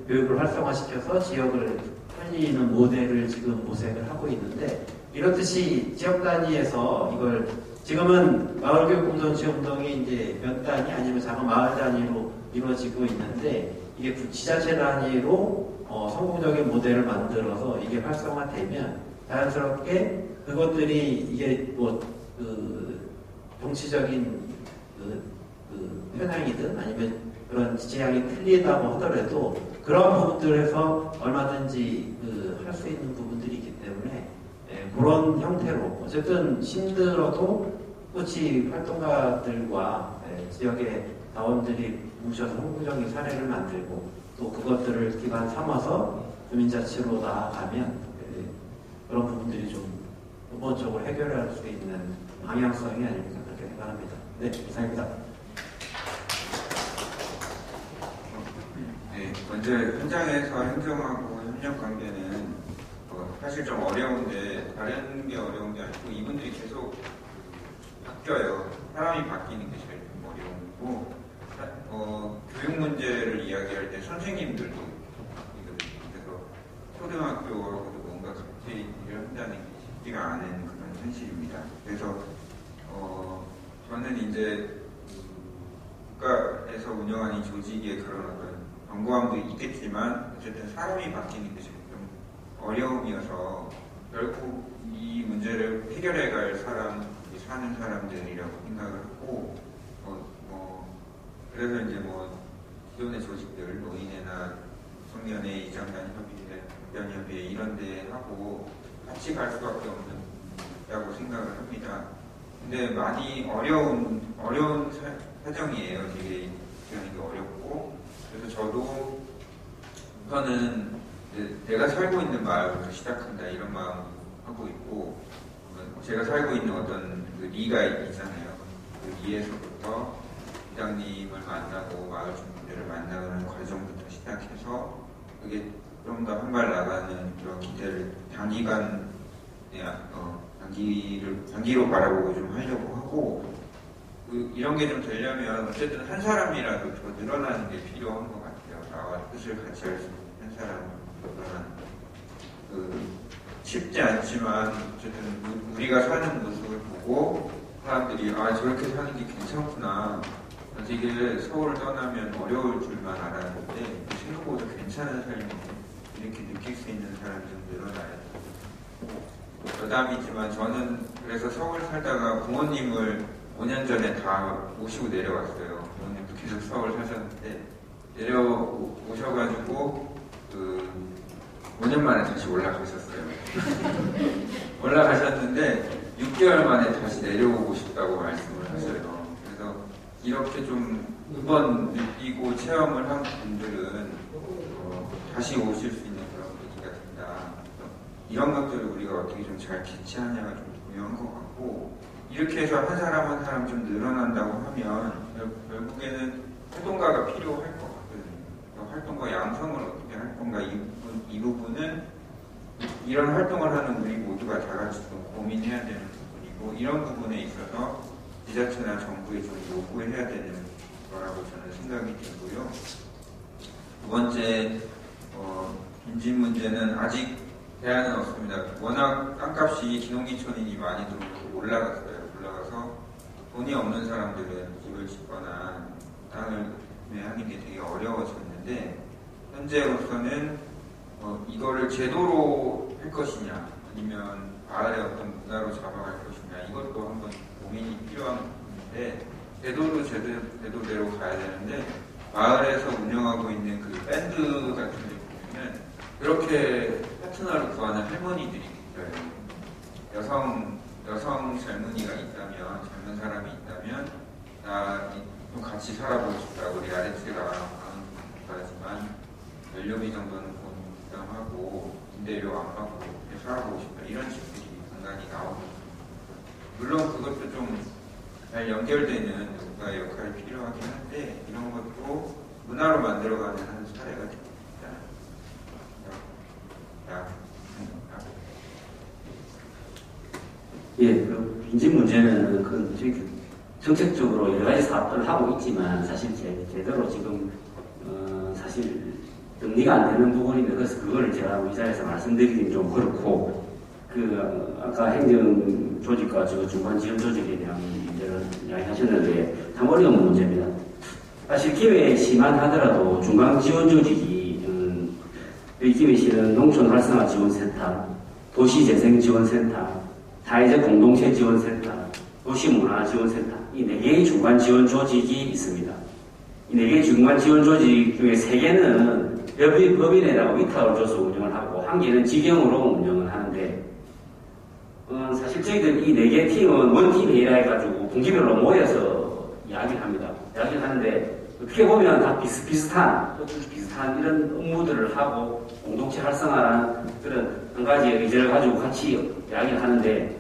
교육을 활성화시켜서 지역을 살리는 모델을 지금 모색을 하고 있는데 이렇듯이 지역 단위에서 이걸 지금은 마을교육 공동체 운동이 이제 몇 단위 아니면 작은 마을 단위로 이루어지고 있는데 이게 지자체 단위로 성공적인 모델을 만들어서 이게 활성화되면 자연스럽게 그것들이 이게 뭐 정치적인 편향이든 아니면 그런 지향이 틀리다고 하더라도 그런 부분들에서 얼마든지 할 수 있는 부분들이 있기 때문에 그런 형태로 어쨌든 힘들어도 꽃이 활동가들과 지역의 자원들이 뭉쳐서 성공적인 사례를 만들고 또 그것들을 기반 삼아서 주민자치로 나아가면 그런 부분들이 좀 근본적으로 해결할 수 있는 방향성이 아닐까 그렇게 생각합니다. 네, 이상입니다. 네, 먼저 현장에서 행정하고 협력 관계는 사실 좀 어려운데 다른 게 어려운 게 아니고 이분들이 계속 바뀌어요. 사람이 바뀌는 게 제일 좀 어려운 거고 교육 문제를 이야기할 때 선생님들도 바뀌거든요. 그래서 초등학교하고도 뭔가 같이 일을 한다는 게 쉽지가 않은 그런 현실입니다. 그래서 저는 이제 국가에서 운영하는 조직의 그런 어떤 견고함도 있겠지만 어쨌든 사람이 바뀌는 게 좀 어려움이어서 결국 이 문제를 해결해 갈 사는 사람들이라고 생각을 하고 그래서 이제 기존의 조직들 노인회나 청년회, 이장단협의회, 연협회 이런 데 하고 같이 갈 수밖에 없는다고 생각을 합니다. 근데 많이 어려운 사정이에요. 되게 이게 어렵고 그래서 저도 우선은 내가 살고 있는 마을부터 시작한다 이런 마음 하고 있고 제가 살고 있는 어떤 그 리가 있잖아요. 그 리에서부터 부장님을 만나고 마을 주민들을 만나는 과정부터 시작해서 그게 좀 더 한 발 나가는 그런 기대를 단기로 바라보고 좀 하려고 하고 이런 게 좀 되려면 어쨌든 한 사람이라도 더 늘어나는 게 필요한 것 같아요. 나와 뜻을 같이 할 수 있는 한 사람 늘어나는 쉽지 않지만 어쨌든 우리가 사는 모습을 보고 사람들이 저렇게 사는 게 괜찮구나. 되게 서울을 떠나면 어려울 줄만 알았는데 생각보다 괜찮은 삶인데 이렇게 느낄 수 있는 사람이 좀 늘어나야 돼요. 여담이지만 저는 그래서 서울 살다가 부모님을 5년 전에 다 모시고 내려왔어요. 부모님도 계속 서울 사셨는데 내려오셔가지고 5년 만에 다시 올라가셨어요. 올라가셨는데 6개월 만에 다시 내려오고 싶다고 말씀을 하셔요. 그래서 이렇게 좀 이번 느끼고 체험을 한 분들은 다시 오실 수 있는 그런 계기가 된다. 이런 것들을 우리가 어떻게 좀 잘 캐치하냐가 좀 중요한 것 같고 이렇게 해서 한 사람 좀 늘어난다고 하면 결국에는 활동가가 필요할 것 같거든요. 활동가 양성을 어떻게 할 건가 이 이 부분은 이런 활동을 하는 우리 모두가 다 같이 좀 고민해야 되는 부분이고, 이런 부분에 있어서 지자체나 정부에 좀 요구해야 되는 거라고 저는 생각이 들고요. 두 번째, 빈집 문제는 아직 대안은 없습니다. 워낙 땅값이 기농기촌이 많이 들어오고 올라가서 돈이 없는 사람들은 집을 짓거나 땅을 구매하는 게 되게 어려워졌는데, 현재로서는 이거를 제도로 할 것이냐 아니면 마을의 어떤 문화로 잡아갈 것이냐, 이것도 한번 고민이 필요한 부분인데, 제도대로 가야 되는데, 마을에서 운영하고 있는 그 밴드 같은 데 보면은 그렇게 파트너를 구하는 할머니들이 있어요. 여성 젊은이가 있다면, 젊은 사람이 있다면, 나 좀 같이 살아보고 싶다. 우리 아레트가 하지만 연료비 정도는 돈 부담하고 임대료 안 받고 살아보고 싶다. 이런 집들이 간간히 나오거든요. 물론 그것도 좀 잘 연결되는 누군가의 역할이 필요하긴 한데, 이런 것도 문화로 만들어가는 한 사례가 됩니다. 예, 그 빈집 문제는 그 정책적으로 여러 가지 사업들을 하고 있지만, 사실 제대로 지금 사실 정리가 안 되는 부분인데, 그래서 그걸 제가 이 자리에서 말씀드리기는 좀 그렇고, 아까 행정 조직과 중간 지원 조직에 대한 문제를 이야기하셨는데 참 어려운 문제입니다. 사실 기회시만 하더라도 중간 지원 조직이 여기 기회시는 농촌 활성화 지원센터, 도시재생지원센터, 사회적 공동체 지원센터, 도시문화지원센터, 이 4개의 중간 지원 조직이 있습니다. 이 4개의 중간 지원 조직 중에 3개는 법인에다가 위탁을 줘서 운영을 하고, 1개는 직영으로 운영을 하는데, 사실 저희들 이 4개 팀은 원팀 회의라 해가지고 분기별로 모여서 이야기를 합니다. 이야기를 하는데, 어떻게 보면 다 비슷한 이런 업무들을 하고 공동체 활성화라는 그런 한 가지 의제를 가지고 같이 이야기를 하는데,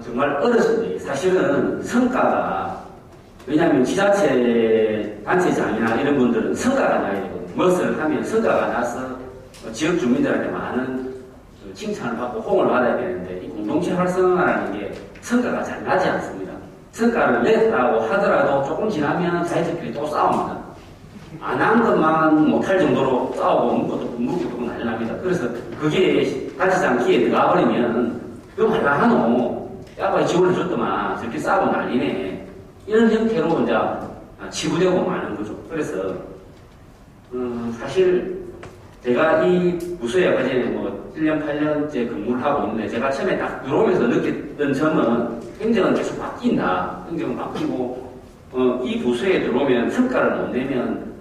정말 어렵습니다. 사실은 성과가, 왜냐하면 지자체 단체장이나 이런 분들은 성과가 나야 되거든요. 무엇을 하면 성과가 나서 지역 주민들한테 많은 칭찬을 받고 호응을 받아야 되는데, 이 공동체 활성화라는 게 성과가 잘 나지 않습니다. 성과를 냈다고 하더라도 조금 지나면 자기들끼리 또 싸웁니다. 안 한 것만 못할 정도로 싸우고 묻고 난리 납니다. 그래서 그게 단체장 기에 들어가 버리면 이거 말라하노, 야바 지원을 줬더만 저렇게 싸우고 난리네, 이런 형태로 이제 치부되고 마는 거죠. 그래서 사실 제가 이 부서에 아까 전에 1년 8년째 근무를 하고 있는데, 제가 처음에 딱 들어오면서 느꼈던 점은 행정은 계속 바뀐다. 행정은 바뀌고, 이 부서에 들어오면 성과를 못 내면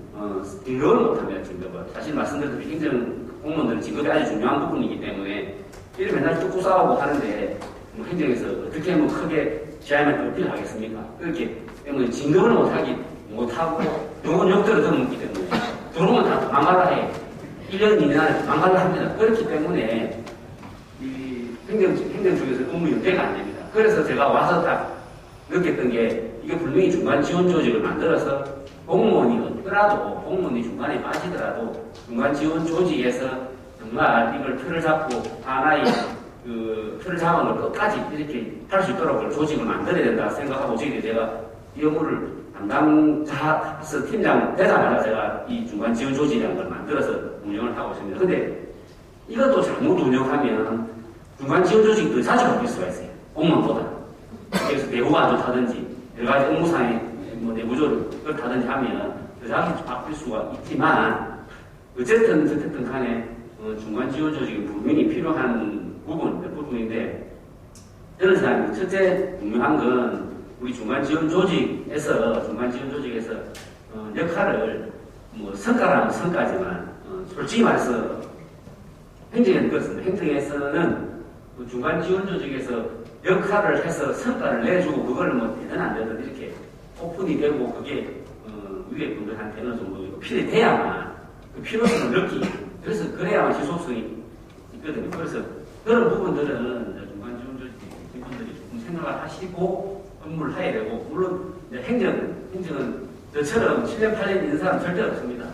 진급을 못합니다. 진급을. 사실 말씀드렸듯이 행정 공무원들은 진급이 아주 중요한 부분이기 때문에 이를 맨날 쫓고 싸우고 하는데, 행정에서 어떻게 하면 크게 지하에만 어필을 하겠습니까? 그렇기 때문에 진급을 못하고 좋은 욕들을 듣기 때문에 들어오면 다 도망가라 해. 1년, 2년 안에 도망가려 합니다. 그렇기 때문에 이 행정 쪽에서 업무 연계가 안 됩니다. 그래서 제가 와서 딱 느꼈던 게, 이게 분명히 중간 지원 조직을 만들어서 공무원이 없더라도, 공무원이 중간에 빠지더라도 중간 지원 조직에서 정말 이걸 틀을 잡고 하나의 그 틀을 잡은 걸 끝까지 이렇게 할 수 있도록 조직을 만들어야 된다 생각하고, 제가 이 업무를 담당자서 팀장 되자마자 제가 이 중간 지원 조직이라는 걸 만들어서 운영을 하고 있습니다. 근데 이것도 잘못 운영하면 중간 지원 조직이 더 자주 바뀔 수가 있어요. 공무원보다. 그래서 배우가 안 좋다든지 여러 가지 업무상의 내부적으로 그렇다든지 하면 더 자주 바뀔 수가 있지만, 어쨌든 간에 중간 지원 조직이 분명히 필요한 부분인데, 저는 생각합니다. 첫째 중요한 건 우리 중간 지원 조직에서 역할을 성과라면 성과지만, 솔직히 말해서 행정에는 그렇습니다. 행정에서는 중간 지원 조직에서 역할을 해서 성과를 내주고 그걸 되든 안 되든 이렇게 오픈이 되고, 그게 위에 분들한테는 좀 필요해 돼야만 그 필요성을 느끼고, 그래서 그래야만 지속성이 있거든요. 그래서 그런 부분들은 중간 지원 조직 분들이 조금 생각을 하시고 업무를 해야 되고, 물론 행정은 저처럼 7년 8년 있는 사람 절대 없습니다.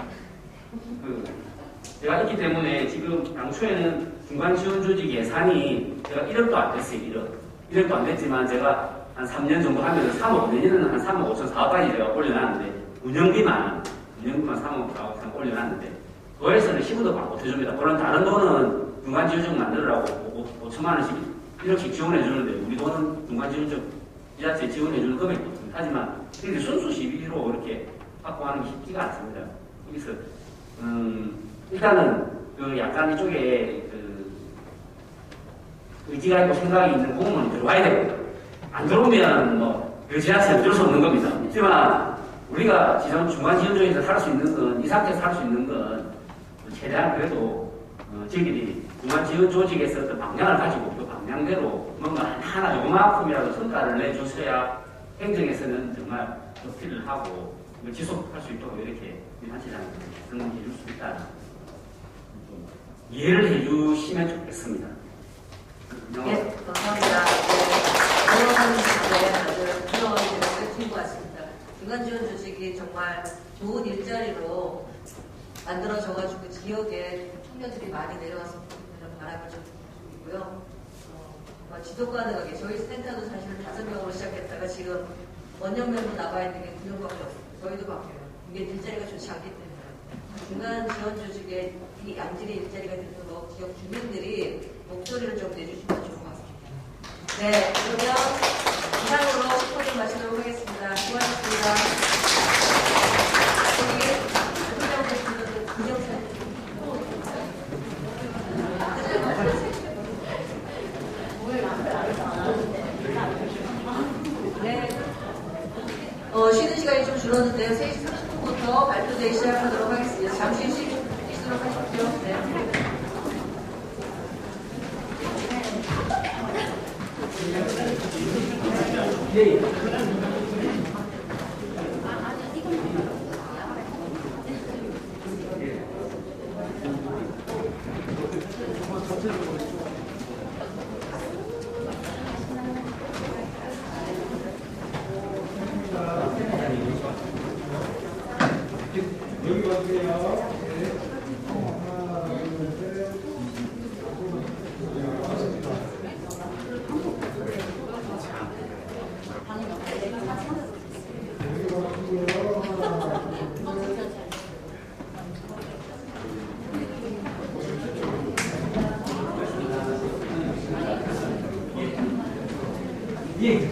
제가 있기 때문에 지금 당초에는 중간지원조직 예산이 제가 1억도 안 됐어요. 1억도 안 됐지만 제가 한 3년 정도 하면서 3억, 내년에는 한 3억 5천 4억까지 제가 올려놨는데 운영비만 3억 4억 올려놨는데 도에서는 10원도 못 해줍니다. 물론 다른 돈은 중간지원조직 만들으라고 5천만 원씩 1억씩 지원해주는데 우리 돈은 중간지원조직 지자체 지원해주는 금액이 없습니다. 하지만 이렇게 순수 시비로 이렇게 받고 하는 게 쉽지가 않습니다. 여기서 일단은 그 약간 이쪽에 그 의지가 있고 생각이 있는 공무원이 들어와야 되거든요. 안 들어오면 그 지자체는 어쩔 수 없는 겁니다. 하지만 우리가 중간지원조직에서 살 수 있는 건, 이 상태에서 살 수 있는 건 최대한 그래도 저희들이 중간지원조직에서 어떤 방향을 가지고 그 방향대로 뭔가 하나 요만큼이라도 성과를 내주셔야 행정에서는 정말 어필을 하고 지속할 수 있도록 이렇게 우리 단체장이 설명해 줄 수 있다는 좀 이해를 해주시면 좋겠습니다. 네, 감사합니다. 네, 아주 부러운 일을 끝인 것 같습니다. 중간지원조직이 정말 좋은 일자리로 만들어져가지고 지역에 청년들이 많이 내려왔으면 좋겠다는 바람을 좀 드리고요. 정말 지속 가능하게 저희 센터도 사실 5명으로 시작했다가 지금 원년 멤버 나와 있는 게 2명밖에 없습니다. 저희도 바뀌어요. 이게 일자리가 좋지 않기 때문에 중간지원조직에 이 양질의 일자리가 되도록 지역 주민들이 목소리를 좀 내주시면 좋을 것 같습니다. 네, 그러면 이상으로 스포를 마치도록 하겠습니다. 수고하셨습니다. 네. 쉬는 시간이 좀 줄었는데요. 3시 30분부터 발표대회 시작하도록 하겠습니다. 잠시 쉬도록 하십시오. 네. 여기 와주세요. 예.